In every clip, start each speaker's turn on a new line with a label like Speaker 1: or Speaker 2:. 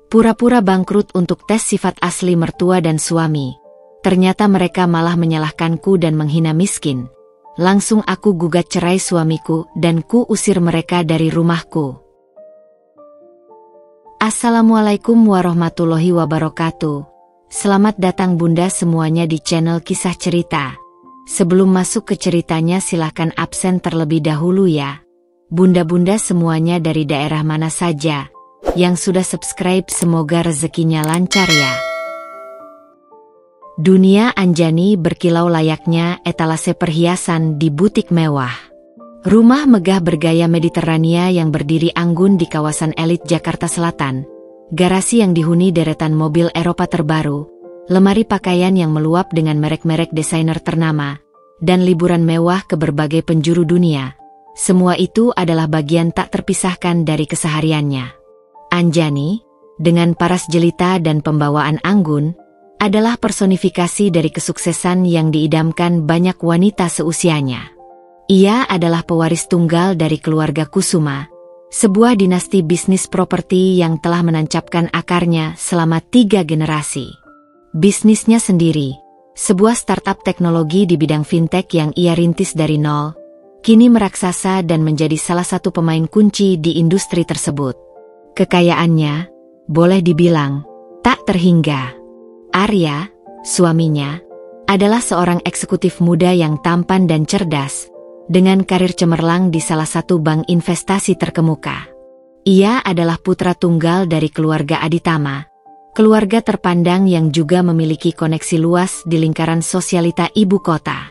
Speaker 1: Pura-pura bangkrut untuk tes sifat asli mertua dan suami. Ternyata mereka malah menyalahkanku dan menghina miskin. Langsung aku gugat cerai suamiku dan ku usir mereka dari rumahku. Assalamualaikum warahmatullahi wabarakatuh. Selamat datang bunda semuanya di channel Kisah Cerita. Sebelum masuk ke ceritanya silahkan absen terlebih dahulu ya. Bunda-bunda semuanya dari daerah mana saja yang sudah subscribe semoga rezekinya lancar ya. Dunia Anjani berkilau layaknya etalase perhiasan di butik mewah. Rumah megah bergaya Mediterania yang berdiri anggun di kawasan elit Jakarta Selatan. Garasi yang dihuni deretan mobil Eropa terbaru. Lemari pakaian yang meluap dengan merek-merek desainer ternama. Dan liburan mewah ke berbagai penjuru dunia. Semua itu adalah bagian tak terpisahkan dari kesehariannya. Anjani, dengan paras jelita dan pembawaan anggun, adalah personifikasi dari kesuksesan yang diidamkan banyak wanita seusianya. Ia adalah pewaris tunggal dari keluarga Kusuma, sebuah dinasti bisnis properti yang telah menancapkan akarnya selama 3 generasi. Bisnisnya sendiri, sebuah startup teknologi di bidang fintech yang ia rintis dari nol, kini meraksasa dan menjadi salah satu pemain kunci di industri tersebut. Kekayaannya, boleh dibilang, tak terhingga. Arya, suaminya, adalah seorang eksekutif muda yang tampan dan cerdas, dengan karir cemerlang di salah satu bank investasi terkemuka. Ia adalah putra tunggal dari keluarga Aditama, keluarga terpandang yang juga memiliki koneksi luas di lingkaran sosialita ibu kota.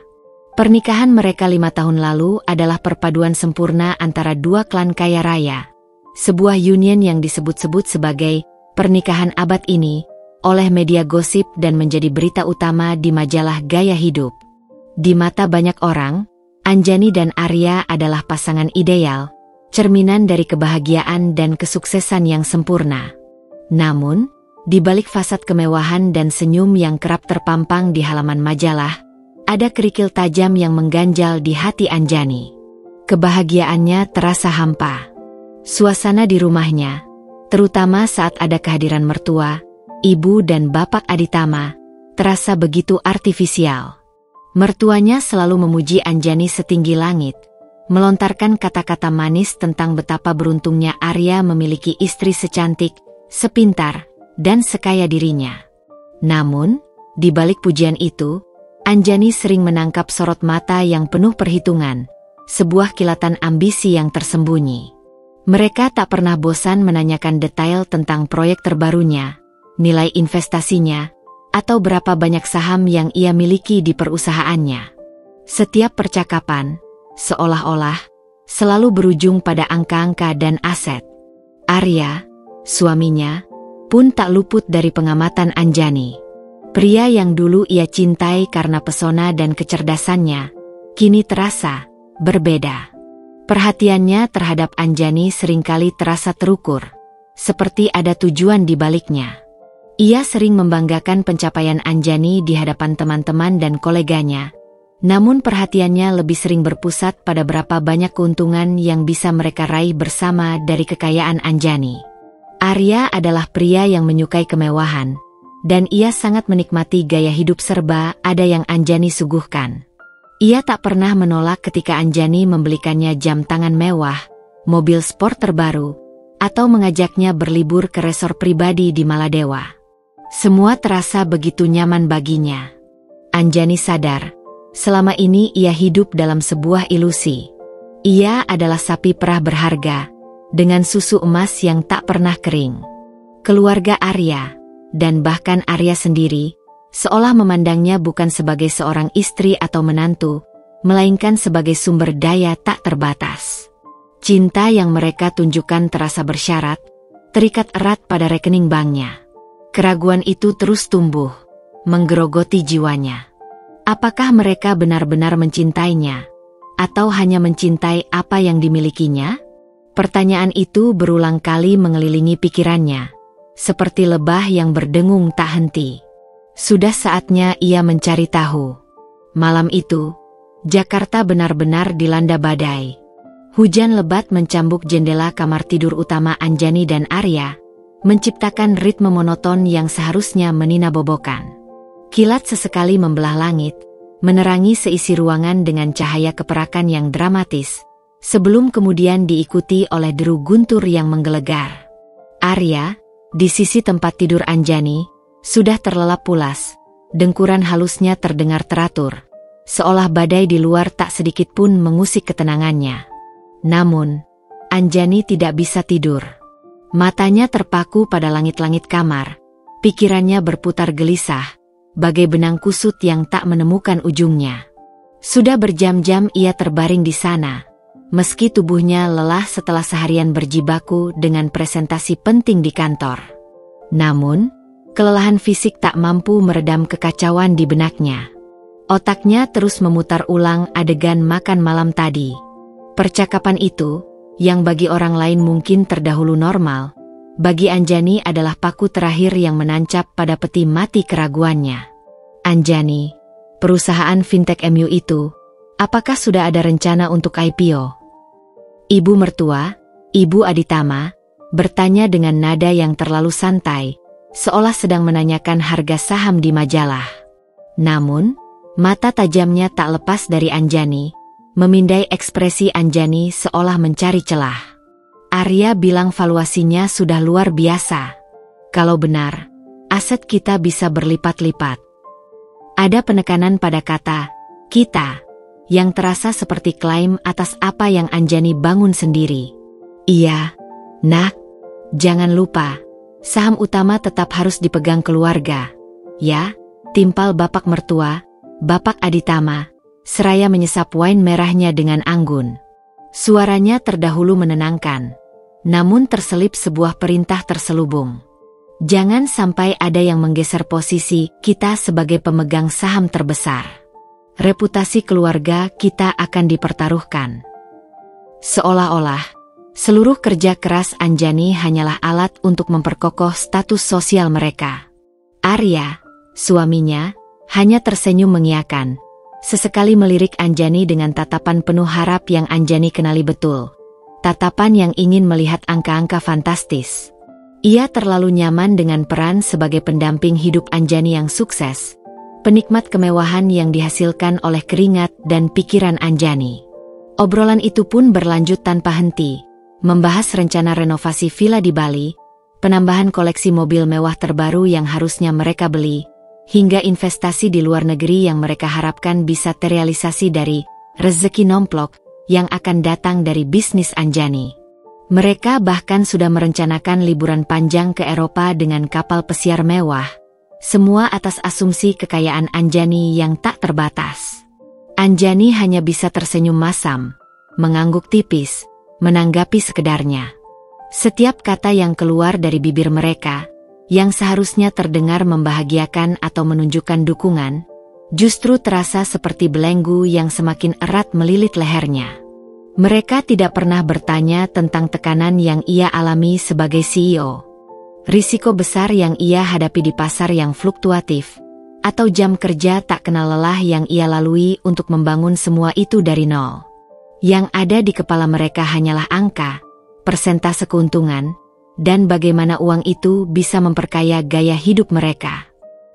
Speaker 1: Pernikahan mereka 5 tahun lalu adalah perpaduan sempurna antara dua klan kaya raya. Sebuah union yang disebut-sebut sebagai pernikahan abad ini oleh media gosip dan menjadi berita utama di majalah Gaya Hidup. Di mata banyak orang, Anjani dan Arya adalah pasangan ideal, cerminan dari kebahagiaan dan kesuksesan yang sempurna. Namun, di balik fasad kemewahan dan senyum yang kerap terpampang di halaman majalah, ada kerikil tajam yang mengganjal di hati Anjani. Kebahagiaannya terasa hampa. Suasana di rumahnya, terutama saat ada kehadiran mertua, ibu dan bapak Aditama, terasa begitu artifisial. Mertuanya selalu memuji Anjani setinggi langit, melontarkan kata-kata manis tentang betapa beruntungnya Arya memiliki istri secantik, sepintar, dan sekaya dirinya. Namun, di balik pujian itu, Anjani sering menangkap sorot mata yang penuh perhitungan, sebuah kilatan ambisi yang tersembunyi. Mereka tak pernah bosan menanyakan detail tentang proyek terbarunya, nilai investasinya, atau berapa banyak saham yang ia miliki di perusahaannya. Setiap percakapan, seolah-olah, selalu berujung pada angka-angka dan aset. Arya, suaminya, pun tak luput dari pengamatan Anjani. Pria yang dulu ia cintai karena pesona dan kecerdasannya, kini terasa berbeda. Perhatiannya terhadap Anjani seringkali terasa terukur, seperti ada tujuan di baliknya. Ia sering membanggakan pencapaian Anjani di hadapan teman-teman dan koleganya, namun perhatiannya lebih sering berpusat pada berapa banyak keuntungan yang bisa mereka raih bersama dari kekayaan Anjani. Arya adalah pria yang menyukai kemewahan, dan ia sangat menikmati gaya hidup serba ada yang Anjani suguhkan. Ia tak pernah menolak ketika Anjani membelikannya jam tangan mewah, mobil sport terbaru, atau mengajaknya berlibur ke resor pribadi di Maladewa. Semua terasa begitu nyaman baginya. Anjani sadar, selama ini ia hidup dalam sebuah ilusi. Ia adalah sapi perah berharga, dengan susu emas yang tak pernah kering. Keluarga Arya, dan bahkan Arya sendiri, seolah memandangnya bukan sebagai seorang istri atau menantu, melainkan sebagai sumber daya tak terbatas. Cinta yang mereka tunjukkan terasa bersyarat, terikat erat pada rekening banknya. Keraguan itu terus tumbuh, menggerogoti jiwanya. Apakah mereka benar-benar mencintainya, atau hanya mencintai apa yang dimilikinya? Pertanyaan itu berulang kali mengelilingi pikirannya, seperti lebah yang berdengung tak henti. Sudah saatnya ia mencari tahu. Malam itu, Jakarta benar-benar dilanda badai. Hujan lebat mencambuk jendela kamar tidur utama Anjani dan Arya, menciptakan ritme monoton yang seharusnya meninabobokan. Kilat sesekali membelah langit, menerangi seisi ruangan dengan cahaya keperakan yang dramatis, sebelum kemudian diikuti oleh deru guntur yang menggelegar. Arya, di sisi tempat tidur Anjani, sudah terlelap pulas, dengkuran halusnya terdengar teratur, seolah badai di luar tak sedikit pun mengusik ketenangannya. Namun, Anjani tidak bisa tidur. Matanya terpaku pada langit-langit kamar, pikirannya berputar gelisah, bagai benang kusut yang tak menemukan ujungnya. Sudah berjam-jam ia terbaring di sana, meski tubuhnya lelah setelah seharian berjibaku dengan presentasi penting di kantor. Namun, kelelahan fisik tak mampu meredam kekacauan di benaknya. Otaknya terus memutar ulang adegan makan malam tadi. Percakapan itu, yang bagi orang lain mungkin terdahulu normal, bagi Anjani adalah paku terakhir yang menancap pada peti mati keraguannya. Anjani, perusahaan fintech MU itu, apakah sudah ada rencana untuk IPO? Ibu mertua, Ibu Aditama, bertanya dengan nada yang terlalu santai, seolah sedang menanyakan harga saham di majalah. Namun, mata tajamnya tak lepas dari Anjani, memindai ekspresi Anjani seolah mencari celah. Arya bilang valuasinya sudah luar biasa. Kalau benar, aset kita bisa berlipat-lipat. Ada penekanan pada kata "kita" yang terasa seperti klaim atas apa yang Anjani bangun sendiri. Iya, nak, jangan lupa, saham utama tetap harus dipegang keluarga. Ya, timpal bapak mertua, Bapak Aditama, seraya menyesap wine merahnya dengan anggun. Suaranya terdahulu menenangkan, namun terselip sebuah perintah terselubung. Jangan sampai ada yang menggeser posisi kita sebagai pemegang saham terbesar. Reputasi keluarga kita akan dipertaruhkan. Seolah-olah, seluruh kerja keras Anjani hanyalah alat untuk memperkokoh status sosial mereka. Arya, suaminya, hanya tersenyum mengiyakan. Sesekali melirik Anjani dengan tatapan penuh harap yang Anjani kenali betul. Tatapan yang ingin melihat angka-angka fantastis. Ia terlalu nyaman dengan peran sebagai pendamping hidup Anjani yang sukses, penikmat kemewahan yang dihasilkan oleh keringat dan pikiran Anjani. Obrolan itu pun berlanjut tanpa henti, membahas rencana renovasi villa di Bali, penambahan koleksi mobil mewah terbaru yang harusnya mereka beli, hingga investasi di luar negeri yang mereka harapkan bisa terrealisasi dari rezeki nomplok yang akan datang dari bisnis Anjani. Mereka bahkan sudah merencanakan liburan panjang ke Eropa dengan kapal pesiar mewah, semua atas asumsi kekayaan Anjani yang tak terbatas. Anjani hanya bisa tersenyum masam, mengangguk tipis, menanggapi sekedarnya. Setiap kata yang keluar dari bibir mereka, yang seharusnya terdengar membahagiakan atau menunjukkan dukungan, justru terasa seperti belenggu yang semakin erat melilit lehernya. Mereka tidak pernah bertanya tentang tekanan yang ia alami sebagai CEO, risiko besar yang ia hadapi di pasar yang fluktuatif, atau jam kerja tak kenal lelah yang ia lalui untuk membangun semua itu dari nol. Yang ada di kepala mereka hanyalah angka, persentase keuntungan, dan bagaimana uang itu bisa memperkaya gaya hidup mereka.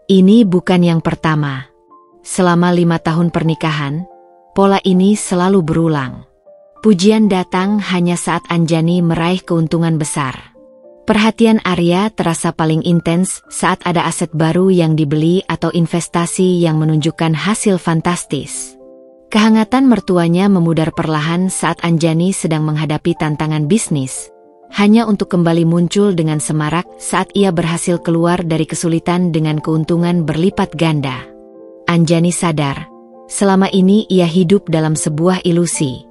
Speaker 1: Ini bukan yang pertama. Selama 5 tahun pernikahan, pola ini selalu berulang. Pujian datang hanya saat Anjani meraih keuntungan besar. Perhatian Arya terasa paling intens saat ada aset baru yang dibeli atau investasi yang menunjukkan hasil fantastis. Kehangatan mertuanya memudar perlahan saat Anjani sedang menghadapi tantangan bisnis, hanya untuk kembali muncul dengan semarak saat ia berhasil keluar dari kesulitan dengan keuntungan berlipat ganda. Anjani sadar, selama ini ia hidup dalam sebuah ilusi.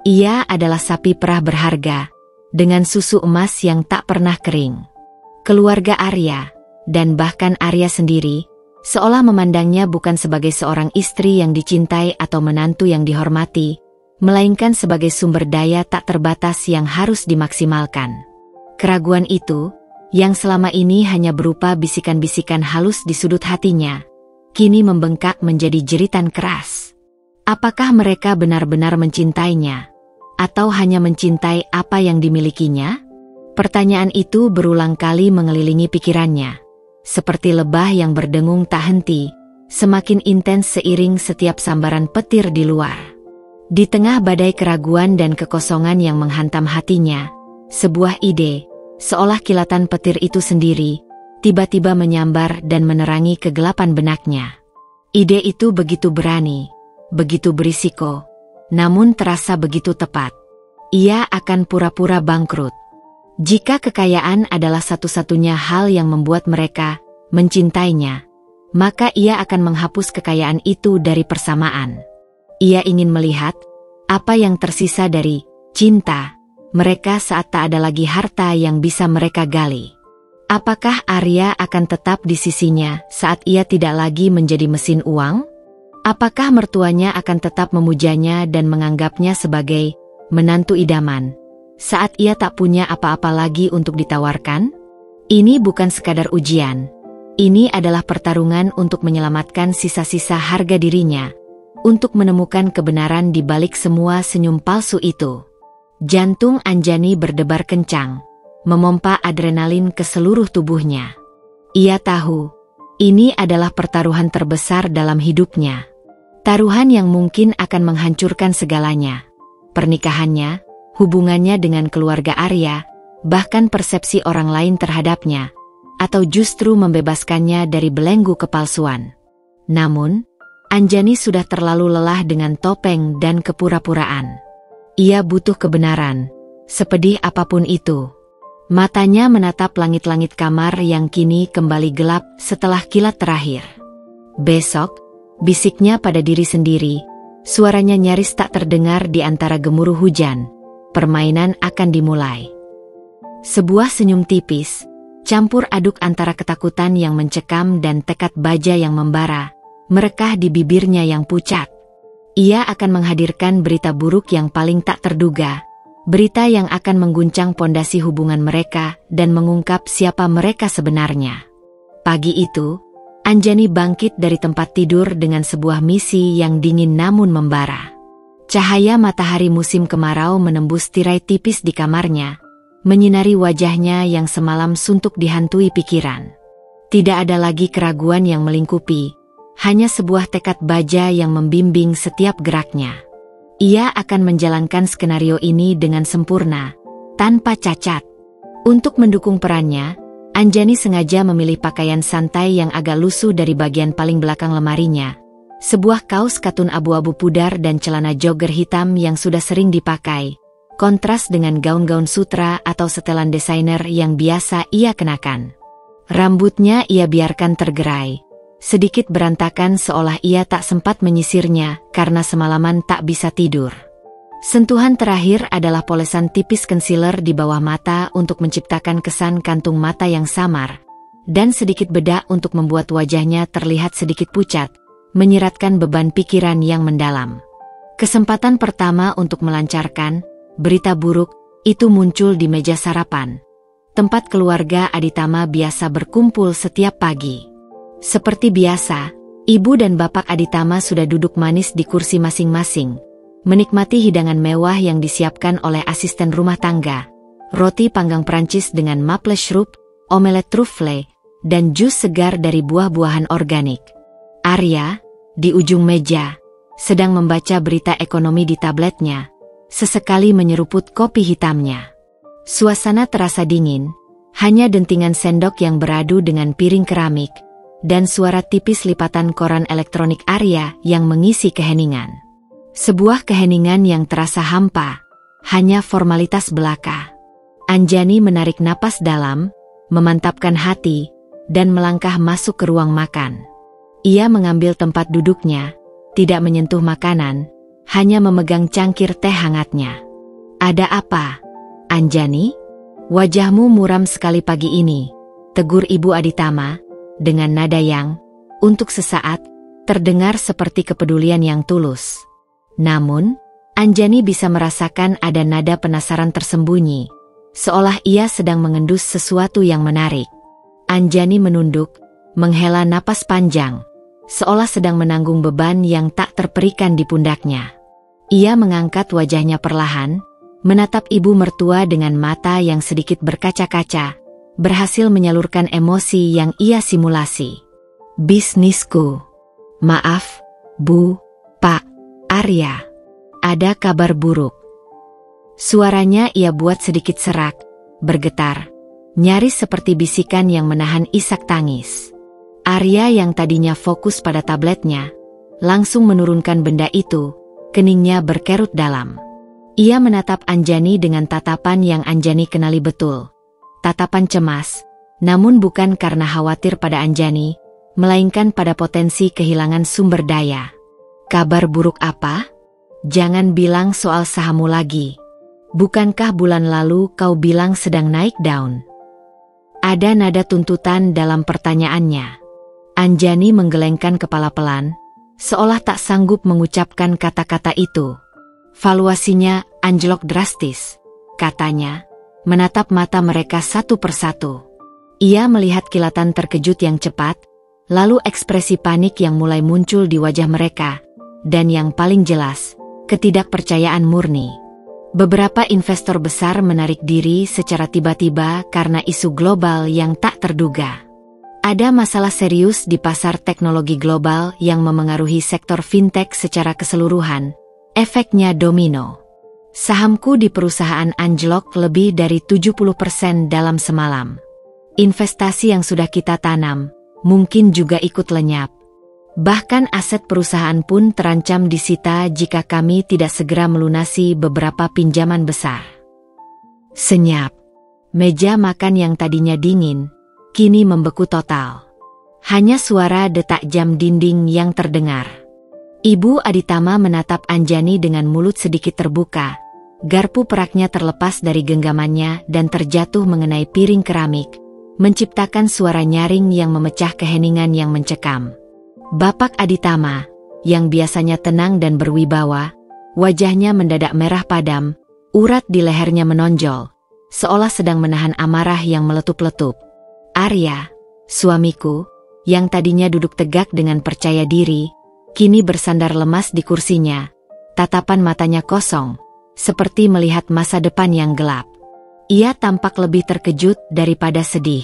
Speaker 1: Ia adalah sapi perah berharga, dengan susu emas yang tak pernah kering. Keluarga Arya, dan bahkan Arya sendiri, seolah memandangnya bukan sebagai seorang istri yang dicintai atau menantu yang dihormati, melainkan sebagai sumber daya tak terbatas yang harus dimaksimalkan. Keraguan itu, yang selama ini hanya berupa bisikan-bisikan halus di sudut hatinya, kini membengkak menjadi jeritan keras. Apakah mereka benar-benar mencintainya, atau hanya mencintai apa yang dimilikinya? Pertanyaan itu berulang kali mengelilingi pikirannya. Seperti lebah yang berdengung tak henti, semakin intens seiring setiap sambaran petir di luar. Di tengah badai keraguan dan kekosongan yang menghantam hatinya, sebuah ide, seolah kilatan petir itu sendiri, tiba-tiba menyambar dan menerangi kegelapan benaknya. Ide itu begitu berani, begitu berisiko, namun terasa begitu tepat. Ia akan pura-pura bangkrut. Jika kekayaan adalah satu-satunya hal yang membuat mereka mencintainya, maka ia akan menghapus kekayaan itu dari persamaan. Ia ingin melihat apa yang tersisa dari cinta mereka saat tak ada lagi harta yang bisa mereka gali. Apakah Arya akan tetap di sisinya saat ia tidak lagi menjadi mesin uang? Apakah mertuanya akan tetap memujanya dan menganggapnya sebagai menantu idaman saat ia tak punya apa-apa lagi untuk ditawarkan? Ini bukan sekadar ujian. Ini adalah pertarungan untuk menyelamatkan sisa-sisa harga dirinya, untuk menemukan kebenaran di balik semua senyum palsu itu. Jantung Anjani berdebar kencang, memompa adrenalin ke seluruh tubuhnya. Ia tahu, ini adalah pertaruhan terbesar dalam hidupnya. Taruhan yang mungkin akan menghancurkan segalanya. Pernikahannya, hubungannya dengan keluarga Arya, bahkan persepsi orang lain terhadapnya, atau justru membebaskannya dari belenggu kepalsuan. Namun, Anjani sudah terlalu lelah dengan topeng dan kepura-puraan. Ia butuh kebenaran, sepedih apapun itu. Matanya menatap langit-langit kamar yang kini kembali gelap setelah kilat terakhir. Besok, bisiknya pada diri sendiri, suaranya nyaris tak terdengar di antara gemuruh hujan. Permainan akan dimulai. Sebuah senyum tipis, campur aduk antara ketakutan yang mencekam dan tekad baja yang membara, merekah di bibirnya yang pucat. Ia akan menghadirkan berita buruk yang paling tak terduga, berita yang akan mengguncang pondasi hubungan mereka dan mengungkap siapa mereka sebenarnya. Pagi itu, Anjani bangkit dari tempat tidur dengan sebuah misi yang dingin namun membara. Cahaya matahari musim kemarau menembus tirai tipis di kamarnya, menyinari wajahnya yang semalam suntuk dihantui pikiran. Tidak ada lagi keraguan yang melingkupi, hanya sebuah tekad baja yang membimbing setiap geraknya. Ia akan menjalankan skenario ini dengan sempurna, tanpa cacat. Untuk mendukung perannya, Anjani sengaja memilih pakaian santai yang agak lusuh dari bagian paling belakang lemarinya. Sebuah kaos katun abu-abu pudar dan celana jogger hitam yang sudah sering dipakai, kontras dengan gaun-gaun sutra atau setelan desainer yang biasa ia kenakan. Rambutnya ia biarkan tergerai, sedikit berantakan seolah ia tak sempat menyisirnya karena semalaman tak bisa tidur. Sentuhan terakhir adalah polesan tipis concealer di bawah mata untuk menciptakan kesan kantung mata yang samar, dan sedikit bedak untuk membuat wajahnya terlihat sedikit pucat, menyiratkan beban pikiran yang mendalam. Kesempatan pertama untuk melancarkan berita buruk itu muncul di meja sarapan, tempat keluarga Aditama biasa berkumpul setiap pagi. Seperti biasa, ibu dan bapak Aditama sudah duduk manis di kursi masing-masing, menikmati hidangan mewah yang disiapkan oleh asisten rumah tangga, roti panggang Prancis dengan maple syrup, omelet truffle, dan jus segar dari buah-buahan organik. Arya, di ujung meja, sedang membaca berita ekonomi di tabletnya, sesekali menyeruput kopi hitamnya. Suasana terasa dingin, hanya dentingan sendok yang beradu dengan piring keramik, dan suara tipis lipatan koran elektronik Arya yang mengisi keheningan. Sebuah keheningan yang terasa hampa, hanya formalitas belaka. Anjani menarik napas dalam, memantapkan hati, dan melangkah masuk ke ruang makan. Ia mengambil tempat duduknya, tidak menyentuh makanan, hanya memegang cangkir teh hangatnya. "Ada apa, Anjani? Wajahmu muram sekali pagi ini," tegur Ibu Aditama, dengan nada yang, untuk sesaat, terdengar seperti kepedulian yang tulus. Namun, Anjani bisa merasakan ada nada penasaran tersembunyi, seolah ia sedang mengendus sesuatu yang menarik. Anjani menunduk, menghela napas panjang, seolah sedang menanggung beban yang tak terperikan di pundaknya. Ia mengangkat wajahnya perlahan, menatap ibu mertua dengan mata yang sedikit berkaca-kaca, berhasil menyalurkan emosi yang ia simulasi. Bisnisku. Maaf, Bu, Pak, Arya. Ada kabar buruk. Suaranya ia buat sedikit serak, bergetar, nyaris seperti bisikan yang menahan isak tangis. Arya yang tadinya fokus pada tabletnya, langsung menurunkan benda itu, keningnya berkerut dalam. Ia menatap Anjani dengan tatapan yang Anjani kenali betul. Tatapan cemas, namun bukan karena khawatir pada Anjani, melainkan pada potensi kehilangan sumber daya. Kabar buruk apa? Jangan bilang soal sahammu lagi. Bukankah bulan lalu kau bilang sedang naik daun? Ada nada tuntutan dalam pertanyaannya. Anjani menggelengkan kepala pelan, seolah tak sanggup mengucapkan kata-kata itu. Valuasinya anjlok drastis, katanya, menatap mata mereka satu persatu. Ia melihat kilatan terkejut yang cepat, lalu ekspresi panik yang mulai muncul di wajah mereka, dan yang paling jelas, ketidakpercayaan murni. Beberapa investor besar menarik diri secara tiba-tiba karena isu global yang tak terduga. Ada masalah serius di pasar teknologi global yang memengaruhi sektor fintech secara keseluruhan. Efeknya domino. Sahamku di perusahaan anjlok lebih dari 70% dalam semalam. Investasi yang sudah kita tanam, mungkin juga ikut lenyap. Bahkan aset perusahaan pun terancam disita jika kami tidak segera melunasi beberapa pinjaman besar. Senyap. Meja makan yang tadinya dingin, kini membeku total. Hanya suara detak jam dinding yang terdengar. Ibu Aditama menatap Anjani dengan mulut sedikit terbuka. Garpu peraknya terlepas dari genggamannya dan terjatuh mengenai piring keramik, menciptakan suara nyaring yang memecah keheningan yang mencekam. Bapak Aditama, yang biasanya tenang dan berwibawa, wajahnya mendadak merah padam, urat di lehernya menonjol, seolah sedang menahan amarah yang meletup-letup. Arya, suamiku, yang tadinya duduk tegak dengan percaya diri, kini bersandar lemas di kursinya, tatapan matanya kosong, seperti melihat masa depan yang gelap. Ia tampak lebih terkejut daripada sedih.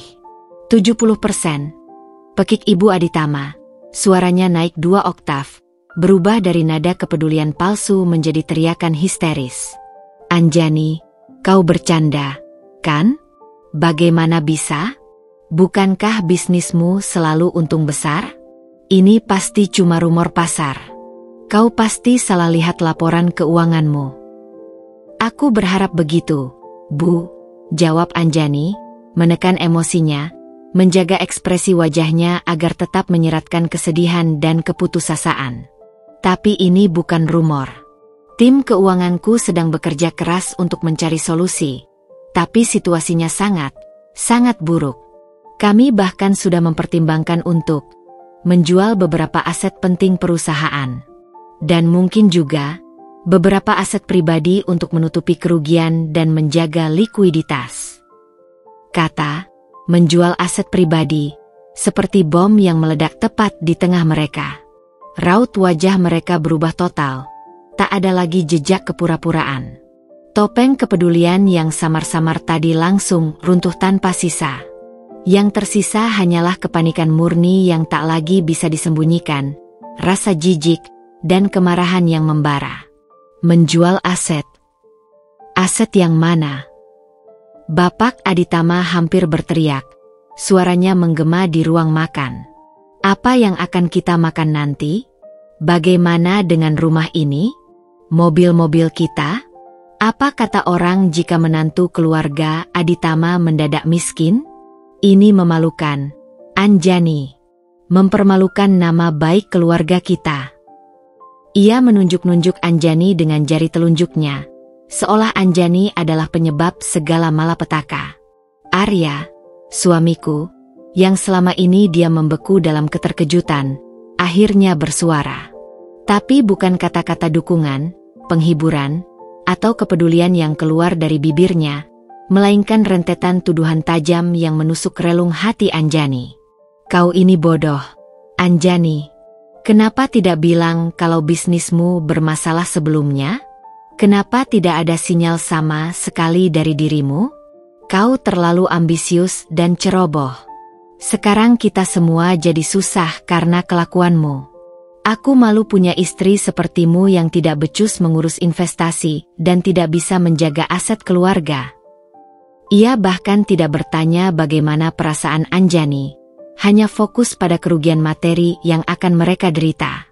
Speaker 1: 70%. Pekik Ibu Aditama. Suaranya naik 2 oktav, berubah dari nada kepedulian palsu menjadi teriakan histeris. Anjani, kau bercanda, kan? Bagaimana bisa? Bukankah bisnismu selalu untung besar? Ini pasti cuma rumor pasar. Kau pasti salah lihat laporan keuanganmu. Aku berharap begitu, Bu, jawab Anjani, menekan emosinya, menjaga ekspresi wajahnya agar tetap menyeratkan kesedihan dan keputusasaan. Tapi ini bukan rumor. Tim keuanganku sedang bekerja keras untuk mencari solusi, tapi situasinya sangat buruk. Kami bahkan sudah mempertimbangkan untuk menjual beberapa aset penting perusahaan, dan mungkin juga beberapa aset pribadi untuk menutupi kerugian dan menjaga likuiditas. Kata menjual aset pribadi, seperti bom yang meledak tepat di tengah mereka. Raut wajah mereka berubah total, tak ada lagi jejak kepura-puraan. Topeng kepedulian yang samar-samar tadi langsung runtuh tanpa sisa. Yang tersisa hanyalah kepanikan murni yang tak lagi bisa disembunyikan, rasa jijik, dan kemarahan yang membara. Menjual aset. Aset yang mana? Bapak Aditama hampir berteriak. Suaranya menggema di ruang makan. Apa yang akan kita makan nanti? Bagaimana dengan rumah ini? Mobil-mobil kita? Apa kata orang jika menantu keluarga Aditama mendadak miskin? Ini memalukan, Anjani. Mempermalukan nama baik keluarga kita. Ia menunjuk-nunjuk Anjani dengan jari telunjuknya, seolah Anjani adalah penyebab segala malapetaka. Arya, suamiku, yang selama ini dia membeku dalam keterkejutan, akhirnya bersuara. Tapi bukan kata-kata dukungan, penghiburan, atau kepedulian yang keluar dari bibirnya, melainkan rentetan tuduhan tajam yang menusuk relung hati Anjani. Kau ini bodoh, Anjani. Kenapa tidak bilang kalau bisnismu bermasalah sebelumnya? Kenapa tidak ada sinyal sama sekali dari dirimu? Kau terlalu ambisius dan ceroboh. Sekarang kita semua jadi susah karena kelakuanmu. Aku malu punya istri sepertimu yang tidak becus mengurus investasi dan tidak bisa menjaga aset keluarga. Ia bahkan tidak bertanya bagaimana perasaan Anjani, hanya fokus pada kerugian materi yang akan mereka derita.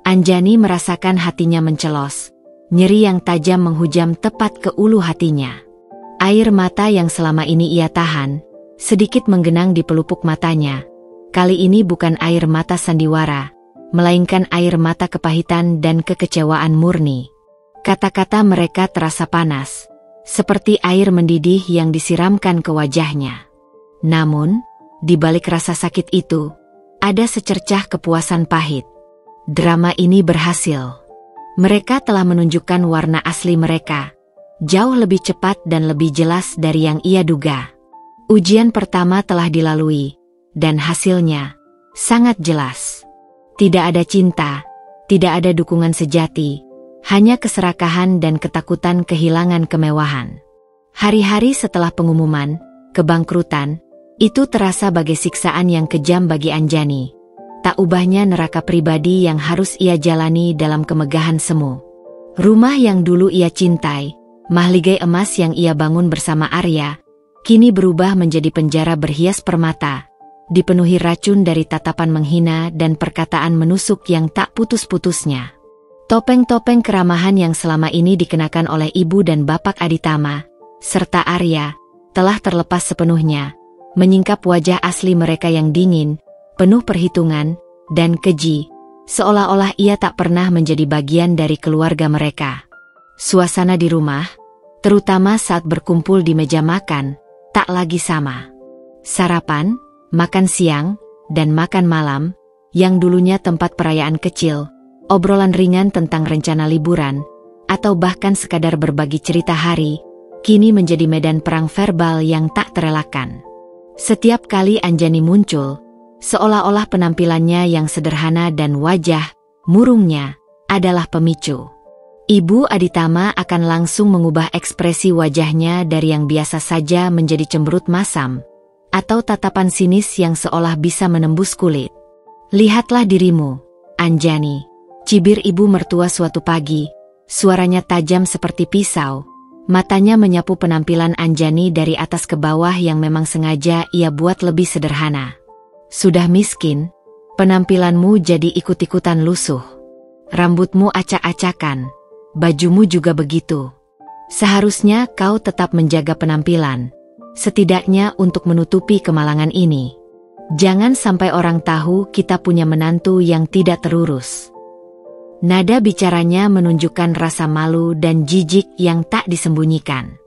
Speaker 1: Anjani merasakan hatinya mencelos, nyeri yang tajam menghujam tepat ke ulu hatinya. Air mata yang selama ini ia tahan, sedikit menggenang di pelupuk matanya. Kali ini bukan air mata sandiwara, melainkan air mata kepahitan dan kekecewaan murni. Kata-kata mereka terasa panas, seperti air mendidih yang disiramkan ke wajahnya. Namun, di balik rasa sakit itu, ada secercah kepuasan pahit. Drama ini berhasil. Mereka telah menunjukkan warna asli mereka, jauh lebih cepat dan lebih jelas dari yang ia duga. Ujian pertama telah dilalui, dan hasilnya sangat jelas. Tidak ada cinta, tidak ada dukungan sejati, hanya keserakahan dan ketakutan kehilangan kemewahan. Hari-hari setelah pengumuman kebangkrutan, itu terasa bagai siksaan yang kejam bagi Anjani. Tak ubahnya neraka pribadi yang harus ia jalani dalam kemegahan semu. Rumah yang dulu ia cintai, mahligai emas yang ia bangun bersama Arya, kini berubah menjadi penjara berhias permata, dipenuhi racun dari tatapan menghina dan perkataan menusuk yang tak putus-putusnya. Topeng-topeng keramahan yang selama ini dikenakan oleh ibu dan bapak Aditama, serta Arya, telah terlepas sepenuhnya, menyingkap wajah asli mereka yang dingin, penuh perhitungan, dan keji, seolah-olah ia tak pernah menjadi bagian dari keluarga mereka. Suasana di rumah, terutama saat berkumpul di meja makan, tak lagi sama. Sarapan, makan siang, dan makan malam, yang dulunya tempat perayaan kecil, obrolan ringan tentang rencana liburan, atau bahkan sekadar berbagi cerita hari, kini menjadi medan perang verbal yang tak terelakkan. Setiap kali Anjani muncul, seolah-olah penampilannya yang sederhana dan wajah murungnya adalah pemicu. Ibu Aditama akan langsung mengubah ekspresi wajahnya dari yang biasa saja menjadi cemberut masam, atau tatapan sinis yang seolah bisa menembus kulit. Lihatlah dirimu, Anjani, cibir ibu mertua suatu pagi, suaranya tajam seperti pisau, matanya menyapu penampilan Anjani dari atas ke bawah yang memang sengaja ia buat lebih sederhana. Sudah miskin, penampilanmu jadi ikut-ikutan lusuh. Rambutmu acak-acakan, bajumu juga begitu. Seharusnya kau tetap menjaga penampilan, setidaknya untuk menutupi kemalangan ini. Jangan sampai orang tahu kita punya menantu yang tidak terurus. Nada bicaranya menunjukkan rasa malu dan jijik yang tak disembunyikan.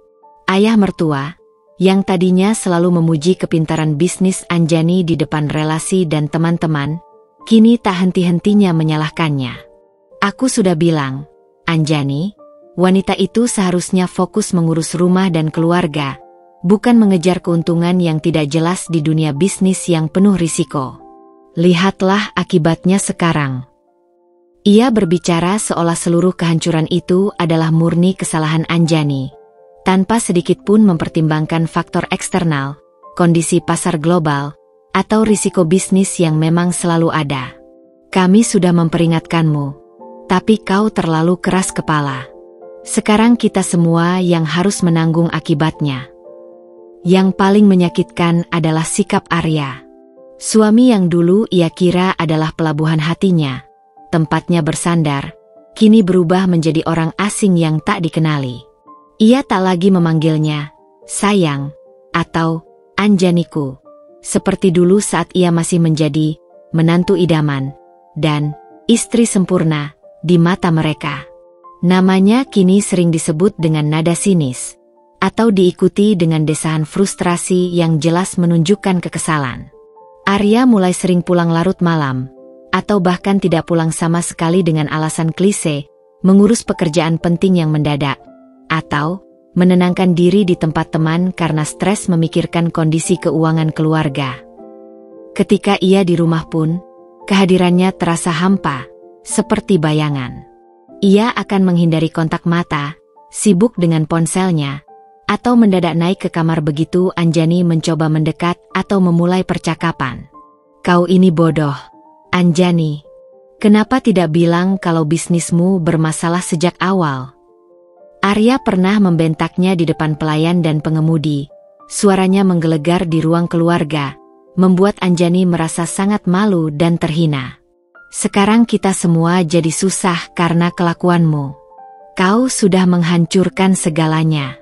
Speaker 1: Ayah mertua, yang tadinya selalu memuji kepintaran bisnis Anjani di depan relasi dan teman-teman, kini tak henti-hentinya menyalahkannya. Aku sudah bilang, Anjani, wanita itu seharusnya fokus mengurus rumah dan keluarga, bukan mengejar keuntungan yang tidak jelas di dunia bisnis yang penuh risiko. Lihatlah akibatnya sekarang. Ia berbicara seolah seluruh kehancuran itu adalah murni kesalahan Anjani, tanpa sedikit pun mempertimbangkan faktor eksternal, kondisi pasar global, atau risiko bisnis yang memang selalu ada. Kami sudah memperingatkanmu, tapi kau terlalu keras kepala. Sekarang kita semua yang harus menanggung akibatnya. Yang paling menyakitkan adalah sikap Arya. Suami yang dulu ia kira adalah pelabuhan hatinya, tempatnya bersandar, kini berubah menjadi orang asing yang tak dikenali. Ia tak lagi memanggilnya sayang atau Anjaniku, seperti dulu saat ia masih menjadi menantu idaman dan istri sempurna di mata mereka. Namanya kini sering disebut dengan nada sinis, atau diikuti dengan desahan frustrasi yang jelas menunjukkan kekesalan. Arya mulai sering pulang larut malam, atau bahkan tidak pulang sama sekali dengan alasan klise, mengurus pekerjaan penting yang mendadak, atau menenangkan diri di tempat teman karena stres memikirkan kondisi keuangan keluarga. Ketika ia di rumah pun, kehadirannya terasa hampa, seperti bayangan. Ia akan menghindari kontak mata, sibuk dengan ponselnya, atau mendadak naik ke kamar begitu Anjani mencoba mendekat atau memulai percakapan. "Kau ini bodoh, Anjani. Kenapa tidak bilang kalau bisnismu bermasalah sejak awal?" Arya pernah membentaknya di depan pelayan dan pengemudi. Suaranya menggelegar di ruang keluarga, membuat Anjani merasa sangat malu dan terhina. "Sekarang kita semua jadi susah karena kelakuanmu. Kau sudah menghancurkan segalanya.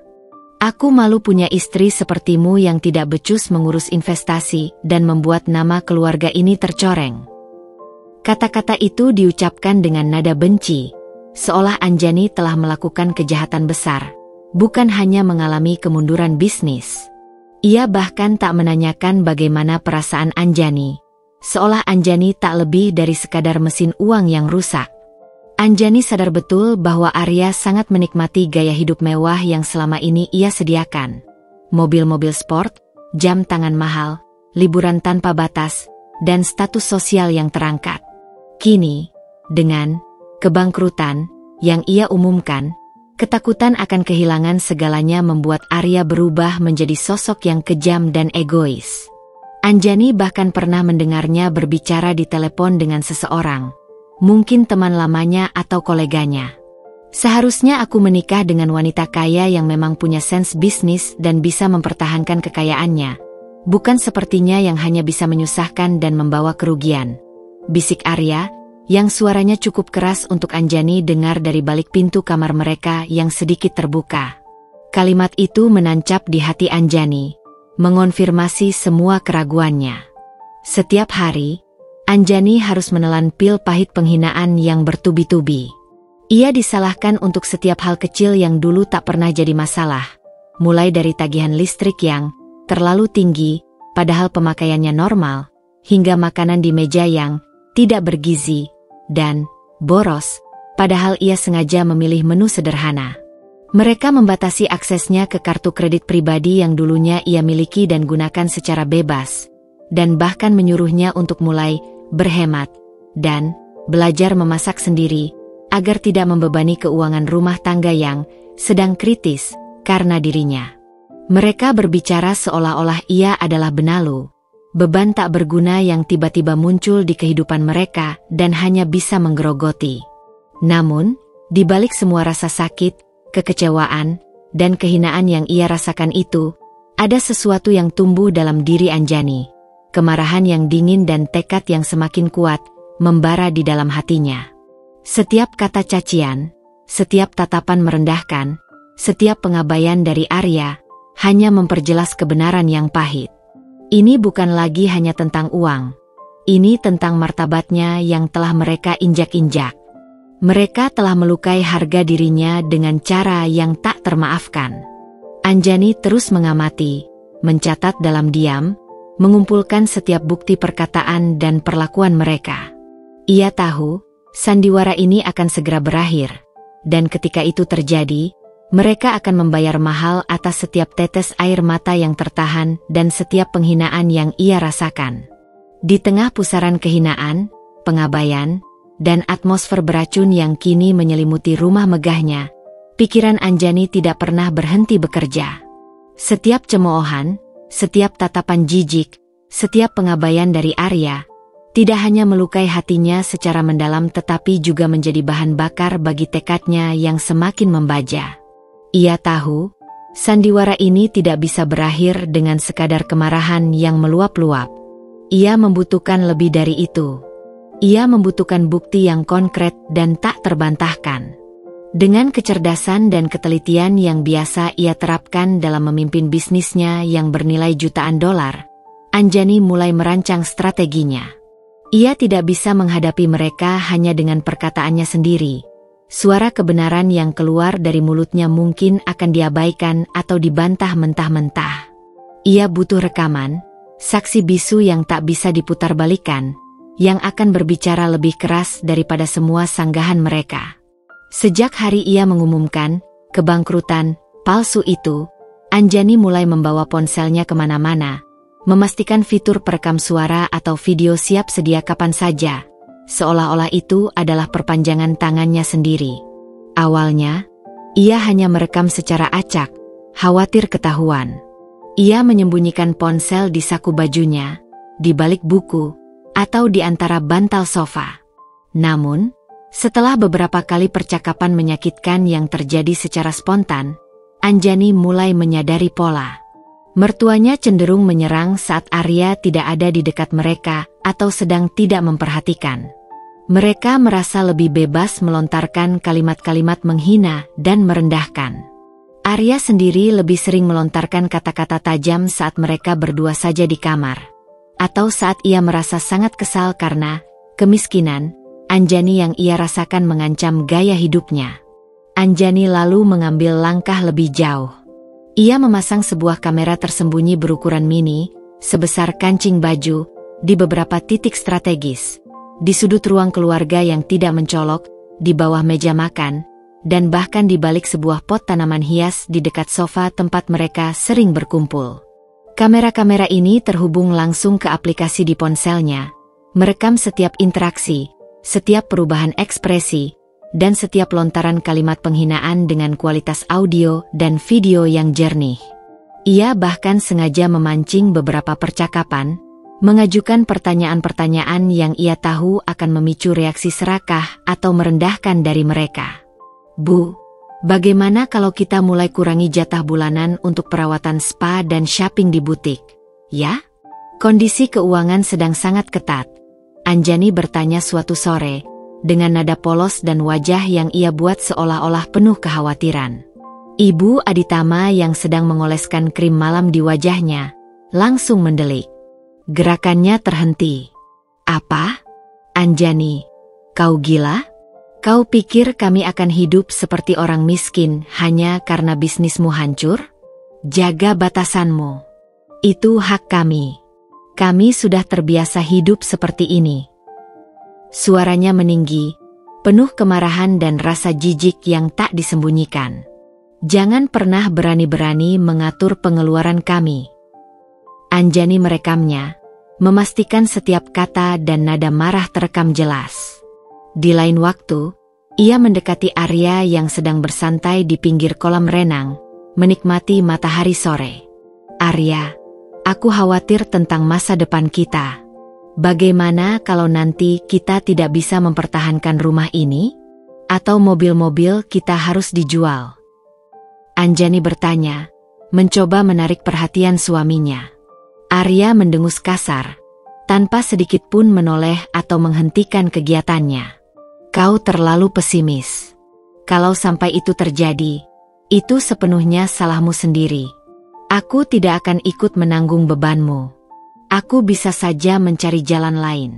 Speaker 1: Aku malu punya istri sepertimu yang tidak becus mengurus investasi dan membuat nama keluarga ini tercoreng." Kata-kata itu diucapkan dengan nada benci, seolah Anjani telah melakukan kejahatan besar, bukan hanya mengalami kemunduran bisnis. Ia bahkan tak menanyakan bagaimana perasaan Anjani, seolah Anjani tak lebih dari sekadar mesin uang yang rusak. Anjani sadar betul bahwa Arya sangat menikmati gaya hidup mewah yang selama ini ia sediakan. Mobil-mobil sport, jam tangan mahal, liburan tanpa batas, dan status sosial yang terangkat. Kini, dengan kebangkrutan yang ia umumkan, ketakutan akan kehilangan segalanya membuat Arya berubah menjadi sosok yang kejam dan egois. Anjani bahkan pernah mendengarnya berbicara di telepon dengan seseorang, mungkin teman lamanya atau koleganya. "Seharusnya aku menikah dengan wanita kaya yang memang punya sense bisnis dan bisa mempertahankan kekayaannya, bukan sepertinya yang hanya bisa menyusahkan dan membawa kerugian," bisik Arya, yang suaranya cukup keras untuk Anjani dengar dari balik pintu kamar mereka yang sedikit terbuka. Kalimat itu menancap di hati Anjani, mengonfirmasi semua keraguannya. Setiap hari, Anjani harus menelan pil pahit penghinaan yang bertubi-tubi. Ia disalahkan untuk setiap hal kecil yang dulu tak pernah jadi masalah, mulai dari tagihan listrik yang terlalu tinggi, padahal pemakaiannya normal, hingga makanan di meja yang tidak bergizi, dan boros, padahal ia sengaja memilih menu sederhana. Mereka membatasi aksesnya ke kartu kredit pribadi yang dulunya ia miliki dan gunakan secara bebas, dan bahkan menyuruhnya untuk mulai berhemat dan belajar memasak sendiri, agar tidak membebani keuangan rumah tangga yang sedang kritis karena dirinya. Mereka berbicara seolah-olah ia adalah benalu, beban tak berguna yang tiba-tiba muncul di kehidupan mereka dan hanya bisa menggerogoti. Namun, di balik semua rasa sakit, kekecewaan, dan kehinaan yang ia rasakan itu, ada sesuatu yang tumbuh dalam diri Anjani. Kemarahan yang dingin dan tekad yang semakin kuat, membara di dalam hatinya. Setiap kata cacian, setiap tatapan merendahkan, setiap pengabaian dari Arya, hanya memperjelas kebenaran yang pahit. Ini bukan lagi hanya tentang uang. Ini tentang martabatnya yang telah mereka injak-injak. Mereka telah melukai harga dirinya dengan cara yang tak termaafkan. Anjani terus mengamati, mencatat dalam diam, mengumpulkan setiap bukti perkataan dan perlakuan mereka. Ia tahu, sandiwara ini akan segera berakhir, dan ketika itu terjadi, mereka akan membayar mahal atas setiap tetes air mata yang tertahan dan setiap penghinaan yang ia rasakan. Di tengah pusaran kehinaan, pengabaian, dan atmosfer beracun yang kini menyelimuti rumah megahnya, pikiran Anjani tidak pernah berhenti bekerja. Setiap cemoohan, setiap tatapan jijik, setiap pengabaian dari Arya, tidak hanya melukai hatinya secara mendalam tetapi juga menjadi bahan bakar bagi tekadnya yang semakin membaja. Ia tahu, sandiwara ini tidak bisa berakhir dengan sekadar kemarahan yang meluap-luap. Ia membutuhkan lebih dari itu. Ia membutuhkan bukti yang konkret dan tak terbantahkan. Dengan kecerdasan dan ketelitian yang biasa ia terapkan dalam memimpin bisnisnya yang bernilai jutaan dolar, Anjani mulai merancang strateginya. Ia tidak bisa menghadapi mereka hanya dengan perkataannya sendiri. Suara kebenaran yang keluar dari mulutnya mungkin akan diabaikan atau dibantah mentah-mentah. Ia butuh rekaman, saksi bisu yang tak bisa diputarbalikkan, yang akan berbicara lebih keras daripada semua sanggahan mereka. Sejak hari ia mengumumkan kebangkrutan palsu itu, Anjani mulai membawa ponselnya kemana-mana, memastikan fitur perekam suara atau video siap sedia kapan saja, seolah-olah itu adalah perpanjangan tangannya sendiri. Awalnya, Ia hanya merekam secara acak, khawatir ketahuan. Ia menyembunyikan ponsel di saku bajunya, di balik buku, atau di antara bantal sofa. Namun, setelah beberapa kali percakapan menyakitkan yang terjadi secara spontan, Anjani mulai menyadari pola. Mertuanya cenderung menyerang saat Arya tidak ada di dekat mereka atau sedang tidak memperhatikan. Mereka merasa lebih bebas melontarkan kalimat-kalimat menghina dan merendahkan. Arya sendiri lebih sering melontarkan kata-kata tajam saat mereka berdua saja di kamar. Atau saat ia merasa sangat kesal karena kemiskinan Anjani yang ia rasakan mengancam gaya hidupnya. Anjani lalu mengambil langkah lebih jauh. Ia memasang sebuah kamera tersembunyi berukuran mini, sebesar kancing baju, di beberapa titik strategis. Di sudut ruang keluarga yang tidak mencolok, di bawah meja makan, dan bahkan di balik sebuah pot tanaman hias di dekat sofa tempat mereka sering berkumpul. Kamera-kamera ini terhubung langsung ke aplikasi di ponselnya, merekam setiap interaksi, setiap perubahan ekspresi, dan setiap lontaran kalimat penghinaan dengan kualitas audio dan video yang jernih. Ia bahkan sengaja memancing beberapa percakapan, mengajukan pertanyaan-pertanyaan yang ia tahu akan memicu reaksi serakah atau merendahkan dari mereka. Bu, bagaimana kalau kita mulai kurangi jatah bulanan untuk perawatan spa dan shopping di butik, ya? Kondisi keuangan sedang sangat ketat. Anjani bertanya suatu sore, dengan nada polos dan wajah yang ia buat seolah-olah penuh kekhawatiran. Ibu Aditama yang sedang mengoleskan krim malam di wajahnya, langsung mendelik. Gerakannya terhenti. Apa? Anjani, kau gila? Kau pikir kami akan hidup seperti orang miskin hanya karena bisnismu hancur? Jaga batasanmu. Itu hak kami. Kami sudah terbiasa hidup seperti ini. Suaranya meninggi, penuh kemarahan dan rasa jijik yang tak disembunyikan. Jangan pernah berani-berani mengatur pengeluaran kami. Anjani merekamnya, memastikan setiap kata dan nada marah terekam jelas. Di lain waktu, ia mendekati Arya yang sedang bersantai di pinggir kolam renang, menikmati matahari sore. Arya, aku khawatir tentang masa depan kita. Bagaimana kalau nanti kita tidak bisa mempertahankan rumah ini? Atau mobil-mobil kita harus dijual? Anjani bertanya, mencoba menarik perhatian suaminya. Arya mendengus kasar, tanpa sedikit pun menoleh atau menghentikan kegiatannya. Kau terlalu pesimis. Kalau sampai itu terjadi, itu sepenuhnya salahmu sendiri. Aku tidak akan ikut menanggung bebanmu. Aku bisa saja mencari jalan lain.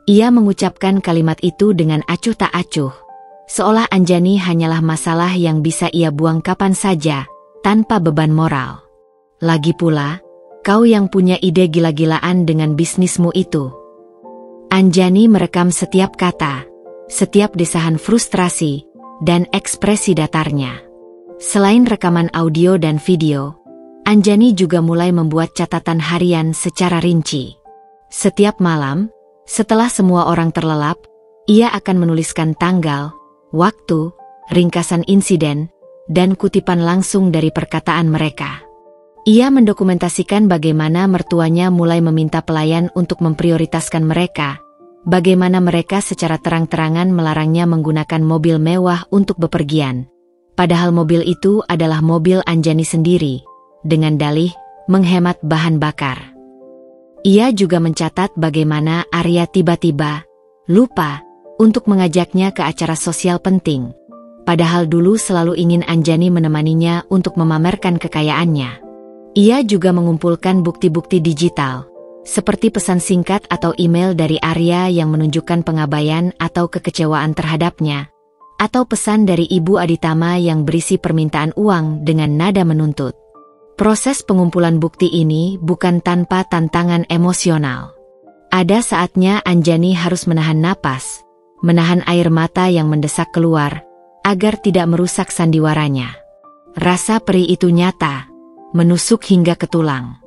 Speaker 1: Ia mengucapkan kalimat itu dengan acuh tak acuh, seolah Anjani hanyalah masalah yang bisa ia buang kapan saja, tanpa beban moral. Lagi pula, kau yang punya ide gila-gilaan dengan bisnismu itu. Anjani merekam setiap kata, setiap desahan frustrasi, dan ekspresi datarnya. Selain rekaman audio dan video, Anjani juga mulai membuat catatan harian secara rinci. Setiap malam, setelah semua orang terlelap, ia akan menuliskan tanggal, waktu, ringkasan insiden, dan kutipan langsung dari perkataan mereka. Ia mendokumentasikan bagaimana mertuanya mulai meminta pelayan untuk memprioritaskan mereka, bagaimana mereka secara terang-terangan melarangnya menggunakan mobil mewah untuk bepergian, padahal mobil itu adalah mobil Anjani sendiri, dengan dalih menghemat bahan bakar. Ia juga mencatat bagaimana Arya tiba-tiba lupa untuk mengajaknya ke acara sosial penting, padahal dulu selalu ingin Anjani menemaninya untuk memamerkan kekayaannya. Ia juga mengumpulkan bukti-bukti digital, seperti pesan singkat atau email dari Arya yang menunjukkan pengabaian atau kekecewaan terhadapnya, atau pesan dari Ibu Aditama yang berisi permintaan uang dengan nada menuntut. Proses pengumpulan bukti ini bukan tanpa tantangan emosional. Ada saatnya Anjani harus menahan napas, menahan air mata yang mendesak keluar, agar tidak merusak sandiwaranya. Rasa perih itu nyata, menusuk hingga ke tulang.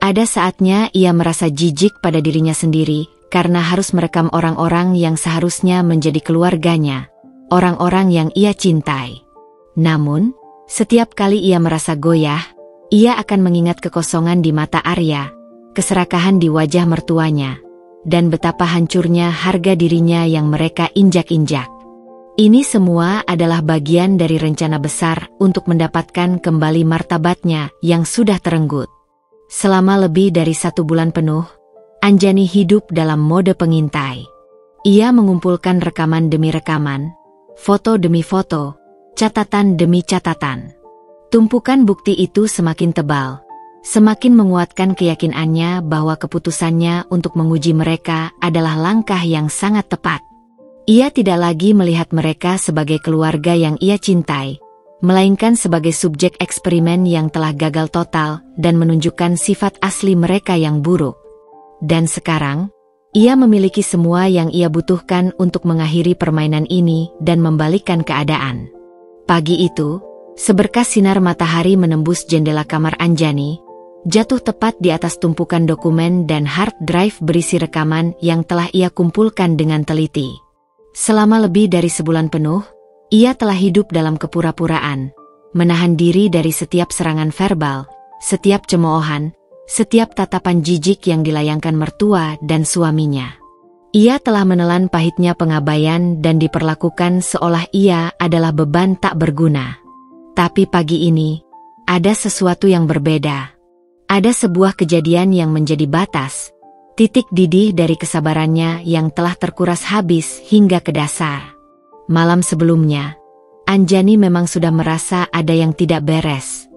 Speaker 1: Ada saatnya ia merasa jijik pada dirinya sendiri, karena harus merekam orang-orang yang seharusnya menjadi keluarganya, orang-orang yang ia cintai. Namun, setiap kali ia merasa goyah, ia akan mengingat kekosongan di mata Arya, keserakahan di wajah mertuanya, dan betapa hancurnya harga dirinya yang mereka injak-injak. Ini semua adalah bagian dari rencana besar untuk mendapatkan kembali martabatnya yang sudah terenggut. Selama lebih dari 1 bulan penuh, Anjani hidup dalam mode pengintai. Ia mengumpulkan rekaman demi rekaman, foto demi foto, catatan demi catatan. Tumpukan bukti itu semakin tebal, semakin menguatkan keyakinannya bahwa keputusannya untuk menguji mereka adalah langkah yang sangat tepat. Ia tidak lagi melihat mereka sebagai keluarga yang ia cintai, melainkan sebagai subjek eksperimen yang telah gagal total dan menunjukkan sifat asli mereka yang buruk. Dan sekarang, ia memiliki semua yang ia butuhkan untuk mengakhiri permainan ini dan membalikkan keadaan. Pagi itu, seberkas sinar matahari menembus jendela kamar Anjani, jatuh tepat di atas tumpukan dokumen dan hard drive berisi rekaman yang telah ia kumpulkan dengan teliti. Selama lebih dari sebulan penuh, ia telah hidup dalam kepura-puraan, menahan diri dari setiap serangan verbal, setiap cemoohan, setiap tatapan jijik yang dilayangkan mertua dan suaminya. Ia telah menelan pahitnya pengabaian dan diperlakukan seolah ia adalah beban tak berguna. Tapi pagi ini, ada sesuatu yang berbeda. Ada sebuah kejadian yang menjadi batas, titik didih dari kesabarannya yang telah terkuras habis hingga ke dasar. Malam sebelumnya, Anjani memang sudah merasa ada yang tidak beres.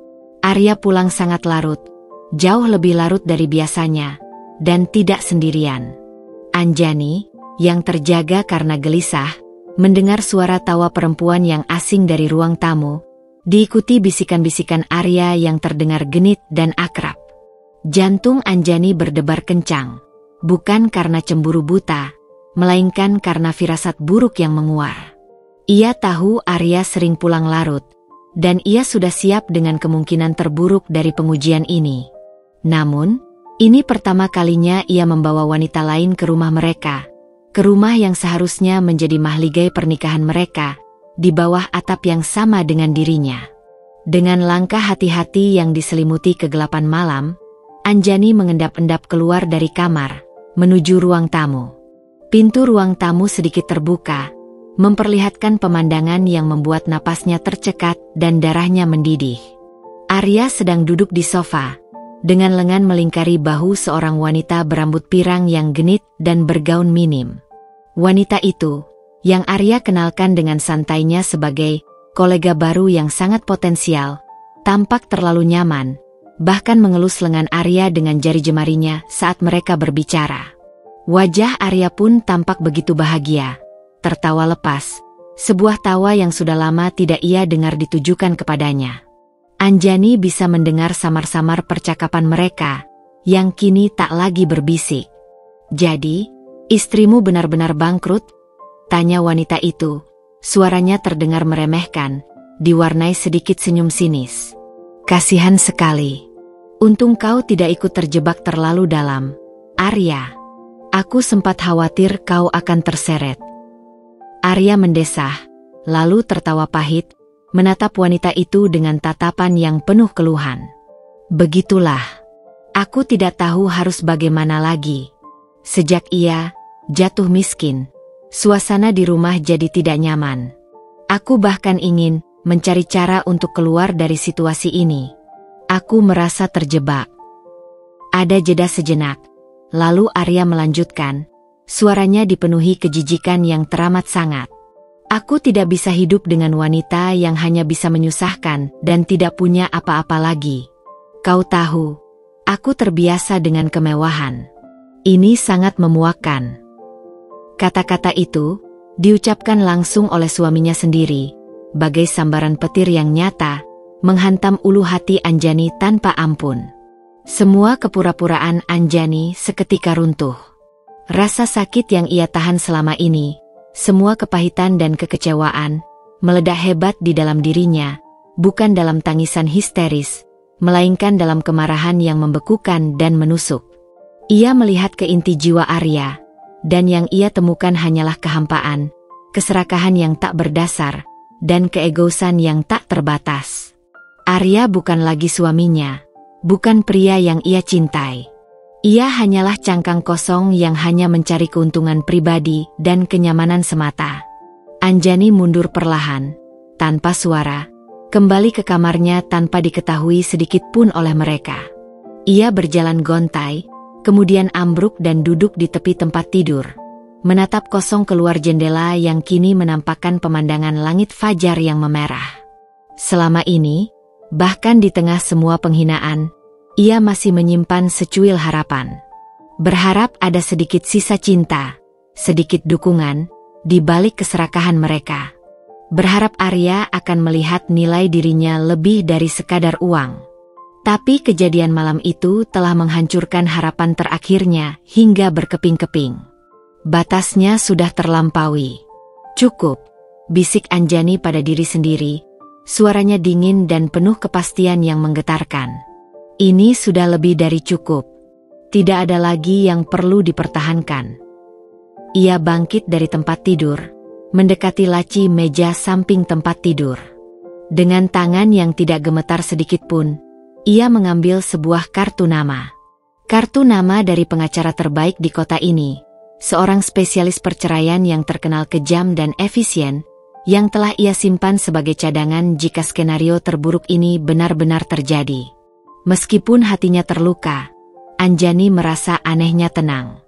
Speaker 1: Arya pulang sangat larut, jauh lebih larut dari biasanya, dan tidak sendirian. Anjani, yang terjaga karena gelisah, mendengar suara tawa perempuan yang asing dari ruang tamu, diikuti bisikan-bisikan Arya yang terdengar genit dan akrab. Jantung Anjani berdebar kencang. Bukan karena cemburu buta, melainkan karena firasat buruk yang menguar. Ia tahu Arya sering pulang larut, dan ia sudah siap dengan kemungkinan terburuk dari pengujian ini. Namun, ini pertama kalinya ia membawa wanita lain ke rumah mereka, ke rumah yang seharusnya menjadi mahligai pernikahan mereka, di bawah atap yang sama dengan dirinya. Dengan langkah hati-hati yang diselimuti kegelapan malam, Anjani mengendap-endap keluar dari kamar, menuju ruang tamu. Pintu ruang tamu sedikit terbuka, memperlihatkan pemandangan yang membuat napasnya tercekat dan darahnya mendidih. Arya sedang duduk di sofa, dengan lengan melingkari bahu seorang wanita berambut pirang yang genit dan bergaun minim. Wanita itu, yang Arya kenalkan dengan santainya sebagai kolega baru yang sangat potensial, tampak terlalu nyaman, bahkan mengelus lengan Arya dengan jari jemarinya saat mereka berbicara. Wajah Arya pun tampak begitu bahagia, tertawa lepas, sebuah tawa yang sudah lama tidak ia dengar ditujukan kepadanya. Anjani bisa mendengar samar-samar percakapan mereka, yang kini tak lagi berbisik. "Jadi, istrimu benar-benar bangkrut?" tanya wanita itu, suaranya terdengar meremehkan, diwarnai sedikit senyum sinis. "Kasihan sekali. Untung kau tidak ikut terjebak terlalu dalam, Arya. Aku sempat khawatir kau akan terseret." Arya mendesah, lalu tertawa pahit, menatap wanita itu dengan tatapan yang penuh keluhan. "Begitulah. Aku tidak tahu harus bagaimana lagi. Sejak ia jatuh miskin, suasana di rumah jadi tidak nyaman. Aku bahkan ingin mencari cara untuk keluar dari situasi ini. Aku merasa terjebak." Ada jeda sejenak, lalu Arya melanjutkan, suaranya dipenuhi kejijikan yang teramat sangat. "Aku tidak bisa hidup dengan wanita yang hanya bisa menyusahkan dan tidak punya apa-apa lagi. Kau tahu, aku terbiasa dengan kemewahan. Ini sangat memuakkan." Kata-kata itu diucapkan langsung oleh suaminya sendiri, bagai sambaran petir yang nyata, menghantam ulu hati Anjani tanpa ampun. Semua kepura-puraan Anjani seketika runtuh. Rasa sakit yang ia tahan selama ini, semua kepahitan dan kekecewaan, meledak hebat di dalam dirinya, bukan dalam tangisan histeris, melainkan dalam kemarahan yang membekukan dan menusuk. Ia melihat ke inti jiwa Arya, dan yang ia temukan hanyalah kehampaan, keserakahan yang tak berdasar, dan keegoisan yang tak terbatas. Arya bukan lagi suaminya, bukan pria yang ia cintai. Ia hanyalah cangkang kosong yang hanya mencari keuntungan pribadi dan kenyamanan semata. Anjani mundur perlahan, tanpa suara, kembali ke kamarnya tanpa diketahui sedikit pun oleh mereka. Ia berjalan gontai, kemudian ambruk dan duduk di tepi tempat tidur, menatap kosong keluar jendela yang kini menampakkan pemandangan langit fajar yang memerah. Selama ini, bahkan di tengah semua penghinaan, ia masih menyimpan secuil harapan. Berharap ada sedikit sisa cinta, sedikit dukungan, di balik keserakahan mereka. Berharap Arya akan melihat nilai dirinya lebih dari sekadar uang. Tapi kejadian malam itu telah menghancurkan harapan terakhirnya hingga berkeping-keping. Batasnya sudah terlampaui. Cukup, bisik Anjani pada diri sendiri, suaranya dingin dan penuh kepastian yang menggetarkan. Ini sudah lebih dari cukup. Tidak ada lagi yang perlu dipertahankan. Ia bangkit dari tempat tidur, mendekati laci meja samping tempat tidur. Dengan tangan yang tidak gemetar sedikit pun, ia mengambil sebuah kartu nama. Kartu nama dari pengacara terbaik di kota ini, seorang spesialis perceraian yang terkenal kejam dan efisien, yang telah ia simpan sebagai cadangan jika skenario terburuk ini benar-benar terjadi. Meskipun hatinya terluka, Anjani merasa anehnya tenang.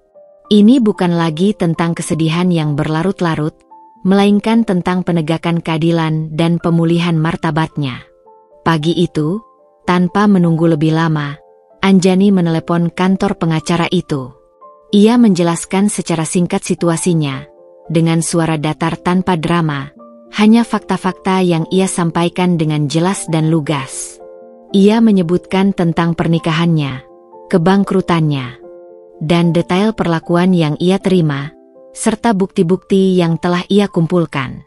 Speaker 1: Ini bukan lagi tentang kesedihan yang berlarut-larut, melainkan tentang penegakan keadilan dan pemulihan martabatnya. Pagi itu, tanpa menunggu lebih lama, Anjani menelepon kantor pengacara itu. Ia menjelaskan secara singkat situasinya, dengan suara datar tanpa drama, hanya fakta-fakta yang ia sampaikan dengan jelas dan lugas. Ia menyebutkan tentang pernikahannya, kebangkrutannya, dan detail perlakuan yang ia terima, serta bukti-bukti yang telah ia kumpulkan.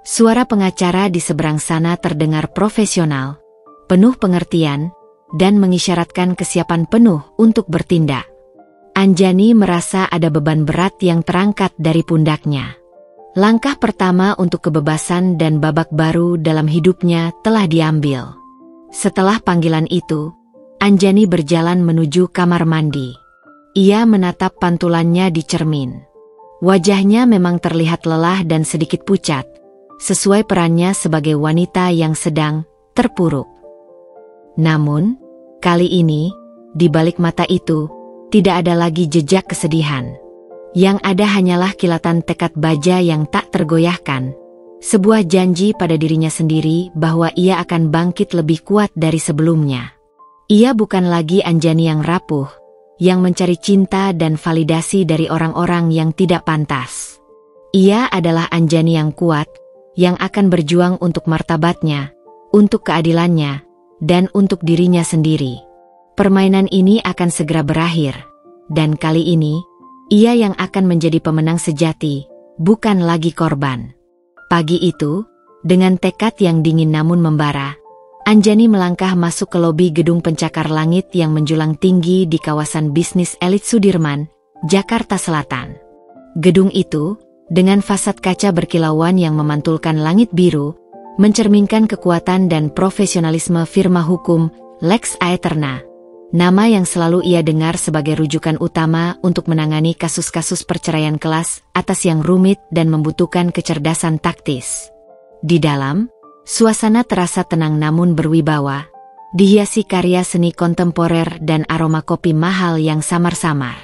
Speaker 1: Suara pengacara di seberang sana terdengar profesional, penuh pengertian, dan mengisyaratkan kesiapan penuh untuk bertindak. Anjani merasa ada beban berat yang terangkat dari pundaknya. Langkah pertama untuk kebebasan dan babak baru dalam hidupnya telah diambil. Setelah panggilan itu, Anjani berjalan menuju kamar mandi. Ia menatap pantulannya di cermin. Wajahnya memang terlihat lelah dan sedikit pucat, sesuai perannya sebagai wanita yang sedang terpuruk. Namun, kali ini, di balik mata itu, tidak ada lagi jejak kesedihan. Yang ada hanyalah kilatan tekad baja yang tak tergoyahkan. Sebuah janji pada dirinya sendiri bahwa ia akan bangkit lebih kuat dari sebelumnya. Ia bukan lagi Anjani yang rapuh, yang mencari cinta dan validasi dari orang-orang yang tidak pantas. Ia adalah Anjani yang kuat, yang akan berjuang untuk martabatnya, untuk keadilannya, dan untuk dirinya sendiri. Permainan ini akan segera berakhir, dan kali ini, ia yang akan menjadi pemenang sejati, bukan lagi korban. Pagi itu, dengan tekad yang dingin namun membara, Anjani melangkah masuk ke lobi gedung pencakar langit yang menjulang tinggi di kawasan bisnis elit Sudirman, Jakarta Selatan. Gedung itu, dengan fasad kaca berkilauan yang memantulkan langit biru, mencerminkan kekuatan dan profesionalisme firma hukum Lex Aeterna. Nama yang selalu ia dengar sebagai rujukan utama untuk menangani kasus-kasus perceraian kelas atas yang rumit dan membutuhkan kecerdasan taktis. Di dalam, suasana terasa tenang namun berwibawa, dihiasi karya seni kontemporer dan aroma kopi mahal yang samar-samar.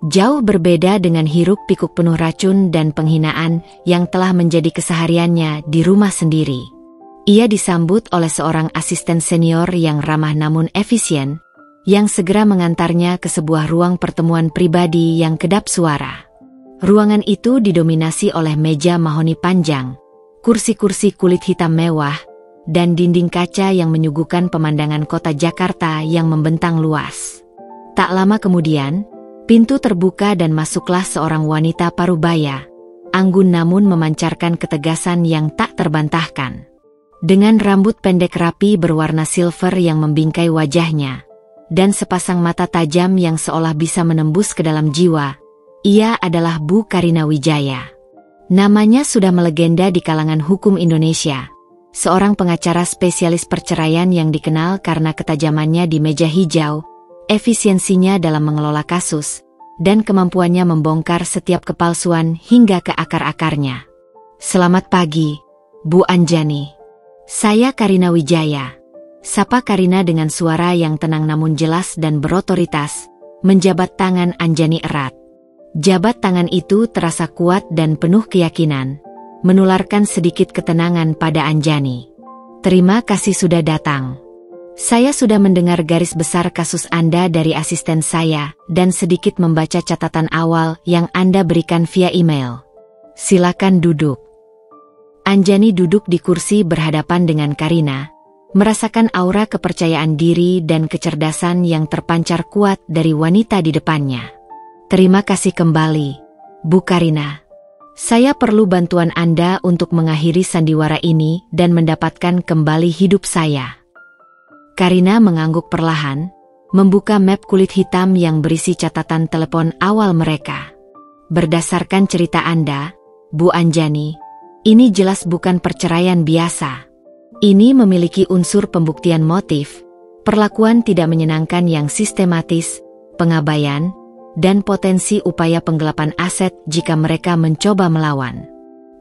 Speaker 1: Jauh berbeda dengan hiruk-pikuk penuh racun dan penghinaan yang telah menjadi kesehariannya di rumah sendiri. Ia disambut oleh seorang asisten senior yang ramah namun efisien, yang segera mengantarnya ke sebuah ruang pertemuan pribadi yang kedap suara. Ruangan itu didominasi oleh meja mahoni panjang, kursi-kursi kulit hitam mewah, dan dinding kaca yang menyuguhkan pemandangan kota Jakarta yang membentang luas. Tak lama kemudian, pintu terbuka dan masuklah seorang wanita parubaya, anggun namun memancarkan ketegasan yang tak terbantahkan. Dengan rambut pendek rapi berwarna silver yang membingkai wajahnya, dan sepasang mata tajam yang seolah bisa menembus ke dalam jiwa, ia adalah Bu Karina Wijaya. Namanya sudah melegenda di kalangan hukum Indonesia. Seorang pengacara spesialis perceraian yang dikenal karena ketajamannya di meja hijau, efisiensinya dalam mengelola kasus, dan kemampuannya membongkar setiap kepalsuan hingga ke akar-akarnya. Selamat pagi, Bu Anjani. Saya Karina Wijaya. Sapa Karina dengan suara yang tenang namun jelas dan berotoritas, menjabat tangan Anjani erat. Jabat tangan itu terasa kuat dan penuh keyakinan, menularkan sedikit ketenangan pada Anjani. Terima kasih sudah datang. Saya sudah mendengar garis besar kasus Anda dari asisten saya dan sedikit membaca catatan awal yang Anda berikan via email. Silakan duduk. Anjani duduk di kursi berhadapan dengan Karina, merasakan aura kepercayaan diri dan kecerdasan yang terpancar kuat dari wanita di depannya. Terima kasih kembali, Bu Karina. Saya perlu bantuan Anda untuk mengakhiri sandiwara ini dan mendapatkan kembali hidup saya. Karina mengangguk perlahan, membuka map kulit hitam yang berisi catatan telepon awal mereka. Berdasarkan cerita Anda, Bu Anjani, ini jelas bukan perceraian biasa. Ini memiliki unsur pembuktian motif, perlakuan tidak menyenangkan yang sistematis, pengabaian, dan potensi upaya penggelapan aset jika mereka mencoba melawan.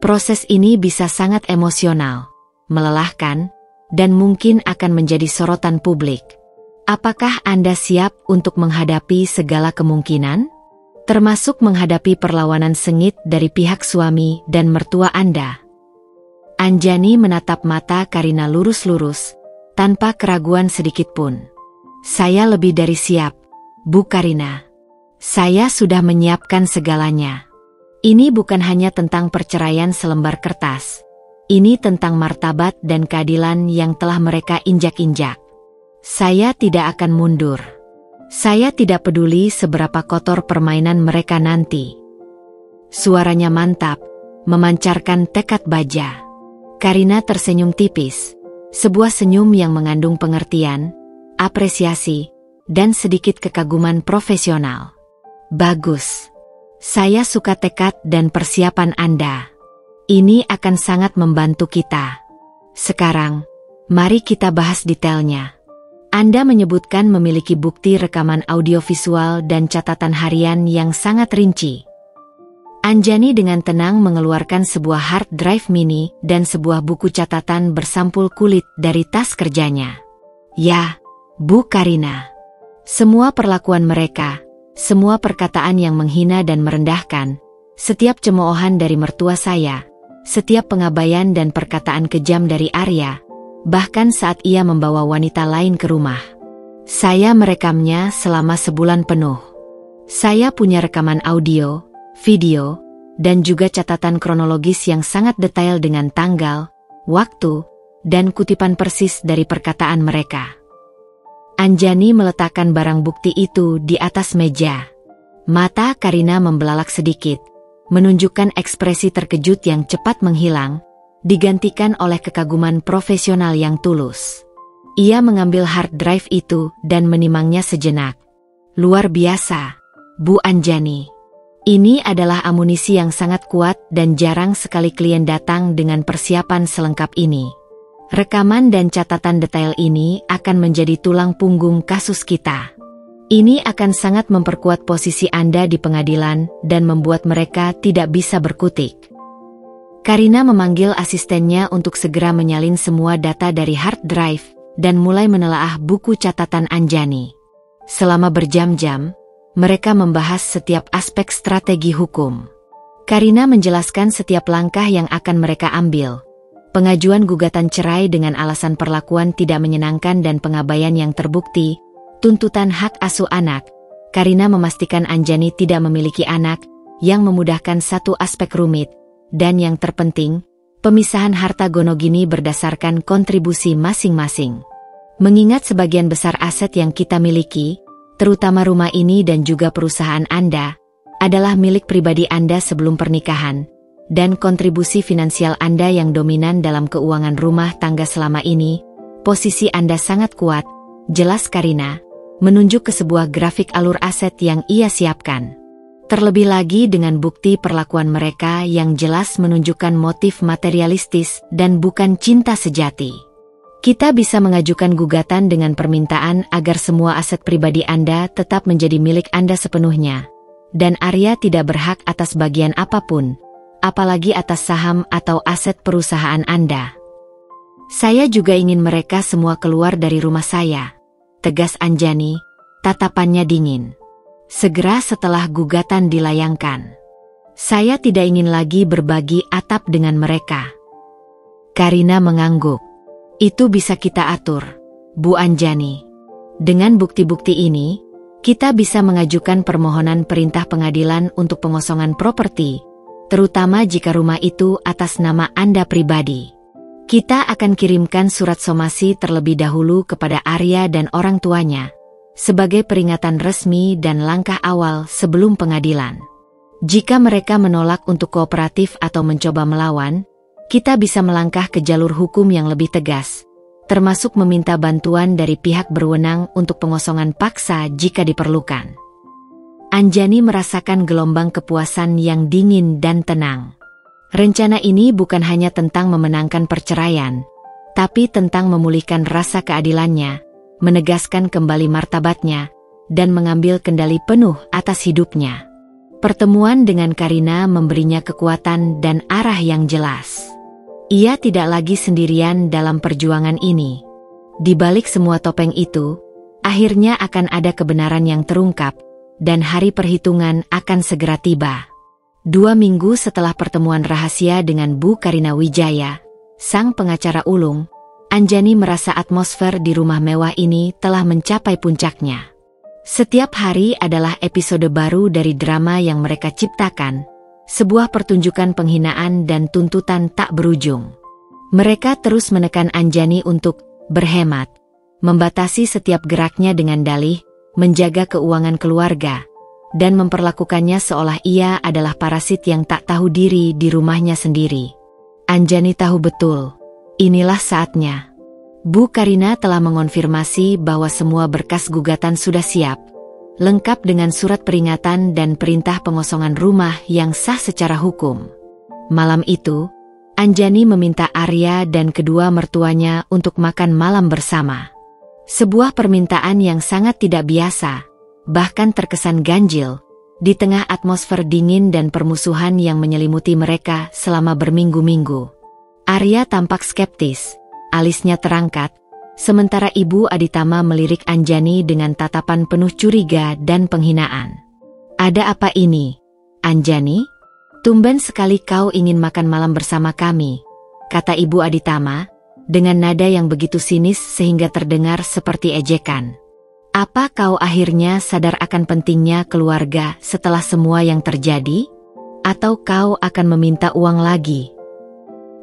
Speaker 1: Proses ini bisa sangat emosional, melelahkan, dan mungkin akan menjadi sorotan publik. Apakah Anda siap untuk menghadapi segala kemungkinan? Termasuk menghadapi perlawanan sengit dari pihak suami dan mertua Anda. Anjani menatap mata Karina lurus-lurus, tanpa keraguan sedikitpun. Saya lebih dari siap, Bu Karina. Saya sudah menyiapkan segalanya. Ini bukan hanya tentang perceraian selembar kertas. Ini tentang martabat dan keadilan yang telah mereka injak-injak. Saya tidak akan mundur. Saya tidak peduli seberapa kotor permainan mereka nanti. Suaranya mantap, memancarkan tekad baja. Karina tersenyum tipis, sebuah senyum yang mengandung pengertian, apresiasi, dan sedikit kekaguman profesional. Bagus. Saya suka tekad dan persiapan Anda. Ini akan sangat membantu kita. Sekarang, mari kita bahas detailnya. Anda menyebutkan memiliki bukti rekaman audiovisual dan catatan harian yang sangat rinci. Anjani dengan tenang mengeluarkan sebuah hard drive mini dan sebuah buku catatan bersampul kulit dari tas kerjanya. Ya, Bu Karina. Semua perlakuan mereka, semua perkataan yang menghina dan merendahkan, setiap cemoohan dari mertua saya, setiap pengabaian dan perkataan kejam dari Arya, bahkan saat ia membawa wanita lain ke rumah. Saya merekamnya selama sebulan penuh. Saya punya rekaman audio, video, dan juga catatan kronologis yang sangat detail dengan tanggal, waktu, dan kutipan persis dari perkataan mereka. Anjani meletakkan barang bukti itu di atas meja. Mata Karina membelalak sedikit, menunjukkan ekspresi terkejut yang cepat menghilang, digantikan oleh kekaguman profesional yang tulus. Ia mengambil hard drive itu dan menimangnya sejenak. Luar biasa, Bu Anjani. Ini adalah amunisi yang sangat kuat dan jarang sekali klien datang dengan persiapan selengkap ini. Rekaman dan catatan detail ini akan menjadi tulang punggung kasus kita. Ini akan sangat memperkuat posisi Anda di pengadilan dan membuat mereka tidak bisa berkutik. Karina memanggil asistennya untuk segera menyalin semua data dari hard drive dan mulai menelaah buku catatan Anjani. Selama berjam-jam, mereka membahas setiap aspek strategi hukum. Karina menjelaskan setiap langkah yang akan mereka ambil. Pengajuan gugatan cerai dengan alasan perlakuan tidak menyenangkan dan pengabaian yang terbukti, tuntutan hak asuh anak. Karina memastikan Anjani tidak memiliki anak, yang memudahkan satu aspek rumit, dan yang terpenting, pemisahan harta gonogini berdasarkan kontribusi masing-masing. Mengingat sebagian besar aset yang kita miliki, terutama rumah ini dan juga perusahaan Anda, adalah milik pribadi Anda sebelum pernikahan, dan kontribusi finansial Anda yang dominan dalam keuangan rumah tangga selama ini, posisi Anda sangat kuat, jelas Karina, menunjuk ke sebuah grafik alur aset yang ia siapkan. Terlebih lagi dengan bukti perlakuan mereka yang jelas menunjukkan motif materialistis dan bukan cinta sejati. Kita bisa mengajukan gugatan dengan permintaan agar semua aset pribadi Anda tetap menjadi milik Anda sepenuhnya, dan Arya tidak berhak atas bagian apapun, apalagi atas saham atau aset perusahaan Anda. Saya juga ingin mereka semua keluar dari rumah saya, tegas Anjani, tatapannya dingin. Segera setelah gugatan dilayangkan. Saya tidak ingin lagi berbagi atap dengan mereka. Karina mengangguk. Itu bisa kita atur, Bu Anjani. Dengan bukti-bukti ini, kita bisa mengajukan permohonan perintah pengadilan untuk pengosongan properti, terutama jika rumah itu atas nama Anda pribadi. Kita akan kirimkan surat somasi terlebih dahulu kepada Arya dan orang tuanya, sebagai peringatan resmi dan langkah awal sebelum pengadilan. Jika mereka menolak untuk kooperatif atau mencoba melawan, kita bisa melangkah ke jalur hukum yang lebih tegas, termasuk meminta bantuan dari pihak berwenang untuk pengosongan paksa jika diperlukan. Anjani merasakan gelombang kepuasan yang dingin dan tenang. Rencana ini bukan hanya tentang memenangkan perceraian, tapi tentang memulihkan rasa keadilannya, menegaskan kembali martabatnya, dan mengambil kendali penuh atas hidupnya. Pertemuan dengan Karina memberinya kekuatan dan arah yang jelas. Ia tidak lagi sendirian dalam perjuangan ini. Di balik semua topeng itu, akhirnya akan ada kebenaran yang terungkap, dan hari perhitungan akan segera tiba. 2 minggu setelah pertemuan rahasia dengan Bu Karina Wijaya, sang pengacara ulung, Anjani merasa atmosfer di rumah mewah ini telah mencapai puncaknya. Setiap hari adalah episode baru dari drama yang mereka ciptakan, sebuah pertunjukan penghinaan dan tuntutan tak berujung. Mereka terus menekan Anjani untuk berhemat, membatasi setiap geraknya dengan dalih, menjaga keuangan keluarga, dan memperlakukannya seolah ia adalah parasit yang tak tahu diri di rumahnya sendiri. Anjani tahu betul, inilah saatnya. Bu Karina telah mengonfirmasi bahwa semua berkas gugatan sudah siap, lengkap dengan surat peringatan dan perintah pengosongan rumah yang sah secara hukum. Malam itu, Anjani meminta Arya dan kedua mertuanya untuk makan malam bersama. Sebuah permintaan yang sangat tidak biasa, bahkan terkesan ganjil, di tengah atmosfer dingin dan permusuhan yang menyelimuti mereka selama berminggu-minggu. Arya tampak skeptis, alisnya terangkat, sementara Ibu Aditama melirik Anjani dengan tatapan penuh curiga dan penghinaan. "Ada apa ini, Anjani? Tumben sekali kau ingin makan malam bersama kami," kata Ibu Aditama, dengan nada yang begitu sinis sehingga terdengar seperti ejekan. "Apa kau akhirnya sadar akan pentingnya keluarga setelah semua yang terjadi? Atau kau akan meminta uang lagi?"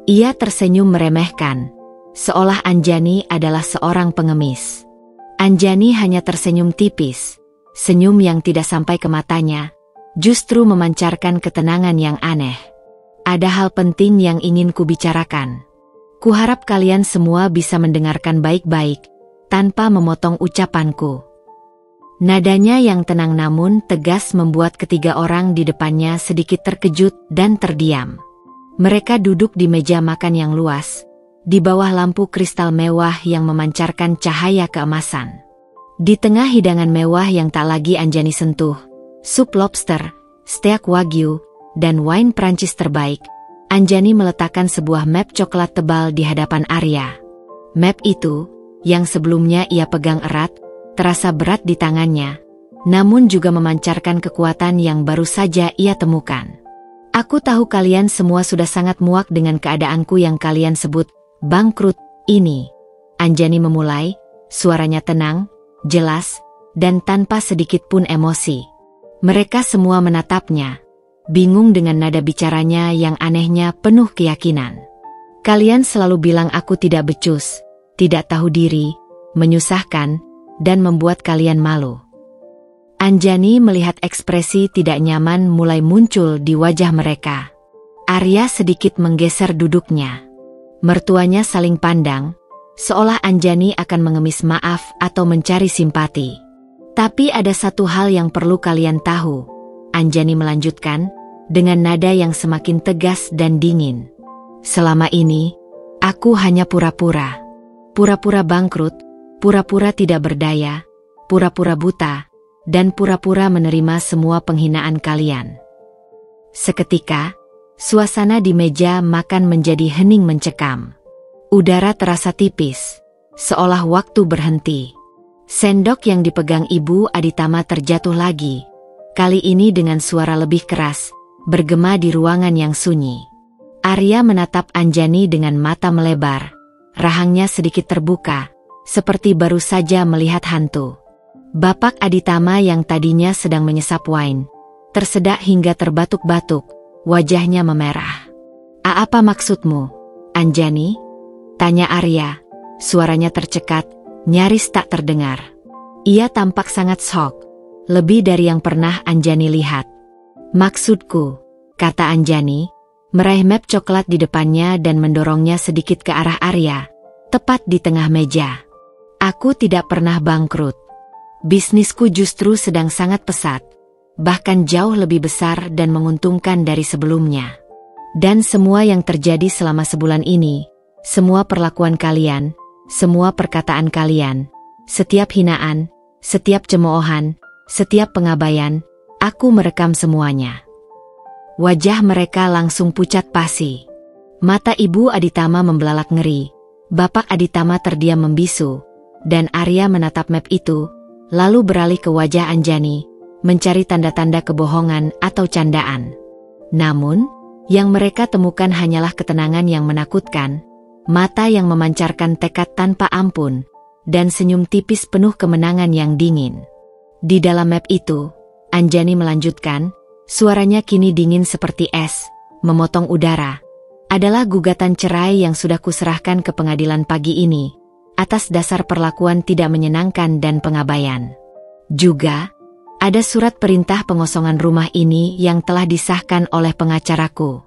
Speaker 1: Ia tersenyum meremehkan, seolah Anjani adalah seorang pengemis. Anjani hanya tersenyum tipis, senyum yang tidak sampai ke matanya, justru memancarkan ketenangan yang aneh. "Ada hal penting yang ingin kubicarakan. Kuharap kalian semua bisa mendengarkan baik-baik, tanpa memotong ucapanku." Nadanya yang tenang namun tegas membuat ketiga orang di depannya sedikit terkejut dan terdiam. Mereka duduk di meja makan yang luas, di bawah lampu kristal mewah yang memancarkan cahaya keemasan. Di tengah hidangan mewah yang tak lagi Anjani sentuh, sup lobster, steak wagyu, dan wine Prancis terbaik, Anjani meletakkan sebuah map coklat tebal di hadapan Arya. Map itu, yang sebelumnya ia pegang erat, terasa berat di tangannya, namun juga memancarkan kekuatan yang baru saja ia temukan. "Aku tahu kalian semua sudah sangat muak dengan keadaanku yang kalian sebut bangkrut ini." Anjani memulai, suaranya tenang, jelas, dan tanpa sedikit pun emosi. Mereka semua menatapnya, bingung dengan nada bicaranya yang anehnya penuh keyakinan. "Kalian selalu bilang aku tidak becus, tidak tahu diri, menyusahkan, dan membuat kalian malu." Anjani melihat ekspresi tidak nyaman mulai muncul di wajah mereka. Arya sedikit menggeser duduknya. Mertuanya saling pandang, seolah Anjani akan mengemis maaf atau mencari simpati. "Tapi ada satu hal yang perlu kalian tahu," Anjani melanjutkan, dengan nada yang semakin tegas dan dingin. Selama ini, aku hanya pura-pura. Pura-pura bangkrut, pura-pura tidak berdaya, pura-pura buta, dan pura-pura menerima semua penghinaan kalian. Seketika, suasana di meja makan menjadi hening mencekam. Udara terasa tipis, seolah waktu berhenti. Sendok yang dipegang Ibu Aditama terjatuh lagi, kali ini dengan suara lebih keras, bergema di ruangan yang sunyi. Arya menatap Anjani dengan mata melebar, rahangnya sedikit terbuka, seperti baru saja melihat hantu. Bapak Aditama yang tadinya sedang menyesap wine, tersedak hingga terbatuk-batuk, wajahnya memerah. Apa maksudmu, Anjani?" tanya Arya. Suaranya tercekat, nyaris tak terdengar. Ia tampak sangat shock, lebih dari yang pernah Anjani lihat. "Maksudku," kata Anjani, meraih map coklat di depannya dan mendorongnya sedikit ke arah Arya, tepat di tengah meja. "Aku tidak pernah bangkrut. Bisnisku justru sedang sangat pesat, bahkan jauh lebih besar dan menguntungkan dari sebelumnya. Dan semua yang terjadi selama sebulan ini, semua perlakuan kalian, semua perkataan kalian, setiap hinaan, setiap cemoohan, setiap pengabaian, aku merekam semuanya." Wajah mereka langsung pucat pasi. Mata Ibu Aditama membelalak ngeri, Bapak Aditama terdiam membisu, dan Arya menatap map itu, lalu beralih ke wajah Anjani, mencari tanda-tanda kebohongan atau candaan. Namun, yang mereka temukan hanyalah ketenangan yang menakutkan, mata yang memancarkan tekad tanpa ampun, dan senyum tipis penuh kemenangan yang dingin. Di dalam map itu, Anjani melanjutkan, suaranya kini dingin seperti es, memotong udara. "Adalah gugatan cerai yang sudah kuserahkan ke pengadilan pagi ini, atas dasar perlakuan tidak menyenangkan dan pengabaian. Juga, ada surat perintah pengosongan rumah ini yang telah disahkan oleh pengacaraku.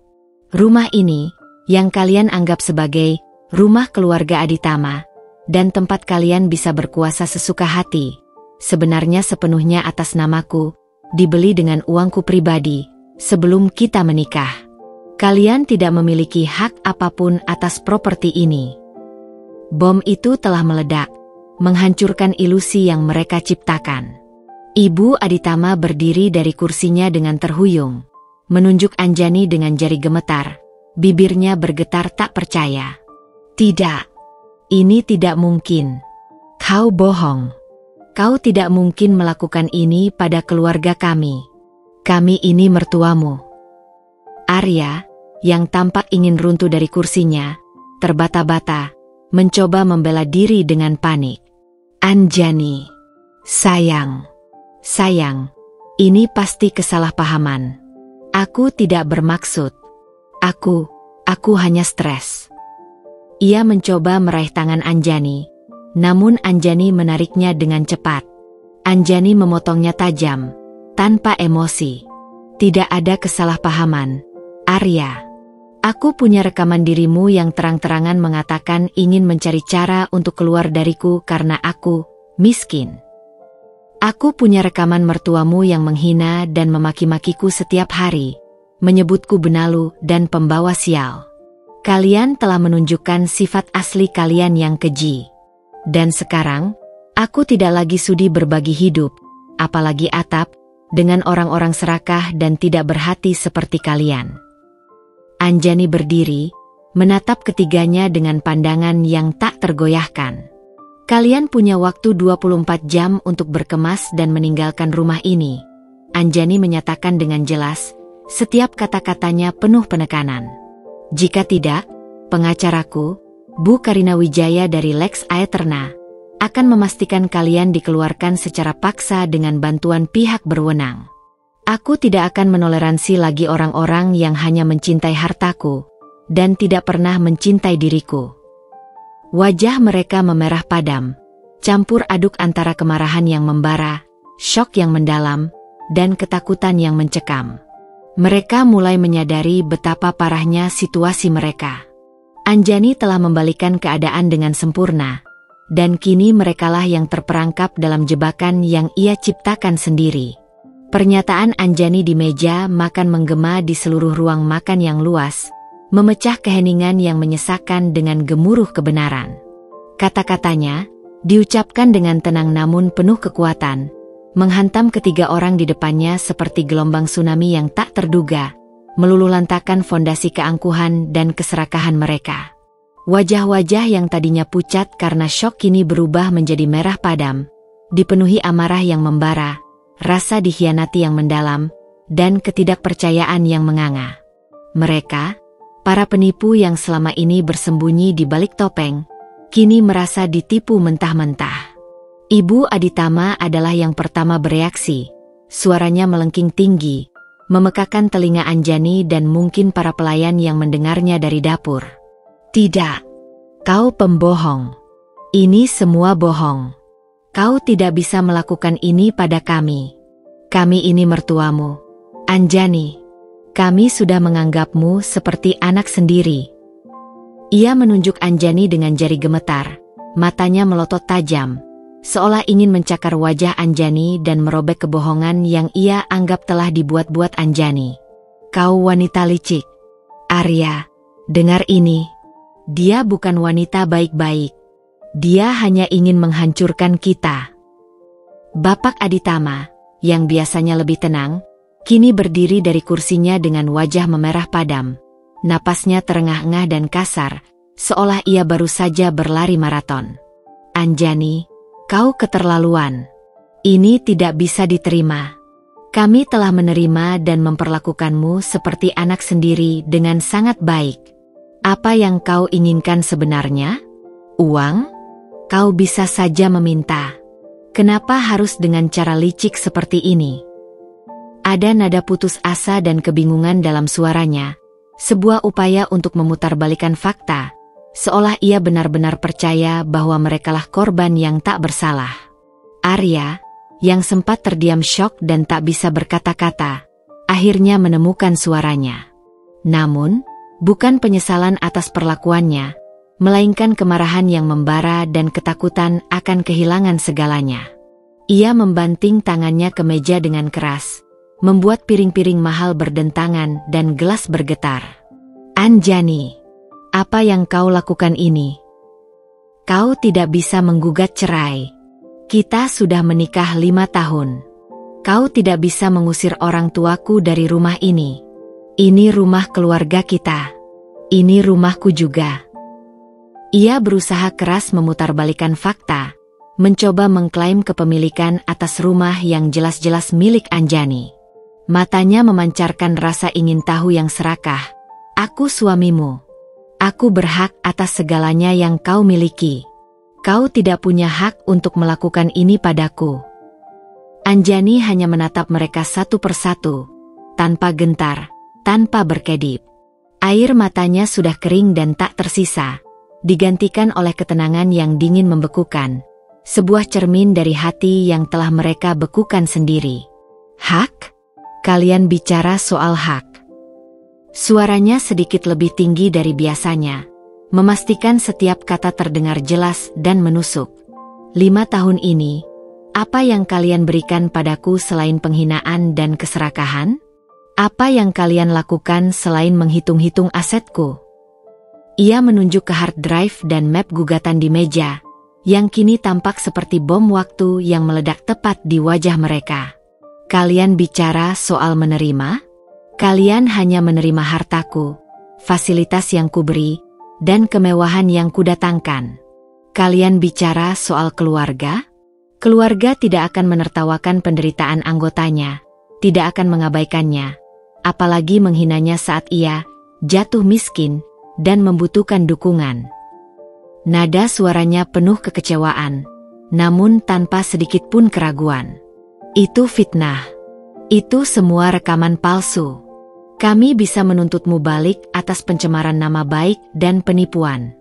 Speaker 1: Rumah ini, yang kalian anggap sebagai rumah keluarga Aditama, dan tempat kalian bisa berkuasa sesuka hati, sebenarnya sepenuhnya atas namaku, dibeli dengan uangku pribadi, sebelum kita menikah. Kalian tidak memiliki hak apapun atas properti ini." Bom itu telah meledak, menghancurkan ilusi yang mereka ciptakan. Ibu Aditama berdiri dari kursinya dengan terhuyung, menunjuk Anjani dengan jari gemetar, bibirnya bergetar tak percaya. "Tidak, ini tidak mungkin. Kau bohong. Kau tidak mungkin melakukan ini pada keluarga kami. Kami ini mertuamu." Arya, yang tampak ingin runtuh dari kursinya, terbata-bata, mencoba membela diri dengan panik. "Anjani, sayang, ini pasti kesalahpahaman. Aku tidak bermaksud. Aku hanya stres." Ia mencoba meraih tangan Anjani, namun Anjani menariknya dengan cepat. Anjani memotongnya tajam, tanpa emosi. "Tidak ada kesalahpahaman, Arya. Aku punya rekaman dirimu yang terang-terangan mengatakan ingin mencari cara untuk keluar dariku karena aku miskin. Aku punya rekaman mertuamu yang menghina dan memaki-makiku setiap hari, menyebutku benalu dan pembawa sial. Kalian telah menunjukkan sifat asli kalian yang keji. Dan sekarang, aku tidak lagi sudi berbagi hidup, apalagi atap, dengan orang-orang serakah dan tidak berhati seperti kalian." Anjani berdiri, menatap ketiganya dengan pandangan yang tak tergoyahkan. "Kalian punya waktu 24 jam untuk berkemas dan meninggalkan rumah ini," Anjani menyatakan dengan jelas, setiap kata-katanya penuh penekanan. "Jika tidak, pengacaraku, Bu Karina Wijaya dari Lex Aeterna, akan memastikan kalian dikeluarkan secara paksa dengan bantuan pihak berwenang. Aku tidak akan menoleransi lagi orang-orang yang hanya mencintai hartaku, dan tidak pernah mencintai diriku." Wajah mereka memerah padam, campur aduk antara kemarahan yang membara, syok yang mendalam, dan ketakutan yang mencekam. Mereka mulai menyadari betapa parahnya situasi mereka. Anjani telah membalikan keadaan dengan sempurna, dan kini merekalah yang terperangkap dalam jebakan yang ia ciptakan sendiri. Pernyataan Anjani di meja makan menggema di seluruh ruang makan yang luas, memecah keheningan yang menyesakan dengan gemuruh kebenaran. Kata-katanya, diucapkan dengan tenang namun penuh kekuatan, menghantam ketiga orang di depannya seperti gelombang tsunami yang tak terduga, meluluhlantakkan fondasi keangkuhan dan keserakahan mereka. Wajah-wajah yang tadinya pucat karena syok kini berubah menjadi merah padam, dipenuhi amarah yang membara, rasa dikhianati yang mendalam, dan ketidakpercayaan yang menganga. Mereka, para penipu yang selama ini bersembunyi di balik topeng, kini merasa ditipu mentah-mentah. Ibu Aditama adalah yang pertama bereaksi, suaranya melengking tinggi, memekakan telinga Anjani dan mungkin para pelayan yang mendengarnya dari dapur. Tidak, kau pembohong. Ini semua bohong. Kau tidak bisa melakukan ini pada kami. Kami ini mertuamu, Anjani. Kami sudah menganggapmu seperti anak sendiri. Ia menunjuk Anjani dengan jari gemetar, matanya melotot tajam, seolah ingin mencakar wajah Anjani dan merobek kebohongan yang ia anggap telah dibuat-buat Anjani. Kau wanita licik. Arya, dengar ini. Dia bukan wanita baik-baik. Dia hanya ingin menghancurkan kita. Bapak Aditama, yang biasanya lebih tenang, kini berdiri dari kursinya dengan wajah memerah padam. Napasnya terengah-engah dan kasar, seolah ia baru saja berlari maraton. Anjani, kau keterlaluan. Ini tidak bisa diterima. Kami telah menerima dan memperlakukanmu seperti anak sendiri dengan sangat baik. Apa yang kau inginkan sebenarnya? Uang? Kau bisa saja meminta. Kenapa harus dengan cara licik seperti ini? Ada nada putus asa dan kebingungan dalam suaranya, sebuah upaya untuk memutarbalikkan fakta, seolah ia benar-benar percaya bahwa merekalah korban yang tak bersalah. Arya, yang sempat terdiam syok dan tak bisa berkata-kata, akhirnya menemukan suaranya. Namun, bukan penyesalan atas perlakuannya, melainkan kemarahan yang membara dan ketakutan akan kehilangan segalanya. Ia membanting tangannya ke meja dengan keras, membuat piring-piring mahal berdentangan dan gelas bergetar. Anjani, apa yang kau lakukan ini? Kau tidak bisa menggugat cerai. Kita sudah menikah 5 tahun. Kau tidak bisa mengusir orang tuaku dari rumah ini. Ini rumah keluarga kita. Ini rumahku juga. Ia berusaha keras memutarbalikkan fakta, mencoba mengklaim kepemilikan atas rumah yang jelas-jelas milik Anjani. Matanya memancarkan rasa ingin tahu yang serakah. Aku suamimu. Aku berhak atas segalanya yang kau miliki. Kau tidak punya hak untuk melakukan ini padaku. Anjani hanya menatap mereka satu persatu, tanpa gentar, tanpa berkedip. Air matanya sudah kering dan tak tersisa, digantikan oleh ketenangan yang dingin membekukan, sebuah cermin dari hati yang telah mereka bekukan sendiri. Hak? Kalian bicara soal hak. Suaranya sedikit lebih tinggi dari biasanya, memastikan setiap kata terdengar jelas dan menusuk. 5 tahun ini, apa yang kalian berikan padaku selain penghinaan dan keserakahan? Apa yang kalian lakukan selain menghitung-hitung asetku? Ia menunjuk ke hard drive dan map gugatan di meja, yang kini tampak seperti bom waktu yang meledak tepat di wajah mereka. Kalian bicara soal menerima? Kalian hanya menerima hartaku, fasilitas yang kuberi, dan kemewahan yang kudatangkan. Kalian bicara soal keluarga? Keluarga tidak akan menertawakan penderitaan anggotanya, tidak akan mengabaikannya, apalagi menghinanya saat ia jatuh miskin dan membutuhkan dukungan. Nada suaranya penuh kekecewaan, namun tanpa sedikit pun keraguan. Itu fitnah. Itu semua rekaman palsu. Kami bisa menuntutmu balik atas pencemaran nama baik dan penipuan.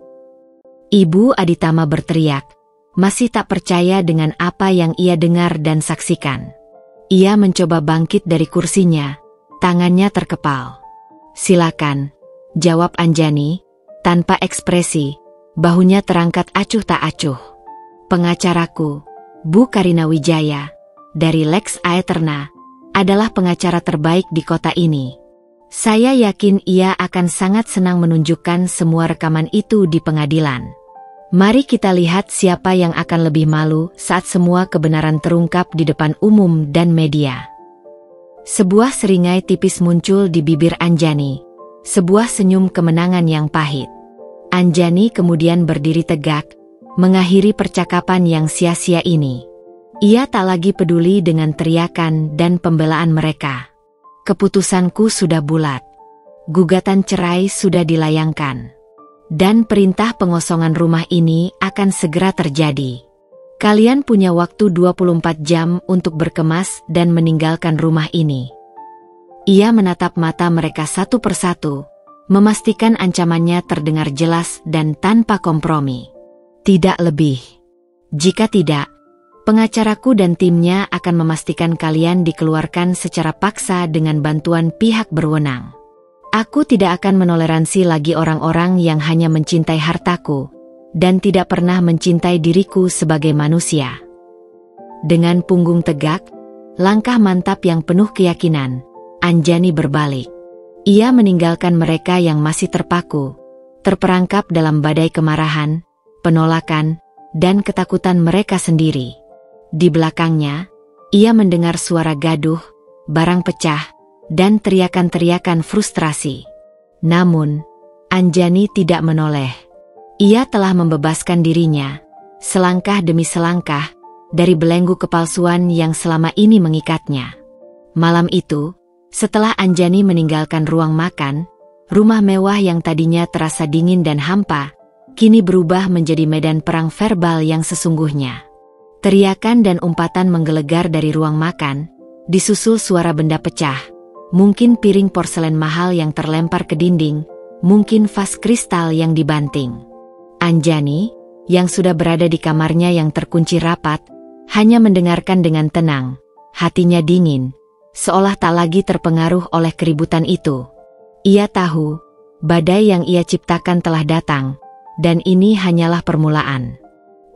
Speaker 1: Ibu Aditama berteriak, masih tak percaya dengan apa yang ia dengar dan saksikan. Ia mencoba bangkit dari kursinya, tangannya terkepal. Silakan, jawab Anjani, tanpa ekspresi, bahunya terangkat acuh tak acuh. Pengacaraku, Bu Karina Wijaya, dari Lex Aeterna, adalah pengacara terbaik di kota ini. Saya yakin ia akan sangat senang menunjukkan semua rekaman itu di pengadilan. Mari kita lihat siapa yang akan lebih malu saat semua kebenaran terungkap di depan umum dan media. Sebuah seringai tipis muncul di bibir Anjani. Sebuah senyum kemenangan yang pahit. Anjani kemudian berdiri tegak, mengakhiri percakapan yang sia-sia ini. Ia tak lagi peduli dengan teriakan dan pembelaan mereka. Keputusanku sudah bulat. Gugatan cerai sudah dilayangkan. Dan perintah pengosongan rumah ini akan segera terjadi. Kalian punya waktu 24 jam untuk berkemas dan meninggalkan rumah ini. Ia menatap mata mereka satu persatu, memastikan ancamannya terdengar jelas dan tanpa kompromi. Tidak lebih. Jika tidak, pengacaraku dan timnya akan memastikan kalian dikeluarkan secara paksa dengan bantuan pihak berwenang. Aku tidak akan menoleransi lagi orang-orang yang hanya mencintai hartaku dan tidak pernah mencintai diriku sebagai manusia. Dengan punggung tegak, langkah mantap yang penuh keyakinan, Anjani berbalik. Ia meninggalkan mereka yang masih terpaku, terperangkap dalam badai kemarahan, penolakan, dan ketakutan mereka sendiri. Di belakangnya, ia mendengar suara gaduh, barang pecah, dan teriakan-teriakan frustrasi. Namun, Anjani tidak menoleh. Ia telah membebaskan dirinya, selangkah demi selangkah, dari belenggu kepalsuan yang selama ini mengikatnya. Malam itu, setelah Anjani meninggalkan ruang makan, rumah mewah yang tadinya terasa dingin dan hampa, kini berubah menjadi medan perang verbal yang sesungguhnya. Teriakan dan umpatan menggelegar dari ruang makan, disusul suara benda pecah, mungkin piring porselen mahal yang terlempar ke dinding, mungkin vas kristal yang dibanting. Anjani, yang sudah berada di kamarnya yang terkunci rapat, hanya mendengarkan dengan tenang, hatinya dingin, seolah tak lagi terpengaruh oleh keributan itu. Ia tahu, badai yang ia ciptakan telah datang, dan ini hanyalah permulaan.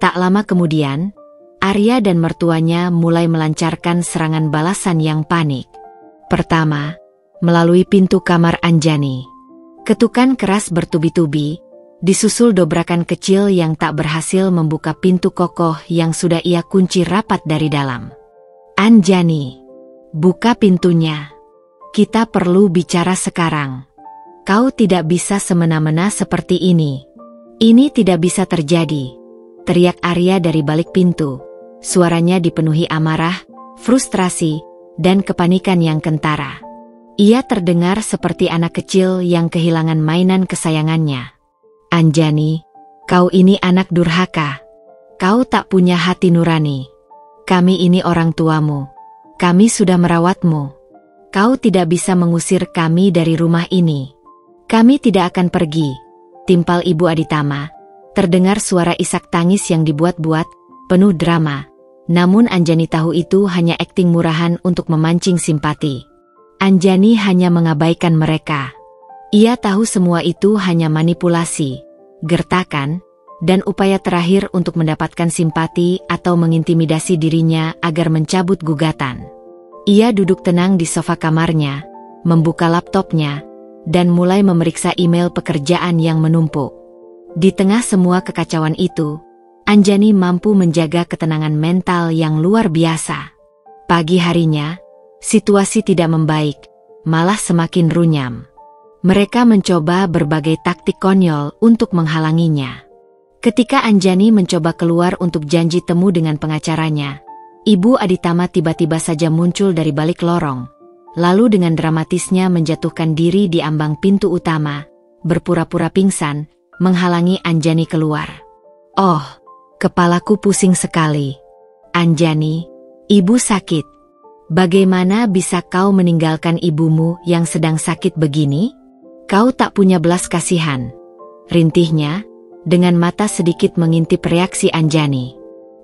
Speaker 1: Tak lama kemudian, Arya dan mertuanya mulai melancarkan serangan balasan yang panik. Pertama, melalui pintu kamar Anjani. Ketukan keras bertubi-tubi, disusul dobrakan kecil yang tak berhasil membuka pintu kokoh yang sudah ia kunci rapat dari dalam. Anjani, buka pintunya. Kita perlu bicara sekarang. Kau tidak bisa semena-mena seperti ini. Ini tidak bisa terjadi, teriak Arya dari balik pintu. Suaranya dipenuhi amarah, frustrasi, dan kepanikan yang kentara. Ia terdengar seperti anak kecil yang kehilangan mainan kesayangannya. Anjani, kau ini anak durhaka. Kau tak punya hati nurani. Kami ini orang tuamu. Kami sudah merawatmu. Kau tidak bisa mengusir kami dari rumah ini. Kami tidak akan pergi. Timpal Ibu Aditama. Terdengar suara isak tangis yang dibuat-buat, penuh drama. Namun Anjani tahu itu hanya akting murahan untuk memancing simpati. Anjani hanya mengabaikan mereka. Ia tahu semua itu hanya manipulasi, gertakan, dan upaya terakhir untuk mendapatkan simpati atau mengintimidasi dirinya agar mencabut gugatan. Ia duduk tenang di sofa kamarnya, membuka laptopnya, dan mulai memeriksa email pekerjaan yang menumpuk. Di tengah semua kekacauan itu, Anjani mampu menjaga ketenangan mental yang luar biasa. Pagi harinya, situasi tidak membaik, malah semakin runyam. Mereka mencoba berbagai taktik konyol untuk menghalanginya. Ketika Anjani mencoba keluar untuk janji temu dengan pengacaranya, Ibu Aditama tiba-tiba saja muncul dari balik lorong, lalu dengan dramatisnya menjatuhkan diri di ambang pintu utama, berpura-pura pingsan, menghalangi Anjani keluar. Oh, kepalaku pusing sekali. Anjani, ibu sakit. Bagaimana bisa kau meninggalkan ibumu yang sedang sakit begini? Kau tak punya belas kasihan. Rintihnya, dengan mata sedikit mengintip reaksi Anjani.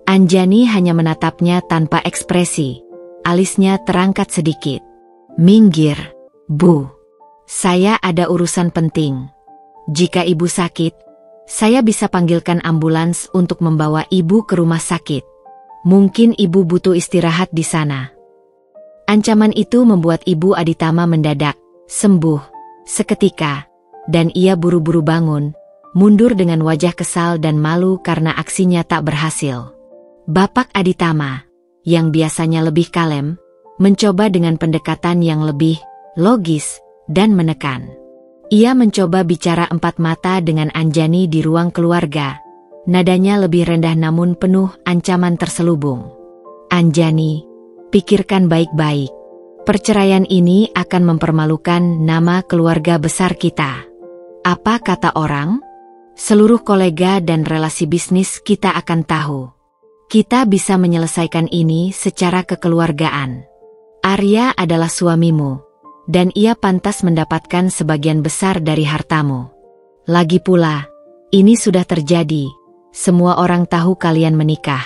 Speaker 1: Anjani hanya menatapnya tanpa ekspresi. Alisnya terangkat sedikit. Minggir, Bu. Saya ada urusan penting. Jika ibu sakit, saya bisa panggilkan ambulans untuk membawa ibu ke rumah sakit. Mungkin ibu butuh istirahat di sana. Ancaman itu membuat Ibu Aditama mendadak sembuh seketika, dan ia buru-buru bangun, mundur dengan wajah kesal dan malu karena aksinya tak berhasil. Bapak Aditama, yang biasanya lebih kalem, mencoba dengan pendekatan yang lebih logis dan menekan. Ia mencoba bicara empat mata dengan Anjani di ruang keluarga. Nadanya lebih rendah namun penuh ancaman terselubung. Anjani, pikirkan baik-baik. Perceraian ini akan mempermalukan nama keluarga besar kita. Apa kata orang? Seluruh kolega dan relasi bisnis kita akan tahu. Kita bisa menyelesaikan ini secara kekeluargaan. Arya adalah suamimu, dan ia pantas mendapatkan sebagian besar dari hartamu. Lagi pula, ini sudah terjadi. Semua orang tahu kalian menikah.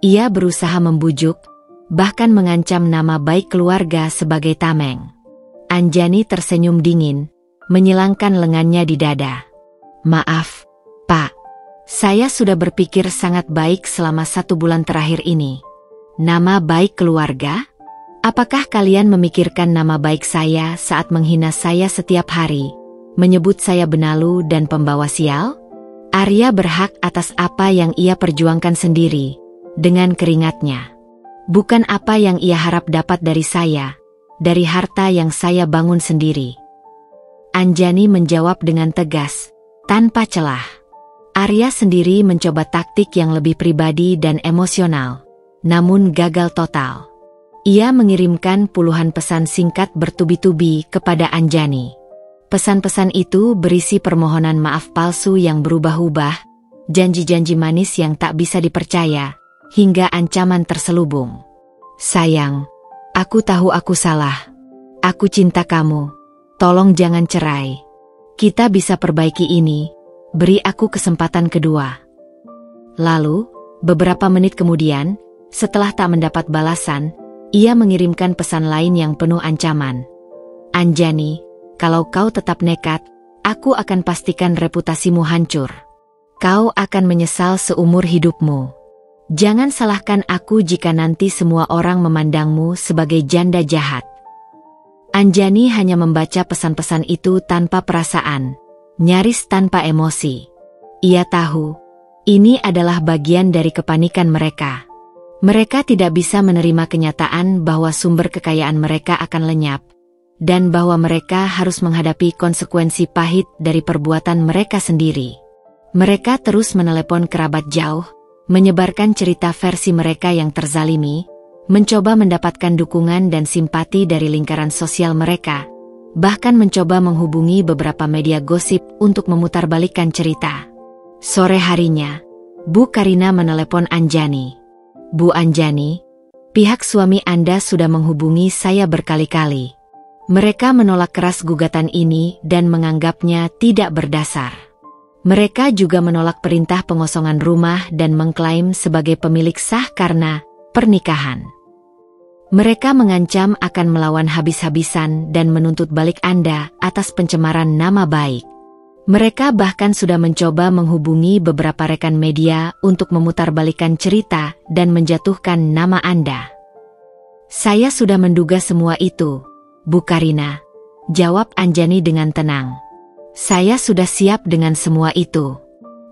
Speaker 1: Ia berusaha membujuk, bahkan mengancam nama baik keluarga sebagai tameng. Anjani tersenyum dingin, menyilangkan lengannya di dada. Maaf, Pak. Saya sudah berpikir sangat baik selama 1 bulan terakhir ini. Nama baik keluarga? Apakah kalian memikirkan nama baik saya saat menghina saya setiap hari, menyebut saya benalu dan pembawa sial? Arya berhak atas apa yang ia perjuangkan sendiri, dengan keringatnya. Bukan apa yang ia harap dapat dari saya, dari harta yang saya bangun sendiri. Anjani menjawab dengan tegas, tanpa celah. Arya sendiri mencoba taktik yang lebih pribadi dan emosional, namun gagal total. Ia mengirimkan puluhan pesan singkat bertubi-tubi kepada Anjani. Pesan-pesan itu berisi permohonan maaf palsu yang berubah-ubah, janji-janji manis yang tak bisa dipercaya, hingga ancaman terselubung. Sayang, aku tahu aku salah. Aku cinta kamu. Tolong jangan cerai. Kita bisa perbaiki ini. Beri aku kesempatan kedua. Lalu, beberapa menit kemudian, setelah tak mendapat balasan, ia mengirimkan pesan lain yang penuh ancaman. Anjani, kalau kau tetap nekat, aku akan pastikan reputasimu hancur. Kau akan menyesal seumur hidupmu. Jangan salahkan aku jika nanti semua orang memandangmu sebagai janda jahat. Anjani hanya membaca pesan-pesan itu tanpa perasaan, nyaris tanpa emosi. Ia tahu, ini adalah bagian dari kepanikan mereka. Mereka tidak bisa menerima kenyataan bahwa sumber kekayaan mereka akan lenyap, dan bahwa mereka harus menghadapi konsekuensi pahit dari perbuatan mereka sendiri. Mereka terus menelepon kerabat jauh, menyebarkan cerita versi mereka yang terzalimi, mencoba mendapatkan dukungan dan simpati dari lingkaran sosial mereka, bahkan mencoba menghubungi beberapa media gosip untuk memutarbalikkan cerita. Sore harinya, Bu Karina menelepon Anjani. Bu Anjani, pihak suami Anda sudah menghubungi saya berkali-kali. Mereka menolak keras gugatan ini dan menganggapnya tidak berdasar. Mereka juga menolak perintah pengosongan rumah dan mengklaim sebagai pemilik sah karena pernikahan. Mereka mengancam akan melawan habis-habisan dan menuntut balik Anda atas pencemaran nama baik. Mereka bahkan sudah mencoba menghubungi beberapa rekan media untuk memutarbalikkan cerita dan menjatuhkan nama Anda. Saya sudah menduga semua itu, Bu Karina, jawab Anjani dengan tenang. Saya sudah siap dengan semua itu.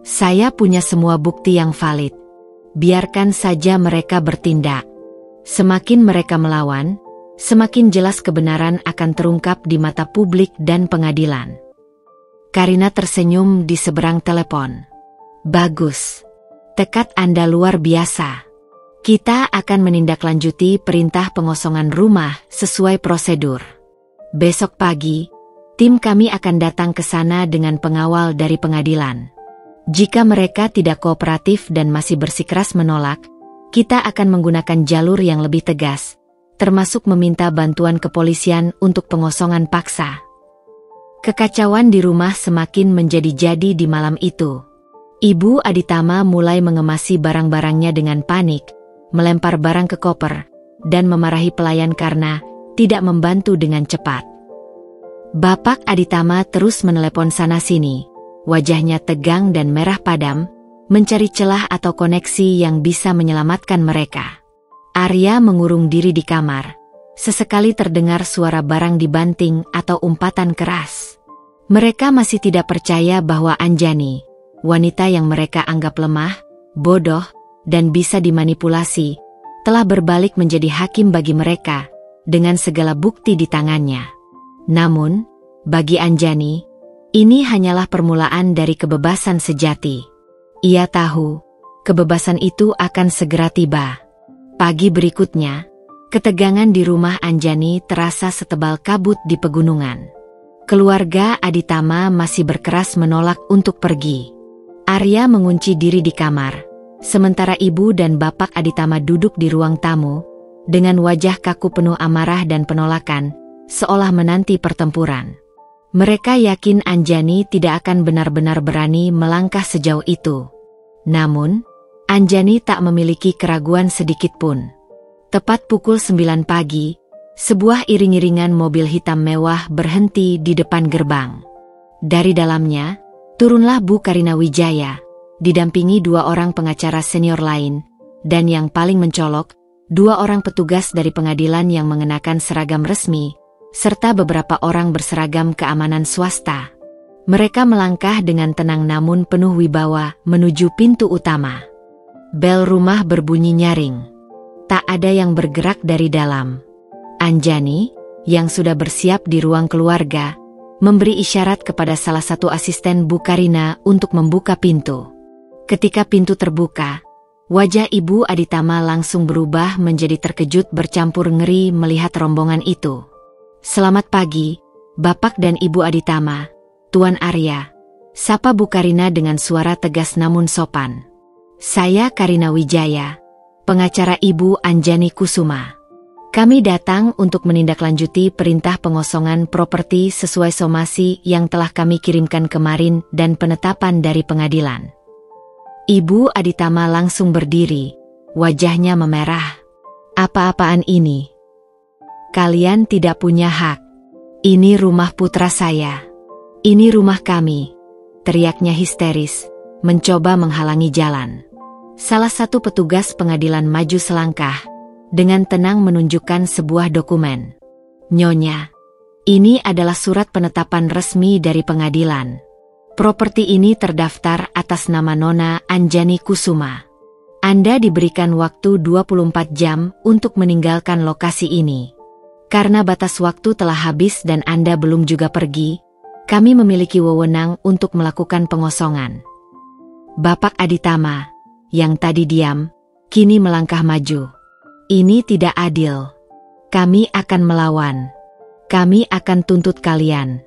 Speaker 1: Saya punya semua bukti yang valid. Biarkan saja mereka bertindak. Semakin mereka melawan, semakin jelas kebenaran akan terungkap di mata publik dan pengadilan. Karina tersenyum di seberang telepon. Bagus. Tekad Anda luar biasa. Kita akan menindaklanjuti perintah pengosongan rumah sesuai prosedur. Besok pagi, tim kami akan datang ke sana dengan pengawal dari pengadilan. Jika mereka tidak kooperatif dan masih bersikeras menolak, kita akan menggunakan jalur yang lebih tegas, termasuk meminta bantuan kepolisian untuk pengosongan paksa. Kekacauan di rumah semakin menjadi-jadi di malam itu. Ibu Aditama mulai mengemasi barang-barangnya dengan panik, melempar barang ke koper, dan memarahi pelayan karena tidak membantu dengan cepat. Bapak Aditama terus menelepon sana-sini, wajahnya tegang dan merah padam, mencari celah atau koneksi yang bisa menyelamatkan mereka. Arya mengurung diri di kamar, Sesekali terdengar suara barang dibanting atau umpatan keras. Mereka masih tidak percaya bahwa Anjani, wanita yang mereka anggap lemah, bodoh, dan bisa dimanipulasi, telah berbalik menjadi hakim bagi mereka, dengan segala bukti di tangannya. Namun, bagi Anjani, ini hanyalah permulaan dari kebebasan sejati. Ia tahu, kebebasan itu akan segera tiba. Pagi berikutnya, ketegangan di rumah Anjani terasa setebal kabut di pegunungan. Keluarga Aditama masih berkeras menolak untuk pergi. Arya mengunci diri di kamar, sementara ibu dan bapak Aditama duduk di ruang tamu, dengan wajah kaku penuh amarah dan penolakan, seolah menanti pertempuran. Mereka yakin Anjani tidak akan benar-benar berani melangkah sejauh itu. Namun, Anjani tak memiliki keraguan sedikitpun. Tepat pukul 9 pagi, sebuah iring-iringan mobil hitam mewah berhenti di depan gerbang. Dari dalamnya, turunlah Bu Karina Wijaya, didampingi 2 orang pengacara senior lain, dan yang paling mencolok, 2 orang petugas dari pengadilan yang mengenakan seragam resmi, serta beberapa orang berseragam keamanan swasta. Mereka melangkah dengan tenang namun penuh wibawa menuju pintu utama. Bel rumah berbunyi nyaring. Tak ada yang bergerak dari dalam. Anjani, yang sudah bersiap di ruang keluarga, memberi isyarat kepada salah satu asisten Bu Karina untuk membuka pintu. Ketika pintu terbuka, wajah Ibu Aditama langsung berubah menjadi terkejut bercampur ngeri melihat rombongan itu. "Selamat pagi, Bapak dan Ibu Aditama, Tuan Arya," sapa Bu Karina dengan suara tegas namun sopan. "Saya Karina Wijaya, pengacara Ibu Anjani Kusuma. Kami datang untuk menindaklanjuti perintah pengosongan properti sesuai somasi yang telah kami kirimkan kemarin dan penetapan dari pengadilan." Ibu Aditama langsung berdiri, wajahnya memerah. "Apa-apaan ini? Kalian tidak punya hak. Ini rumah putra saya. Ini rumah kami," teriaknya histeris, mencoba menghalangi jalan. Salah satu petugas pengadilan maju selangkah, dengan tenang menunjukkan sebuah dokumen. "Nyonya, ini adalah surat penetapan resmi dari pengadilan. Properti ini terdaftar atas nama Nona Anjani Kusuma. Anda diberikan waktu 24 jam untuk meninggalkan lokasi ini. Karena batas waktu telah habis dan Anda belum juga pergi, kami memiliki wewenang untuk melakukan pengosongan." Bapak Aditama, yang tadi diam, kini melangkah maju. "Ini tidak adil. Kami akan melawan. Kami akan tuntut kalian."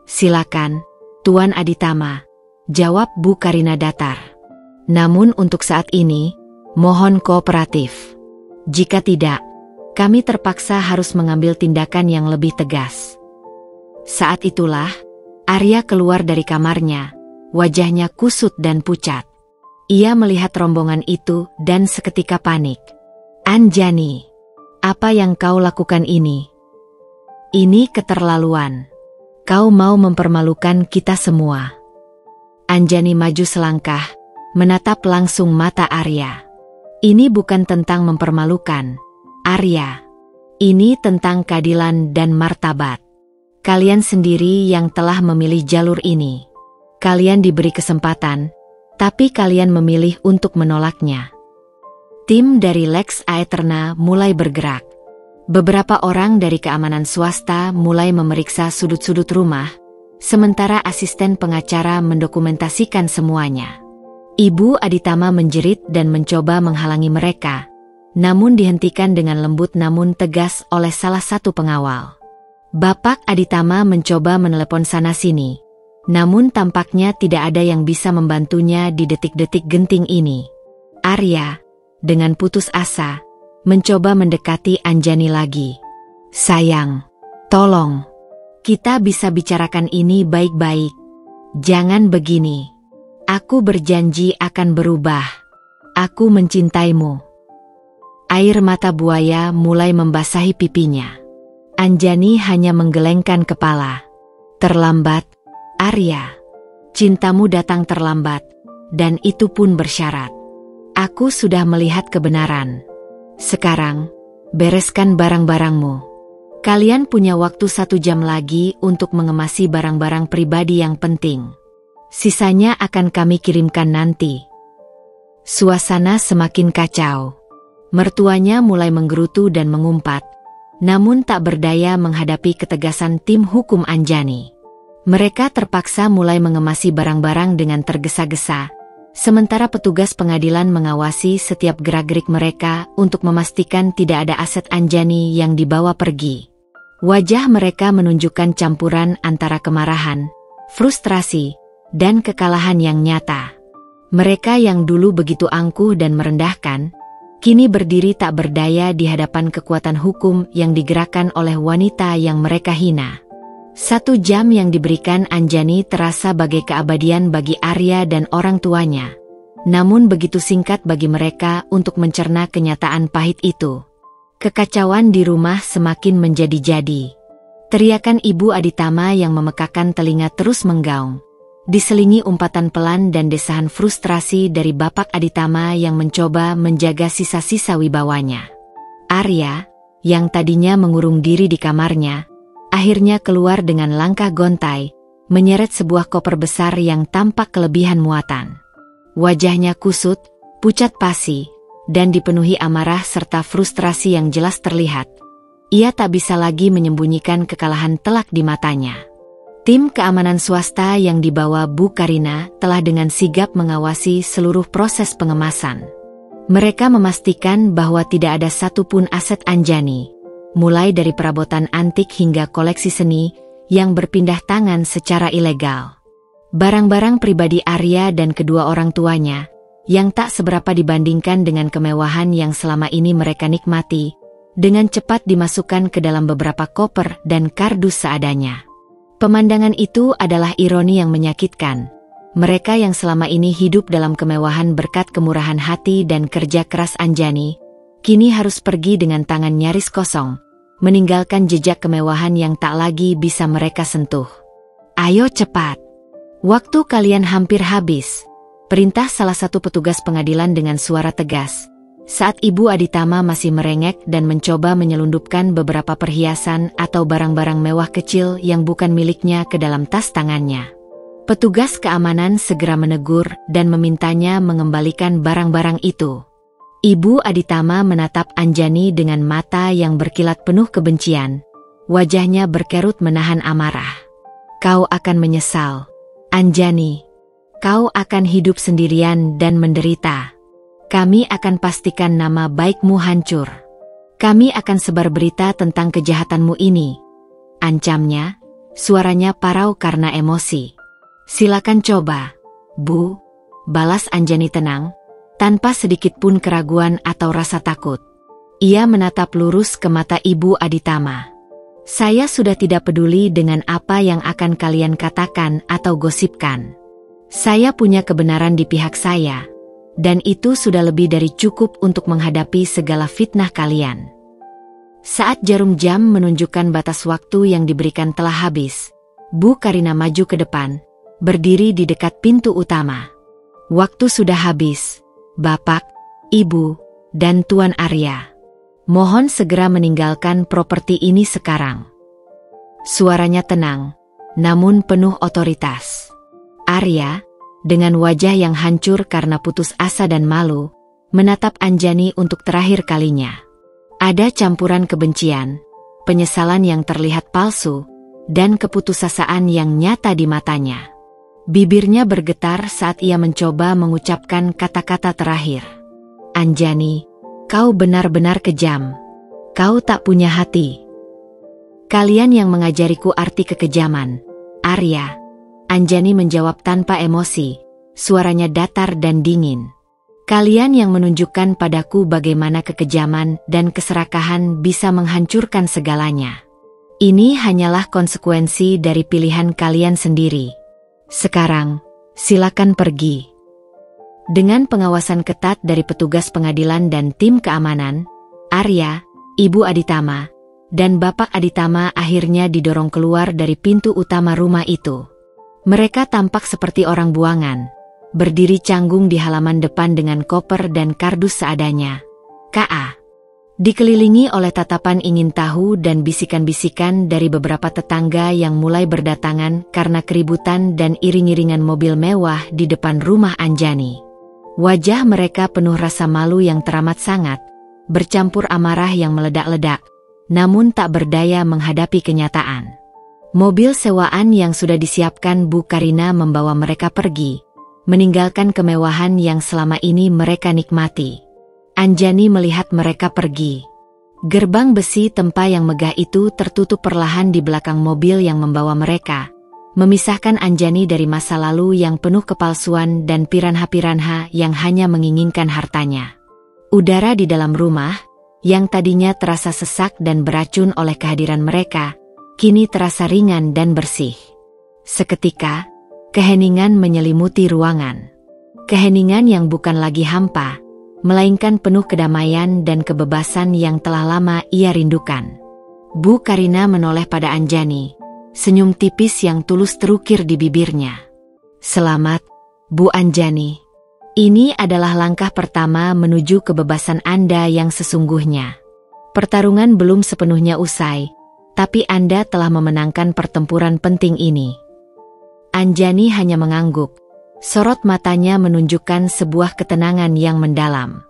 Speaker 1: "Silakan, Tuan Aditama," jawab Bu Karina datar. "Namun untuk saat ini, mohon kooperatif. Jika tidak, kami terpaksa harus mengambil tindakan yang lebih tegas." Saat itulah, Arya keluar dari kamarnya, wajahnya kusut dan pucat. Ia melihat rombongan itu dan seketika panik. "Anjani, apa yang kau lakukan ini? Ini keterlaluan. Kau mau mempermalukan kita semua." Anjani maju selangkah, menatap langsung mata Arya. "Ini bukan tentang mempermalukan, Arya. Ini tentang keadilan dan martabat. Kalian sendiri yang telah memilih jalur ini. Kalian diberi kesempatan, tapi kalian memilih untuk menolaknya." Tim dari Lex Aeterna mulai bergerak. Beberapa orang dari keamanan swasta mulai memeriksa sudut-sudut rumah, sementara asisten pengacara mendokumentasikan semuanya. Ibu Aditama menjerit dan mencoba menghalangi mereka, namun dihentikan dengan lembut namun tegas oleh salah satu pengawal. Bapak Aditama mencoba menelepon sana-sini, namun tampaknya tidak ada yang bisa membantunya di detik-detik genting ini. Arya, dengan putus asa, mencoba mendekati Anjani lagi. "Sayang, tolong. Kita bisa bicarakan ini baik-baik. Jangan begini. Aku berjanji akan berubah. Aku mencintaimu." Air mata buaya mulai membasahi pipinya. Anjani hanya menggelengkan kepala. "Terlambat, Arya. Cintamu datang terlambat, dan itu pun bersyarat. Aku sudah melihat kebenaran. Sekarang, bereskan barang-barangmu. Kalian punya waktu 1 jam lagi untuk mengemasi barang-barang pribadi yang penting. Sisanya akan kami kirimkan nanti. Suasana semakin kacau. Mertuanya mulai menggerutu dan mengumpat, namun tak berdaya menghadapi ketegasan tim hukum Anjani. Mereka terpaksa mulai mengemasi barang-barang dengan tergesa-gesa, sementara petugas pengadilan mengawasi setiap gerak-gerik mereka untuk memastikan tidak ada aset Anjani yang dibawa pergi. Wajah mereka menunjukkan campuran antara kemarahan, frustrasi, dan kekalahan yang nyata. Mereka yang dulu begitu angkuh dan merendahkan, kini berdiri tak berdaya di hadapan kekuatan hukum yang digerakkan oleh wanita yang mereka hina. 1 jam yang diberikan Anjani terasa bagai keabadian bagi Arya dan orang tuanya. Namun begitu singkat bagi mereka untuk mencerna kenyataan pahit itu. Kekacauan di rumah semakin menjadi-jadi. Teriakan Ibu Aditama yang memekakan telinga terus menggaung, diselingi umpatan pelan dan desahan frustrasi dari Bapak Aditama yang mencoba menjaga sisa-sisa wibawanya. Arya, yang tadinya mengurung diri di kamarnya, akhirnya keluar dengan langkah gontai, menyeret sebuah koper besar yang tampak kelebihan muatan. Wajahnya kusut, pucat pasi, dan dipenuhi amarah serta frustrasi yang jelas terlihat. Ia tak bisa lagi menyembunyikan kekalahan telak di matanya. Tim keamanan swasta yang dibawa Bu Karina telah dengan sigap mengawasi seluruh proses pengemasan. Mereka memastikan bahwa tidak ada satupun aset Anjani, mulai dari perabotan antik hingga koleksi seni, yang berpindah tangan secara ilegal. Barang-barang pribadi Arya dan kedua orang tuanya, yang tak seberapa dibandingkan dengan kemewahan yang selama ini mereka nikmati, dengan cepat dimasukkan ke dalam beberapa koper dan kardus seadanya. Pemandangan itu adalah ironi yang menyakitkan. Mereka yang selama ini hidup dalam kemewahan berkat kemurahan hati dan kerja keras Anjani, kini harus pergi dengan tangan nyaris kosong, meninggalkan jejak kemewahan yang tak lagi bisa mereka sentuh. Ayo cepat. Waktu kalian hampir habis, perintah salah satu petugas pengadilan dengan suara tegas, saat Ibu Aditama masih merengek dan mencoba menyelundupkan beberapa perhiasan atau barang-barang mewah kecil yang bukan miliknya ke dalam tas tangannya. Petugas keamanan segera menegur dan memintanya mengembalikan barang-barang itu. Ibu Aditama menatap Anjani dengan mata yang berkilat penuh kebencian. Wajahnya berkerut menahan amarah. Kau akan menyesal, Anjani. Kau akan hidup sendirian dan menderita. Kami akan pastikan nama baikmu hancur. Kami akan sebar berita tentang kejahatanmu ini. Ancamnya, suaranya parau karena emosi. Silakan coba, Bu, balas Anjani tenang, tanpa sedikit pun keraguan atau rasa takut. Ia menatap lurus ke mata Ibu Aditama. Saya sudah tidak peduli dengan apa yang akan kalian katakan atau gosipkan. Saya punya kebenaran di pihak saya, dan itu sudah lebih dari cukup untuk menghadapi segala fitnah kalian. Saat jarum jam menunjukkan batas waktu yang diberikan telah habis, Bu Karina maju ke depan, berdiri di dekat pintu utama. Waktu sudah habis, Bapak, Ibu, dan Tuan Arya. Mohon segera meninggalkan properti ini sekarang. Suaranya tenang, namun penuh otoritas. Arya, dengan wajah yang hancur karena putus asa dan malu, menatap Anjani untuk terakhir kalinya. Ada campuran kebencian, penyesalan yang terlihat palsu, dan keputusasaan yang nyata di matanya. Bibirnya bergetar saat ia mencoba mengucapkan kata-kata terakhir. Anjani, kau benar-benar kejam. Kau tak punya hati. Kalian yang mengajariku arti kekejaman. Arya. Anjani menjawab tanpa emosi, suaranya datar dan dingin. Kalian yang menunjukkan padaku bagaimana kekejaman dan keserakahan bisa menghancurkan segalanya. Ini hanyalah konsekuensi dari pilihan kalian sendiri. Sekarang, silakan pergi. Dengan pengawasan ketat dari petugas pengadilan dan tim keamanan, Arya, Ibu Aditama, dan Bapak Aditama akhirnya didorong keluar dari pintu utama rumah itu. Mereka tampak seperti orang buangan, berdiri canggung di halaman depan dengan koper dan kardus seadanya. K.A. Dikelilingi oleh tatapan ingin tahu dan bisikan-bisikan dari beberapa tetangga yang mulai berdatangan karena keributan dan iring-iringan mobil mewah di depan rumah Anjani. Wajah mereka penuh rasa malu yang teramat sangat, bercampur amarah yang meledak-ledak, namun tak berdaya menghadapi kenyataan. Mobil sewaan yang sudah disiapkan Bu Karina membawa mereka pergi, meninggalkan kemewahan yang selama ini mereka nikmati. Anjani melihat mereka pergi. Gerbang besi tempa yang megah itu tertutup perlahan di belakang mobil yang membawa mereka, memisahkan Anjani dari masa lalu yang penuh kepalsuan dan piranha-piranha yang hanya menginginkan hartanya. Udara di dalam rumah, yang tadinya terasa sesak dan beracun oleh kehadiran mereka, kini terasa ringan dan bersih. Seketika, keheningan menyelimuti ruangan. Keheningan yang bukan lagi hampa, melainkan penuh kedamaian dan kebebasan yang telah lama ia rindukan. Bu Karina menoleh pada Anjani, senyum tipis yang tulus terukir di bibirnya. "Selamat, Bu Anjani. Ini adalah langkah pertama menuju kebebasan Anda yang sesungguhnya. Pertarungan belum sepenuhnya usai, tapi Anda telah memenangkan pertempuran penting ini." Anjani hanya mengangguk. Sorot matanya menunjukkan sebuah ketenangan yang mendalam.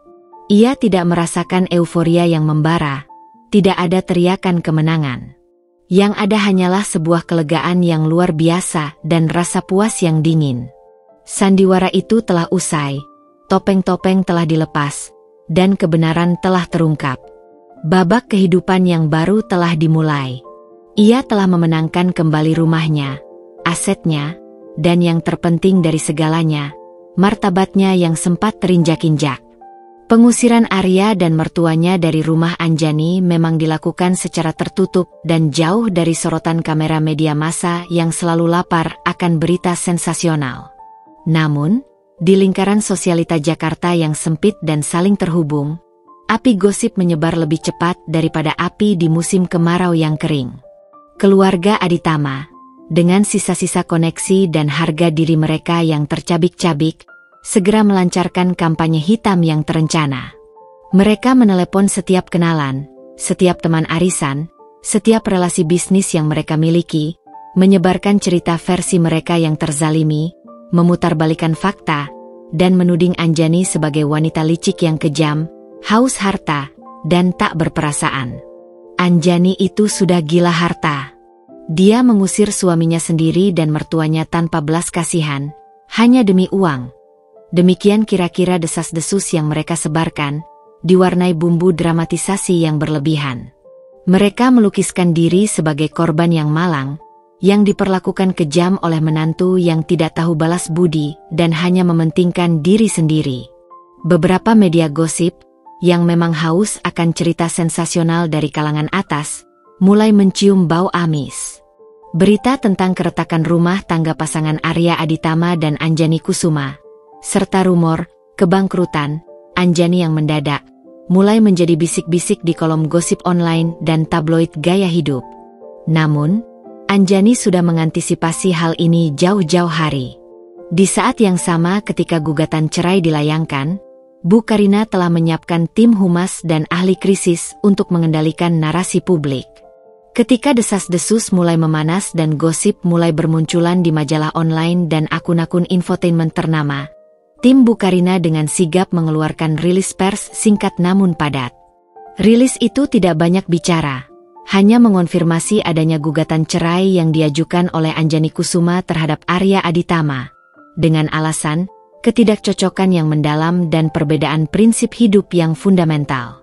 Speaker 1: Ia tidak merasakan euforia yang membara, tidak ada teriakan kemenangan. Yang ada hanyalah sebuah kelegaan yang luar biasa dan rasa puas yang dingin. Sandiwara itu telah usai, topeng-topeng telah dilepas, dan kebenaran telah terungkap. Babak kehidupan yang baru telah dimulai. Ia telah memenangkan kembali rumahnya, asetnya, dan yang terpenting dari segalanya, martabatnya yang sempat terinjak-injak. Pengusiran Arya dan mertuanya dari rumah Anjani memang dilakukan secara tertutup dan jauh dari sorotan kamera media massa yang selalu lapar akan berita sensasional. Namun, di lingkaran sosialita Jakarta yang sempit dan saling terhubung, api gosip menyebar lebih cepat daripada api di musim kemarau yang kering. Keluarga Aditama, dengan sisa-sisa koneksi dan harga diri mereka yang tercabik-cabik, segera melancarkan kampanye hitam yang terencana. Mereka menelepon setiap kenalan, setiap teman arisan, setiap relasi bisnis yang mereka miliki, menyebarkan cerita versi mereka yang terzalimi, memutarbalikan fakta, dan menuding Anjani sebagai wanita licik yang kejam, haus harta, dan tak berperasaan. Anjani itu sudah gila harta. Dia mengusir suaminya sendiri dan mertuanya tanpa belas kasihan, hanya demi uang. Demikian kira-kira desas-desus yang mereka sebarkan, diwarnai bumbu dramatisasi yang berlebihan. Mereka melukiskan diri sebagai korban yang malang, yang diperlakukan kejam oleh menantu yang tidak tahu balas budi dan hanya mementingkan diri sendiri. Beberapa media gosip, yang memang haus akan cerita sensasional dari kalangan atas, mulai mencium bau amis. Berita tentang keretakan rumah tangga pasangan Arya Aditama dan Anjani Kusuma, serta rumor kebangkrutan Anjani yang mendadak, mulai menjadi bisik-bisik di kolom gosip online dan tabloid gaya hidup. Namun, Anjani sudah mengantisipasi hal ini jauh-jauh hari. Di saat yang sama ketika gugatan cerai dilayangkan, Bu Karina telah menyiapkan tim humas dan ahli krisis untuk mengendalikan narasi publik. Ketika desas-desus mulai memanas dan gosip mulai bermunculan di majalah online dan akun-akun infotainment ternama, tim Bu Karina dengan sigap mengeluarkan rilis pers singkat namun padat. Rilis itu tidak banyak bicara, hanya mengonfirmasi adanya gugatan cerai yang diajukan oleh Anjani Kusuma terhadap Arya Aditama, dengan alasan ketidakcocokan yang mendalam dan perbedaan prinsip hidup yang fundamental.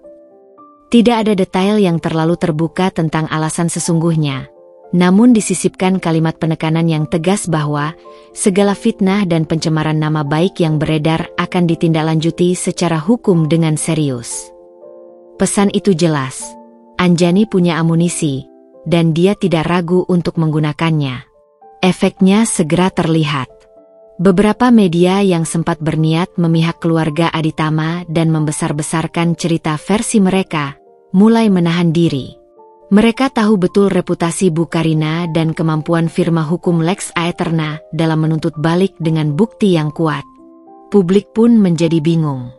Speaker 1: Tidak ada detail yang terlalu terbuka tentang alasan sesungguhnya, namun disisipkan kalimat penekanan yang tegas bahwa segala fitnah dan pencemaran nama baik yang beredar akan ditindaklanjuti secara hukum dengan serius. Pesan itu jelas, Anjani punya amunisi, dan dia tidak ragu untuk menggunakannya. Efeknya segera terlihat. Beberapa media yang sempat berniat memihak keluarga Aditama dan membesar-besarkan cerita versi mereka, mulai menahan diri. Mereka tahu betul reputasi Bu Karina dan kemampuan firma hukum Lex Aeterna dalam menuntut balik dengan bukti yang kuat. Publik pun menjadi bingung.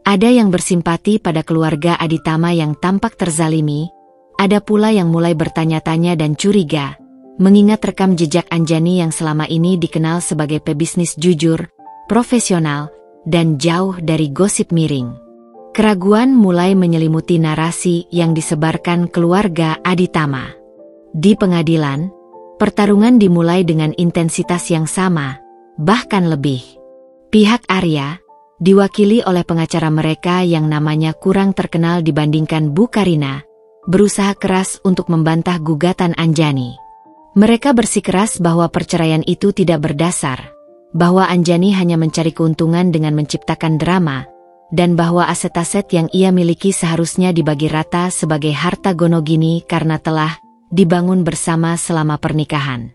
Speaker 1: Ada yang bersimpati pada keluarga Aditama yang tampak terzalimi, ada pula yang mulai bertanya-tanya dan curiga, mengingat rekam jejak Anjani yang selama ini dikenal sebagai pebisnis jujur, profesional, dan jauh dari gosip miring. Keraguan mulai menyelimuti narasi yang disebarkan keluarga Aditama. Di pengadilan, pertarungan dimulai dengan intensitas yang sama, bahkan lebih. Pihak Arya diwakili oleh pengacara mereka yang namanya kurang terkenal dibandingkan Bu Karina, berusaha keras untuk membantah gugatan Anjani. Mereka bersikeras bahwa perceraian itu tidak berdasar, bahwa Anjani hanya mencari keuntungan dengan menciptakan drama, dan bahwa aset-aset yang ia miliki seharusnya dibagi rata sebagai harta gonogini karena telah dibangun bersama selama pernikahan.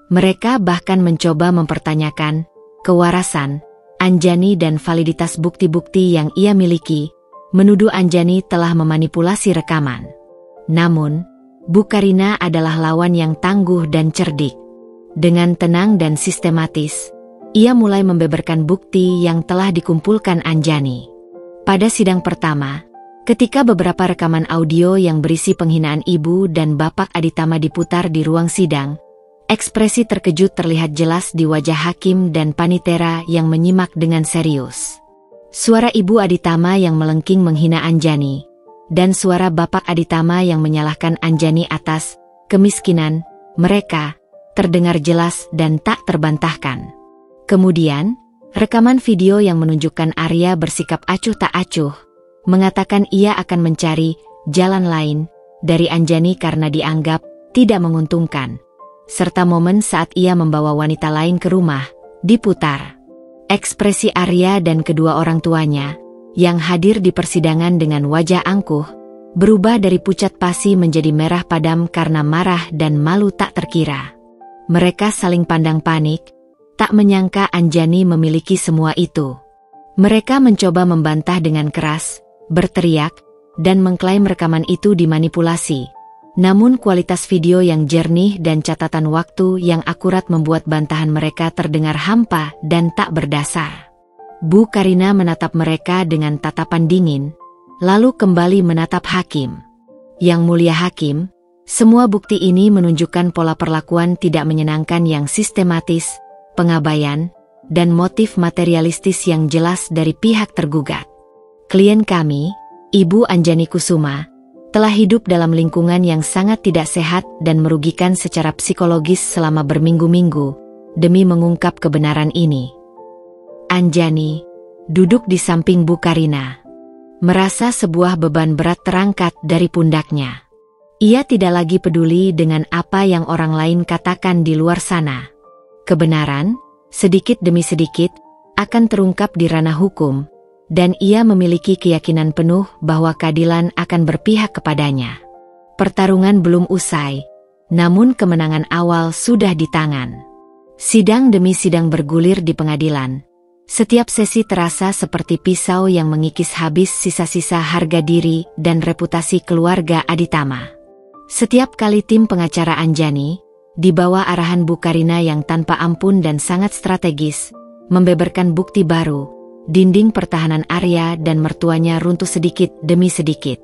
Speaker 1: Mereka bahkan mencoba mempertanyakan kewarasan Anjani dan validitas bukti-bukti yang ia miliki, menuduh Anjani telah memanipulasi rekaman. Namun, Bu Karina adalah lawan yang tangguh dan cerdik. Dengan tenang dan sistematis, ia mulai membeberkan bukti yang telah dikumpulkan Anjani. Pada sidang pertama, ketika beberapa rekaman audio yang berisi penghinaan ibu dan bapak Aditama diputar di ruang sidang, ekspresi terkejut terlihat jelas di wajah hakim dan panitera yang menyimak dengan serius. Suara ibu Aditama yang melengking menghina Anjani, dan suara bapak Aditama yang menyalahkan Anjani atas kemiskinan mereka, terdengar jelas dan tak terbantahkan. Kemudian, rekaman video yang menunjukkan Arya bersikap acuh tak acuh, mengatakan ia akan mencari jalan lain dari Anjani karena dianggap tidak menguntungkan, serta momen saat ia membawa wanita lain ke rumah, diputar. Ekspresi Arya dan kedua orang tuanya, yang hadir di persidangan dengan wajah angkuh, berubah dari pucat pasi menjadi merah padam karena marah dan malu tak terkira. Mereka saling pandang panik, tak menyangka Anjani memiliki semua itu. Mereka mencoba membantah dengan keras, berteriak, dan mengklaim rekaman itu dimanipulasi. Namun kualitas video yang jernih dan catatan waktu yang akurat membuat bantahan mereka terdengar hampa dan tak berdasar. Bu Karina menatap mereka dengan tatapan dingin, lalu kembali menatap hakim. Yang mulia hakim, semua bukti ini menunjukkan pola perlakuan tidak menyenangkan yang sistematis, pengabaian, dan motif materialistis yang jelas dari pihak tergugat. Klien kami, Ibu Anjani Kusuma, telah hidup dalam lingkungan yang sangat tidak sehat dan merugikan secara psikologis selama berminggu-minggu, demi mengungkap kebenaran ini. Anjani duduk di samping Bu Karina, merasa sebuah beban berat terangkat dari pundaknya. Ia tidak lagi peduli dengan apa yang orang lain katakan di luar sana. Kebenaran, sedikit demi sedikit, akan terungkap di ranah hukum, dan ia memiliki keyakinan penuh bahwa keadilan akan berpihak kepadanya. Pertarungan belum usai, namun kemenangan awal sudah di tangan. Sidang demi sidang bergulir di pengadilan. Setiap sesi terasa seperti pisau yang mengikis habis sisa-sisa harga diri dan reputasi keluarga Aditama. Setiap kali tim pengacara Anjani, di bawah arahan Bu Karina yang tanpa ampun dan sangat strategis, membeberkan bukti baru, dinding pertahanan Arya dan mertuanya runtuh sedikit demi sedikit.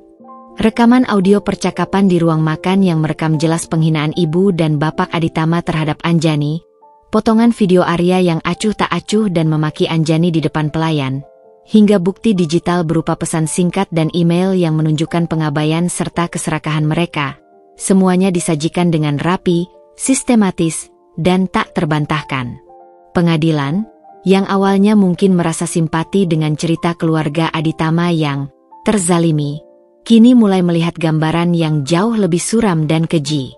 Speaker 1: Rekaman audio percakapan di ruang makan yang merekam jelas penghinaan ibu dan bapak Aditama terhadap Anjani, potongan video Arya yang acuh tak acuh dan memaki Anjani di depan pelayan, hingga bukti digital berupa pesan singkat dan email yang menunjukkan pengabaian serta keserakahan mereka, semuanya disajikan dengan rapi, sistematis, dan tak terbantahkan. Pengadilan, yang awalnya mungkin merasa simpati dengan cerita keluarga Aditama yang terzalimi, kini mulai melihat gambaran yang jauh lebih suram dan keji.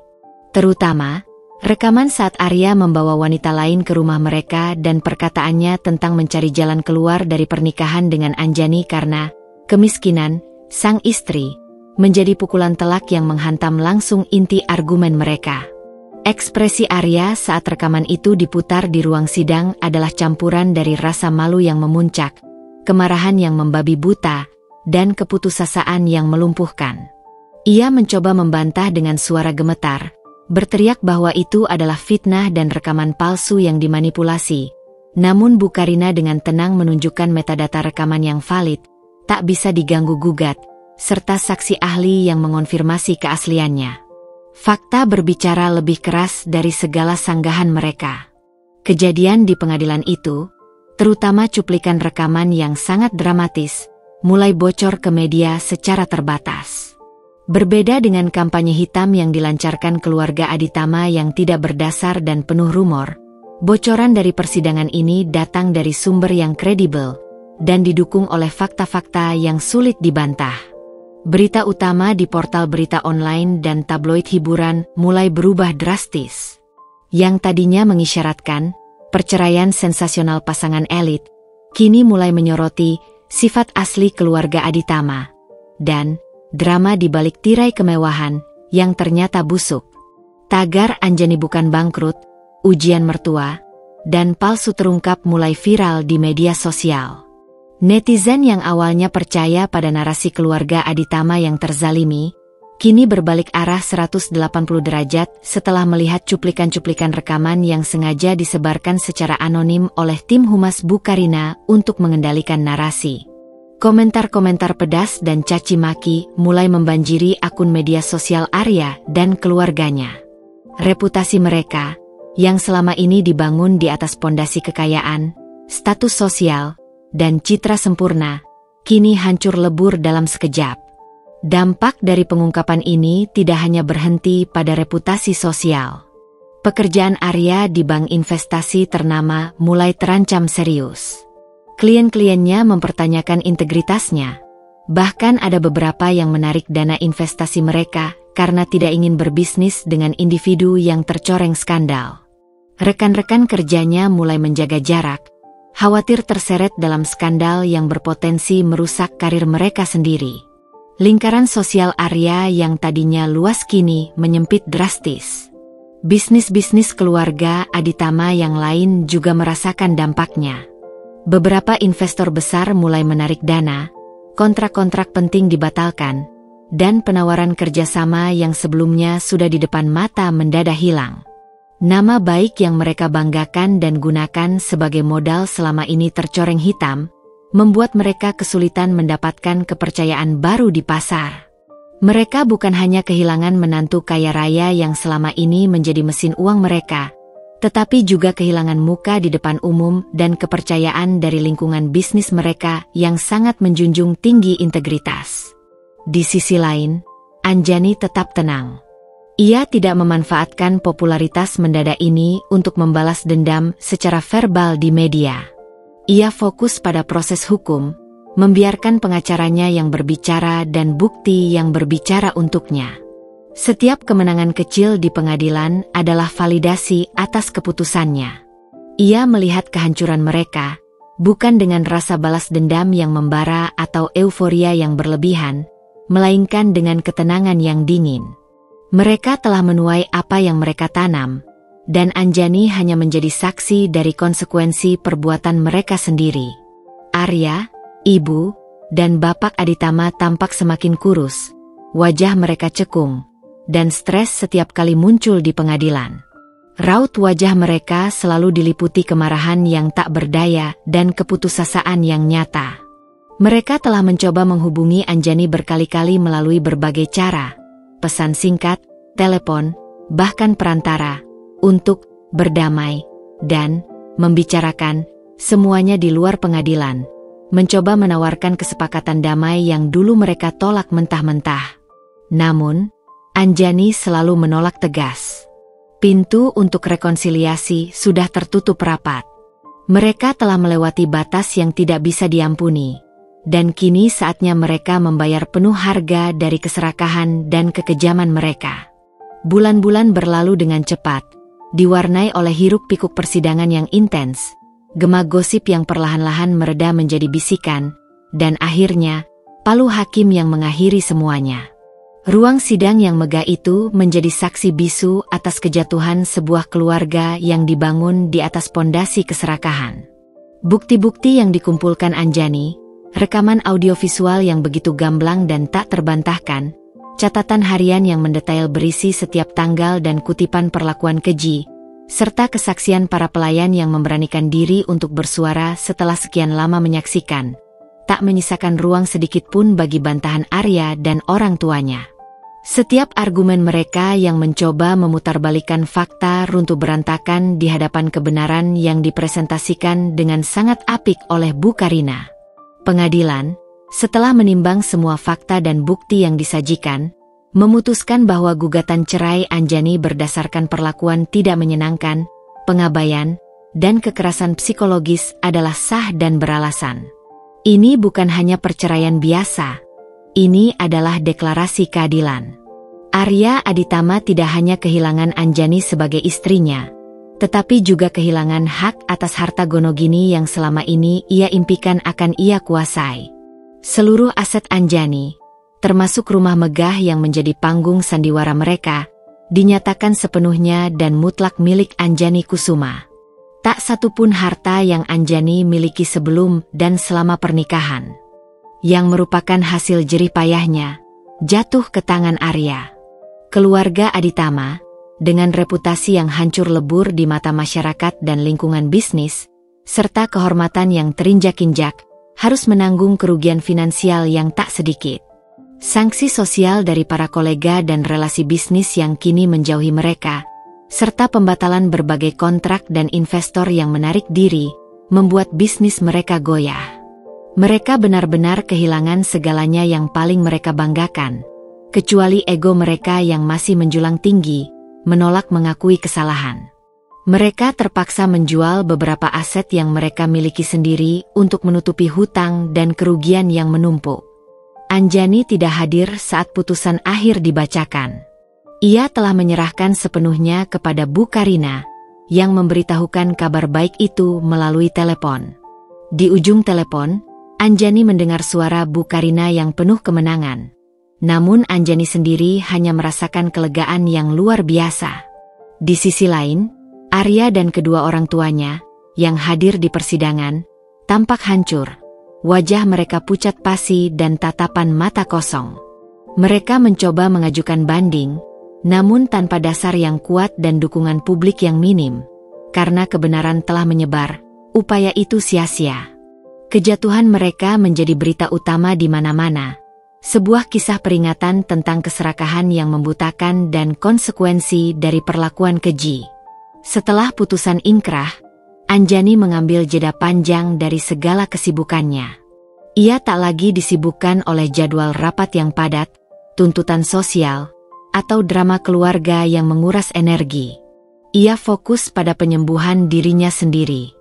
Speaker 1: Terutama, rekaman saat Arya membawa wanita lain ke rumah mereka dan perkataannya tentang mencari jalan keluar dari pernikahan dengan Anjani karena kemiskinan sang istri, menjadi pukulan telak yang menghantam langsung inti argumen mereka. Ekspresi Arya saat rekaman itu diputar di ruang sidang adalah campuran dari rasa malu yang memuncak, kemarahan yang membabi buta, dan keputusasaan yang melumpuhkan. Ia mencoba membantah dengan suara gemetar, berteriak bahwa itu adalah fitnah dan rekaman palsu yang dimanipulasi. Namun Bu Karina dengan tenang menunjukkan metadata rekaman yang valid, tak bisa diganggu-gugat, serta saksi ahli yang mengonfirmasi keasliannya. Fakta berbicara lebih keras dari segala sanggahan mereka. Kejadian di pengadilan itu, terutama cuplikan rekaman yang sangat dramatis, mulai bocor ke media secara terbatas. Berbeda dengan kampanye hitam yang dilancarkan keluarga Aditama yang tidak berdasar dan penuh rumor, bocoran dari persidangan ini datang dari sumber yang kredibel dan didukung oleh fakta-fakta yang sulit dibantah. Berita utama di portal berita online dan tabloid hiburan mulai berubah drastis. Yang tadinya mengisyaratkan perceraian sensasional pasangan elit, kini mulai menyoroti sifat asli keluarga Aditama dan drama di balik tirai kemewahan yang ternyata busuk. Tagar Anjani bukan bangkrut, ujian mertua, dan palsu terungkap mulai viral di media sosial. Netizen yang awalnya percaya pada narasi keluarga Aditama yang terzalimi, kini berbalik arah 180 derajat setelah melihat cuplikan-cuplikan rekaman yang sengaja disebarkan secara anonim oleh tim Humas Bukarina untuk mengendalikan narasi. Komentar-komentar pedas dan caci maki mulai membanjiri akun media sosial Arya dan keluarganya. Reputasi mereka, yang selama ini dibangun di atas pondasi kekayaan, status sosial, dan citra sempurna, kini hancur lebur dalam sekejap. Dampak dari pengungkapan ini tidak hanya berhenti pada reputasi sosial. Pekerjaan Arya di bank investasi ternama mulai terancam serius. Klien-kliennya mempertanyakan integritasnya. Bahkan ada beberapa yang menarik dana investasi mereka karena tidak ingin berbisnis dengan individu yang tercoreng skandal. Rekan-rekan kerjanya mulai menjaga jarak, khawatir terseret dalam skandal yang berpotensi merusak karir mereka sendiri. Lingkaran sosial Arya yang tadinya luas kini menyempit drastis. Bisnis-bisnis keluarga Aditama yang lain juga merasakan dampaknya. Beberapa investor besar mulai menarik dana, kontrak-kontrak penting dibatalkan, dan penawaran kerjasama yang sebelumnya sudah di depan mata mendadak hilang. Nama baik yang mereka banggakan dan gunakan sebagai modal selama ini tercoreng hitam, membuat mereka kesulitan mendapatkan kepercayaan baru di pasar. Mereka bukan hanya kehilangan menantu kaya raya yang selama ini menjadi mesin uang mereka, tetapi juga kehilangan muka di depan umum dan kepercayaan dari lingkungan bisnis mereka yang sangat menjunjung tinggi integritas. Di sisi lain, Anjani tetap tenang. Ia tidak memanfaatkan popularitas mendadak ini untuk membalas dendam secara verbal di media. Ia fokus pada proses hukum, membiarkan pengacaranya yang berbicara dan bukti yang berbicara untuknya. Setiap kemenangan kecil di pengadilan adalah validasi atas keputusannya. Ia melihat kehancuran mereka, bukan dengan rasa balas dendam yang membara atau euforia yang berlebihan, melainkan dengan ketenangan yang dingin. Mereka telah menuai apa yang mereka tanam, dan Anjani hanya menjadi saksi dari konsekuensi perbuatan mereka sendiri. Arya, ibu, dan bapak Aditama tampak semakin kurus, wajah mereka cekung, dan stres setiap kali muncul di pengadilan. Raut wajah mereka selalu diliputi kemarahan yang tak berdaya dan keputusasaan yang nyata. Mereka telah mencoba menghubungi Anjani berkali-kali melalui berbagai cara, pesan singkat, telepon, bahkan perantara, untuk berdamai dan membicarakan semuanya di luar pengadilan, mencoba menawarkan kesepakatan damai yang dulu mereka tolak mentah-mentah. Namun, Anjani selalu menolak tegas. Pintu untuk rekonsiliasi sudah tertutup rapat. Mereka telah melewati batas yang tidak bisa diampuni. Dan kini saatnya mereka membayar penuh harga dari keserakahan dan kekejaman mereka. Bulan-bulan berlalu dengan cepat, diwarnai oleh hiruk-pikuk persidangan yang intens, gema gosip yang perlahan-lahan mereda menjadi bisikan, dan akhirnya, palu hakim yang mengakhiri semuanya. Ruang sidang yang megah itu menjadi saksi bisu atas kejatuhan sebuah keluarga yang dibangun di atas pondasi keserakahan. Bukti-bukti yang dikumpulkan Anjani, rekaman audiovisual yang begitu gamblang dan tak terbantahkan, catatan harian yang mendetail berisi setiap tanggal dan kutipan perlakuan keji, serta kesaksian para pelayan yang memberanikan diri untuk bersuara setelah sekian lama menyaksikan, tak menyisakan ruang sedikit pun bagi bantahan Arya dan orang tuanya. Setiap argumen mereka yang mencoba memutarbalikkan fakta runtuh berantakan di hadapan kebenaran yang dipresentasikan dengan sangat apik oleh Bu Karina. Pengadilan, setelah menimbang semua fakta dan bukti yang disajikan, memutuskan bahwa gugatan cerai Anjani berdasarkan perlakuan tidak menyenangkan, pengabaian, dan kekerasan psikologis adalah sah dan beralasan. Ini bukan hanya perceraian biasa. Ini adalah deklarasi keadilan. Arya Aditama tidak hanya kehilangan Anjani sebagai istrinya, tetapi juga kehilangan hak atas harta Gonogini yang selama ini ia impikan akan ia kuasai. Seluruh aset Anjani, termasuk rumah megah yang menjadi panggung sandiwara mereka, dinyatakan sepenuhnya dan mutlak milik Anjani Kusuma. Tak satupun harta yang Anjani miliki sebelum dan selama pernikahan, yang merupakan hasil jerih payahnya, jatuh ke tangan Arya. Keluarga Aditama, dengan reputasi yang hancur lebur di mata masyarakat dan lingkungan bisnis, serta kehormatan yang terinjak-injak, harus menanggung kerugian finansial yang tak sedikit. Sanksi sosial dari para kolega dan relasi bisnis yang kini menjauhi mereka, serta pembatalan berbagai kontrak dan investor yang menarik diri, membuat bisnis mereka goyah. Mereka benar-benar kehilangan segalanya yang paling mereka banggakan, kecuali ego mereka yang masih menjulang tinggi, menolak mengakui kesalahan. Mereka terpaksa menjual beberapa aset yang mereka miliki sendiri untuk menutupi hutang dan kerugian yang menumpuk. Anjani tidak hadir saat putusan akhir dibacakan. Ia telah menyerahkan sepenuhnya kepada Bu Karina, yang memberitahukan kabar baik itu melalui telepon. Di ujung telepon, Anjani mendengar suara Bu Karina yang penuh kemenangan. Namun Anjani sendiri hanya merasakan kelegaan yang luar biasa. Di sisi lain, Arya dan kedua orang tuanya, yang hadir di persidangan, tampak hancur. Wajah mereka pucat pasi dan tatapan mata kosong. Mereka mencoba mengajukan banding, namun tanpa dasar yang kuat dan dukungan publik yang minim. Karena kebenaran telah menyebar, upaya itu sia-sia. Kejatuhan mereka menjadi berita utama di mana-mana. Sebuah kisah peringatan tentang keserakahan yang membutakan dan konsekuensi dari perlakuan keji. Setelah putusan ingkrah, Anjani mengambil jeda panjang dari segala kesibukannya. Ia tak lagi disibukkan oleh jadwal rapat yang padat, tuntutan sosial, atau drama keluarga yang menguras energi. Ia fokus pada penyembuhan dirinya sendiri.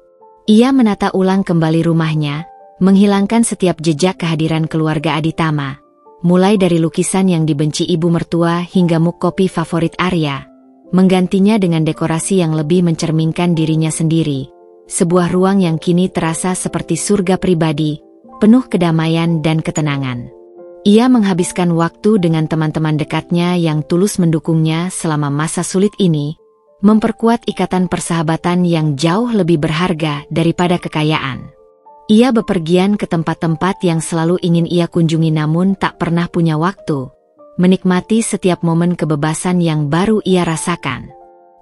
Speaker 1: Ia menata ulang kembali rumahnya, menghilangkan setiap jejak kehadiran keluarga Aditama, mulai dari lukisan yang dibenci ibu mertua hingga mug kopi favorit Arya, menggantinya dengan dekorasi yang lebih mencerminkan dirinya sendiri, sebuah ruang yang kini terasa seperti surga pribadi, penuh kedamaian dan ketenangan. Ia menghabiskan waktu dengan teman-teman dekatnya yang tulus mendukungnya selama masa sulit ini, memperkuat ikatan persahabatan yang jauh lebih berharga daripada kekayaan. Ia bepergian ke tempat-tempat yang selalu ingin ia kunjungi namun tak pernah punya waktu, menikmati setiap momen kebebasan yang baru ia rasakan.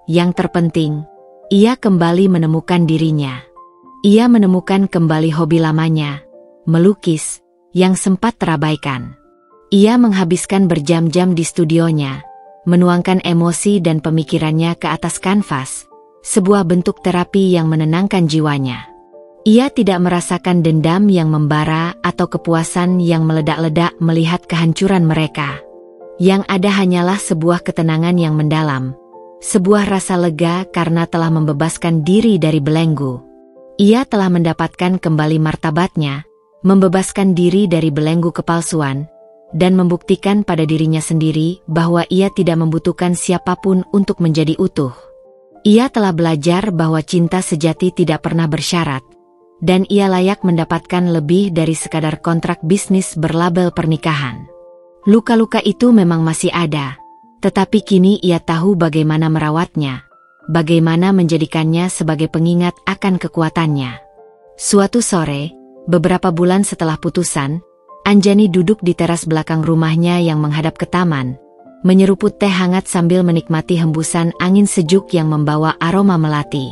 Speaker 1: Yang terpenting, ia kembali menemukan dirinya. Ia menemukan kembali hobi lamanya, melukis, yang sempat terabaikan. Ia menghabiskan berjam-jam di studionya, menuangkan emosi dan pemikirannya ke atas kanvas, sebuah bentuk terapi yang menenangkan jiwanya. Ia tidak merasakan dendam yang membara atau kepuasan yang meledak-ledak melihat kehancuran mereka. Yang ada hanyalah sebuah ketenangan yang mendalam, sebuah rasa lega karena telah membebaskan diri dari belenggu. Ia telah mendapatkan kembali martabatnya, membebaskan diri dari belenggu kepalsuan, dan membuktikan pada dirinya sendiri bahwa ia tidak membutuhkan siapapun untuk menjadi utuh. Ia telah belajar bahwa cinta sejati tidak pernah bersyarat, dan ia layak mendapatkan lebih dari sekadar kontrak bisnis berlabel pernikahan. Luka-luka itu memang masih ada, tetapi kini ia tahu bagaimana merawatnya, bagaimana menjadikannya sebagai pengingat akan kekuatannya. Suatu sore, beberapa bulan setelah putusan, Anjani duduk di teras belakang rumahnya yang menghadap ke taman, menyeruput teh hangat sambil menikmati hembusan angin sejuk yang membawa aroma melati.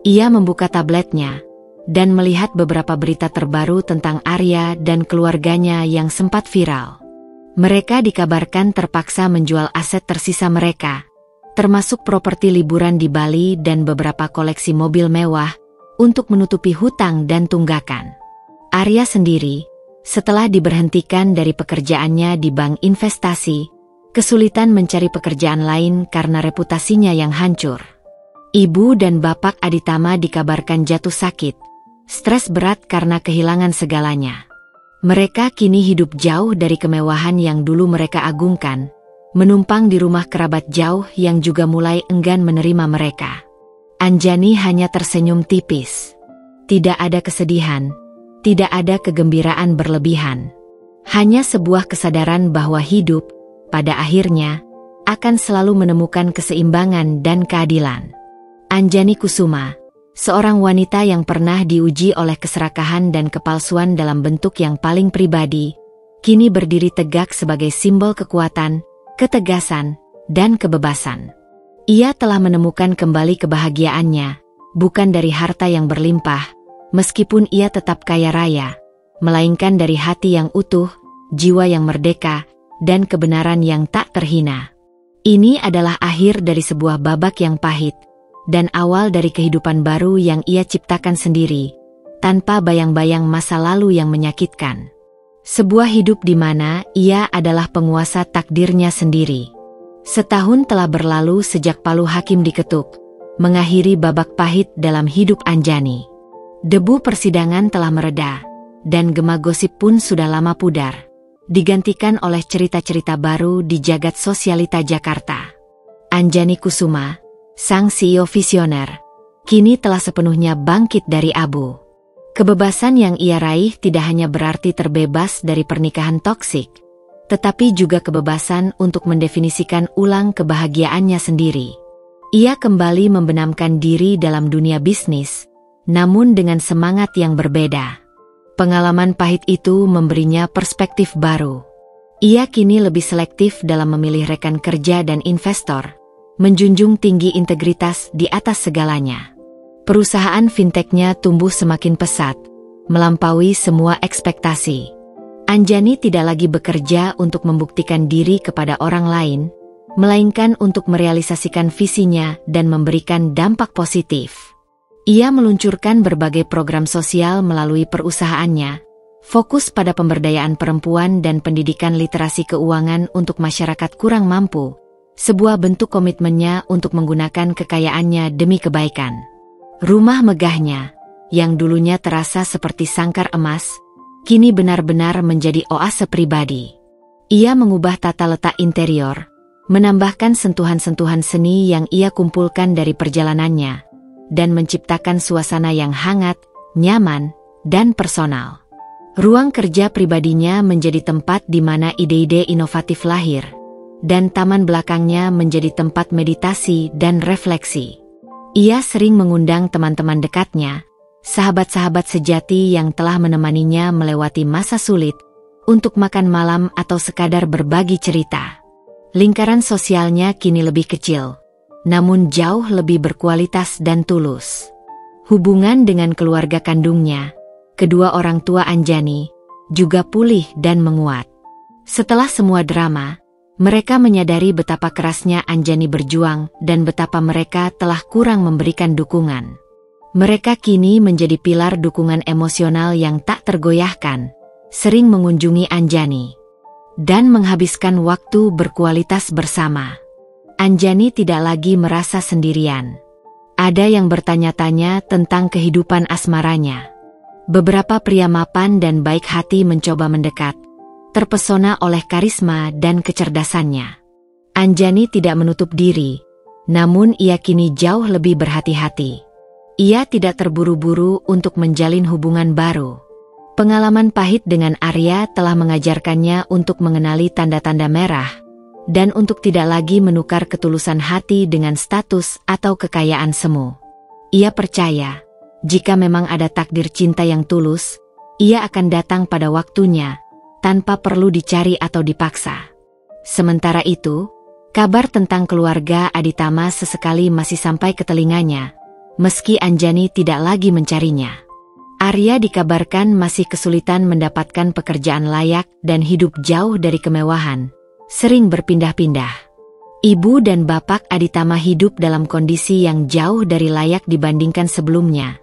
Speaker 1: Ia membuka tabletnya, dan melihat beberapa berita terbaru tentang Arya dan keluarganya yang sempat viral. Mereka dikabarkan terpaksa menjual aset tersisa mereka, termasuk properti liburan di Bali dan beberapa koleksi mobil mewah, untuk menutupi hutang dan tunggakan. Arya sendiri, setelah diberhentikan dari pekerjaannya di bank investasi, kesulitan mencari pekerjaan lain karena reputasinya yang hancur. Ibu dan bapak Aditama dikabarkan jatuh sakit, stres berat karena kehilangan segalanya. Mereka kini hidup jauh dari kemewahan yang dulu mereka agungkan, menumpang di rumah kerabat jauh yang juga mulai enggan menerima mereka. Anjani hanya tersenyum tipis. Tidak ada kesedihan, tidak ada kegembiraan berlebihan. Hanya sebuah kesadaran bahwa hidup, pada akhirnya, akan selalu menemukan keseimbangan dan keadilan. Anjani Kusuma, seorang wanita yang pernah diuji oleh keserakahan dan kepalsuan dalam bentuk yang paling pribadi, kini berdiri tegak sebagai simbol kekuatan, ketegasan, dan kebebasan. Ia telah menemukan kembali kebahagiaannya, bukan dari harta yang berlimpah, meskipun ia tetap kaya raya, melainkan dari hati yang utuh, jiwa yang merdeka, dan kebenaran yang tak terhina. Ini adalah akhir dari sebuah babak yang pahit, dan awal dari kehidupan baru yang ia ciptakan sendiri, tanpa bayang-bayang masa lalu yang menyakitkan. Sebuah hidup di mana ia adalah penguasa takdirnya sendiri. Setahun telah berlalu sejak palu hakim diketuk, mengakhiri babak pahit dalam hidup Anjani. Debu persidangan telah mereda, dan gema gosip pun sudah lama pudar, digantikan oleh cerita-cerita baru di jagat sosialita Jakarta. Anjani Kusuma, sang CEO visioner, kini telah sepenuhnya bangkit dari abu. Kebebasan yang ia raih tidak hanya berarti terbebas dari pernikahan toksik, tetapi juga kebebasan untuk mendefinisikan ulang kebahagiaannya sendiri. Ia kembali membenamkan diri dalam dunia bisnis, namun dengan semangat yang berbeda. Pengalaman pahit itu memberinya perspektif baru. Ia kini lebih selektif dalam memilih rekan kerja dan investor, menjunjung tinggi integritas di atas segalanya. Perusahaan fintech-nya tumbuh semakin pesat, melampaui semua ekspektasi. Anjani tidak lagi bekerja untuk membuktikan diri kepada orang lain, melainkan untuk merealisasikan visinya dan memberikan dampak positif. Ia meluncurkan berbagai program sosial melalui perusahaannya, fokus pada pemberdayaan perempuan dan pendidikan literasi keuangan untuk masyarakat kurang mampu, sebuah bentuk komitmennya untuk menggunakan kekayaannya demi kebaikan. Rumah megahnya, yang dulunya terasa seperti sangkar emas, kini benar-benar menjadi oase pribadi. Ia mengubah tata letak interior, menambahkan sentuhan-sentuhan seni yang ia kumpulkan dari perjalanannya, dan menciptakan suasana yang hangat, nyaman, dan personal. Ruang kerja pribadinya menjadi tempat di mana ide-ide inovatif lahir, dan taman belakangnya menjadi tempat meditasi dan refleksi. Ia sering mengundang teman-teman dekatnya, sahabat-sahabat sejati yang telah menemaninya melewati masa sulit, untuk makan malam atau sekadar berbagi cerita. Lingkaran sosialnya kini lebih kecil, namun jauh lebih berkualitas dan tulus. Hubungan dengan keluarga kandungnya, kedua orang tua Anjani, juga pulih dan menguat. Setelah semua drama, mereka menyadari betapa kerasnya Anjani berjuang dan betapa mereka telah kurang memberikan dukungan. Mereka kini menjadi pilar dukungan emosional yang tak tergoyahkan, sering mengunjungi Anjani, dan menghabiskan waktu berkualitas bersama. Anjani tidak lagi merasa sendirian. Ada yang bertanya-tanya tentang kehidupan asmaranya. Beberapa pria mapan dan baik hati mencoba mendekat, terpesona oleh karisma dan kecerdasannya. Anjani tidak menutup diri, namun ia kini jauh lebih berhati-hati. Ia tidak terburu-buru untuk menjalin hubungan baru. Pengalaman pahit dengan Arya telah mengajarkannya untuk mengenali tanda-tanda merah, dan untuk tidak lagi menukar ketulusan hati dengan status atau kekayaan semu. Ia percaya, jika memang ada takdir cinta yang tulus, ia akan datang pada waktunya, tanpa perlu dicari atau dipaksa. Sementara itu, kabar tentang keluarga Aditama sesekali masih sampai ke telinganya, meski Anjani tidak lagi mencarinya. Arya dikabarkan masih kesulitan mendapatkan pekerjaan layak dan hidup jauh dari kemewahan, sering berpindah-pindah. Ibu dan bapak Aditama hidup dalam kondisi yang jauh dari layak dibandingkan sebelumnya,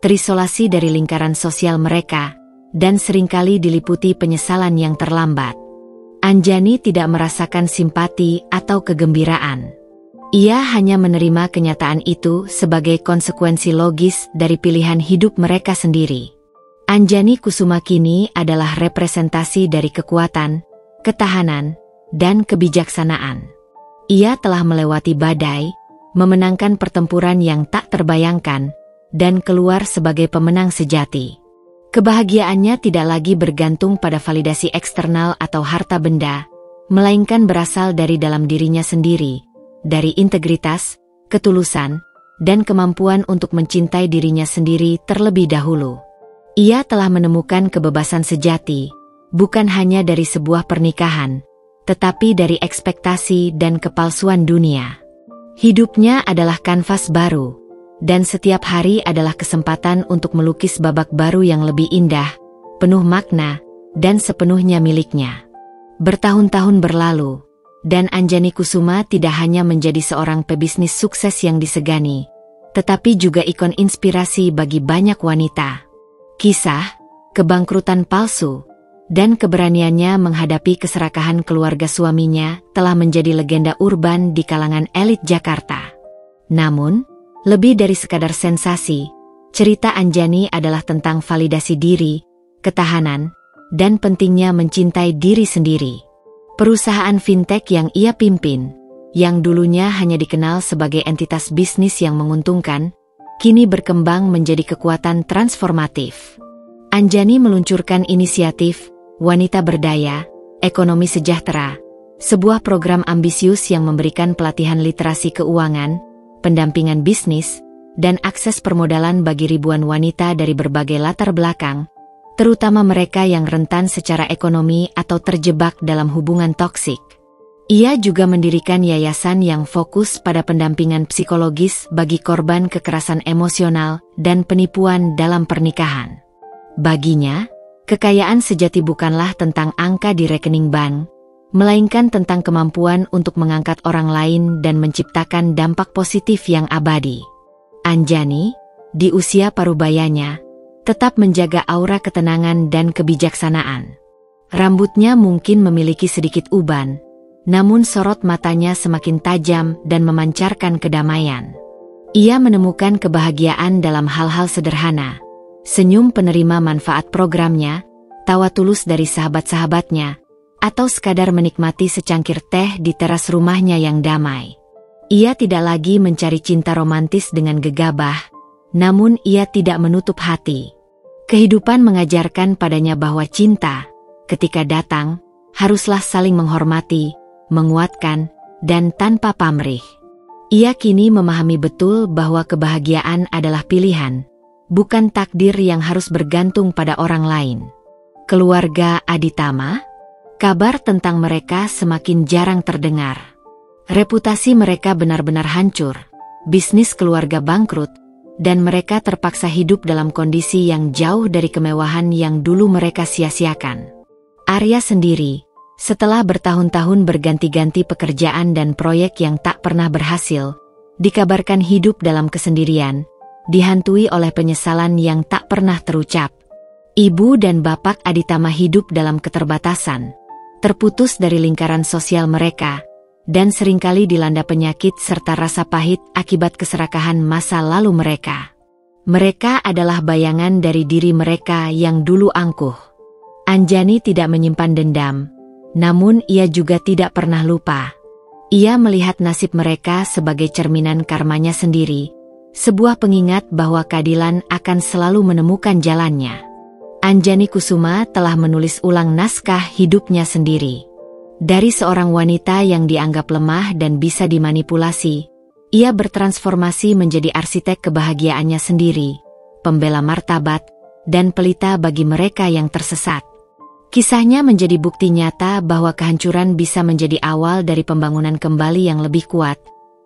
Speaker 1: terisolasi dari lingkaran sosial mereka, dan seringkali diliputi penyesalan yang terlambat. Anjani tidak merasakan simpati atau kegembiraan. Ia hanya menerima kenyataan itu sebagai konsekuensi logis dari pilihan hidup mereka sendiri. Anjani Kusuma kini adalah representasi dari kekuatan, ketahanan, dan kebijaksanaan. Ia telah melewati badai, memenangkan pertempuran yang tak terbayangkan, dan keluar sebagai pemenang sejati. Kebahagiaannya tidak lagi bergantung pada validasi eksternal atau harta benda, melainkan berasal dari dalam dirinya sendiri, dari integritas, ketulusan, dan kemampuan untuk mencintai dirinya sendiri terlebih dahulu. Ia telah menemukan kebebasan sejati, bukan hanya dari sebuah pernikahan, tetapi dari ekspektasi dan kepalsuan dunia. Hidupnya adalah kanvas baru, dan setiap hari adalah kesempatan untuk melukis babak baru yang lebih indah, penuh makna, dan sepenuhnya miliknya. Bertahun-tahun berlalu, dan Anjani Kusuma tidak hanya menjadi seorang pebisnis sukses yang disegani, tetapi juga ikon inspirasi bagi banyak wanita. Kisah, kebangkrutan palsu, dan keberaniannya menghadapi keserakahan keluarga suaminya telah menjadi legenda urban di kalangan elit Jakarta. Namun, lebih dari sekadar sensasi, cerita Anjani adalah tentang validasi diri, ketahanan, dan pentingnya mencintai diri sendiri. Perusahaan fintech yang ia pimpin, yang dulunya hanya dikenal sebagai entitas bisnis yang menguntungkan, kini berkembang menjadi kekuatan transformatif. Anjani meluncurkan inisiatif Wanita Berdaya, Ekonomi Sejahtera, sebuah program ambisius yang memberikan pelatihan literasi keuangan, pendampingan bisnis, dan akses permodalan bagi ribuan wanita dari berbagai latar belakang, terutama mereka yang rentan secara ekonomi atau terjebak dalam hubungan toksik. Ia juga mendirikan yayasan yang fokus pada pendampingan psikologis bagi korban kekerasan emosional dan penipuan dalam pernikahan. Baginya, kekayaan sejati bukanlah tentang angka di rekening bank, melainkan tentang kemampuan untuk mengangkat orang lain dan menciptakan dampak positif yang abadi. Anjani, di usia parubayanya, tetap menjaga aura ketenangan dan kebijaksanaan. Rambutnya mungkin memiliki sedikit uban, namun sorot matanya semakin tajam dan memancarkan kedamaian. Ia menemukan kebahagiaan dalam hal-hal sederhana, senyum penerima manfaat programnya, tawa tulus dari sahabat-sahabatnya, atau sekadar menikmati secangkir teh di teras rumahnya yang damai. Ia tidak lagi mencari cinta romantis dengan gegabah, namun ia tidak menutup hati. Kehidupan mengajarkan padanya bahwa cinta, ketika datang, haruslah saling menghormati, menguatkan, dan tanpa pamrih. Ia kini memahami betul bahwa kebahagiaan adalah pilihan, bukan takdir yang harus bergantung pada orang lain. Keluarga Aditama, kabar tentang mereka semakin jarang terdengar. Reputasi mereka benar-benar hancur, bisnis keluarga bangkrut, dan mereka terpaksa hidup dalam kondisi yang jauh dari kemewahan yang dulu mereka sia-siakan. Arya sendiri, setelah bertahun-tahun berganti-ganti pekerjaan dan proyek yang tak pernah berhasil, dikabarkan hidup dalam kesendirian, dihantui oleh penyesalan yang tak pernah terucap. Ibu dan bapak Aditama hidup dalam keterbatasan, terputus dari lingkaran sosial mereka, dan seringkali dilanda penyakit serta rasa pahit akibat keserakahan masa lalu mereka. Mereka adalah bayangan dari diri mereka yang dulu angkuh. Anjani tidak menyimpan dendam, namun ia juga tidak pernah lupa. Ia melihat nasib mereka sebagai cerminan karmanya sendiri, sebuah pengingat bahwa keadilan akan selalu menemukan jalannya. Anjani Kusuma telah menulis ulang naskah hidupnya sendiri. Dari seorang wanita yang dianggap lemah dan bisa dimanipulasi, ia bertransformasi menjadi arsitek kebahagiaannya sendiri, pembela martabat, dan pelita bagi mereka yang tersesat. Kisahnya menjadi bukti nyata bahwa kehancuran bisa menjadi awal dari pembangunan kembali yang lebih kuat,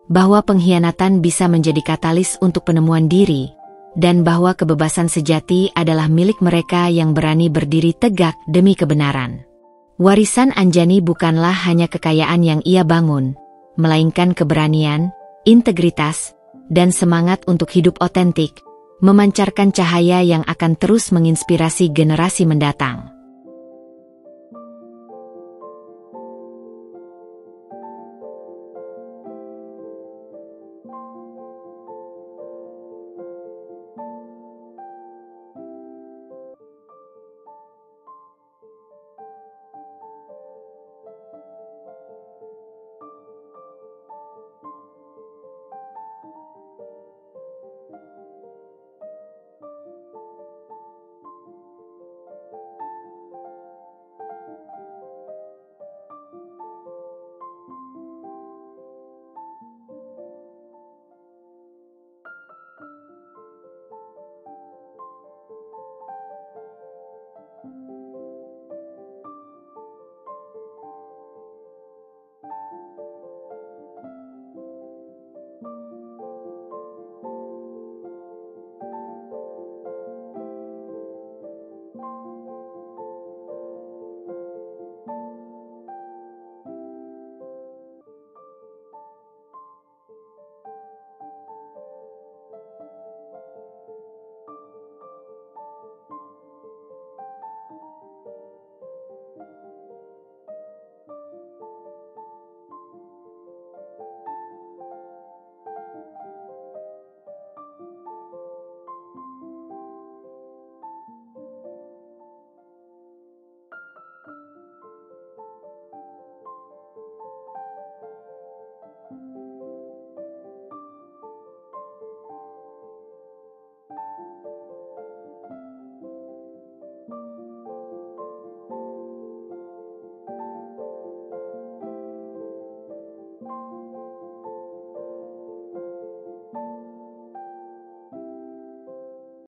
Speaker 1: bahwa pengkhianatan bisa menjadi katalis untuk penemuan diri, dan bahwa kebebasan sejati adalah milik mereka yang berani berdiri tegak demi kebenaran. Warisan Anjani bukanlah hanya kekayaan yang ia bangun, melainkan keberanian, integritas, dan semangat untuk hidup otentik, memancarkan cahaya yang akan terus menginspirasi generasi mendatang.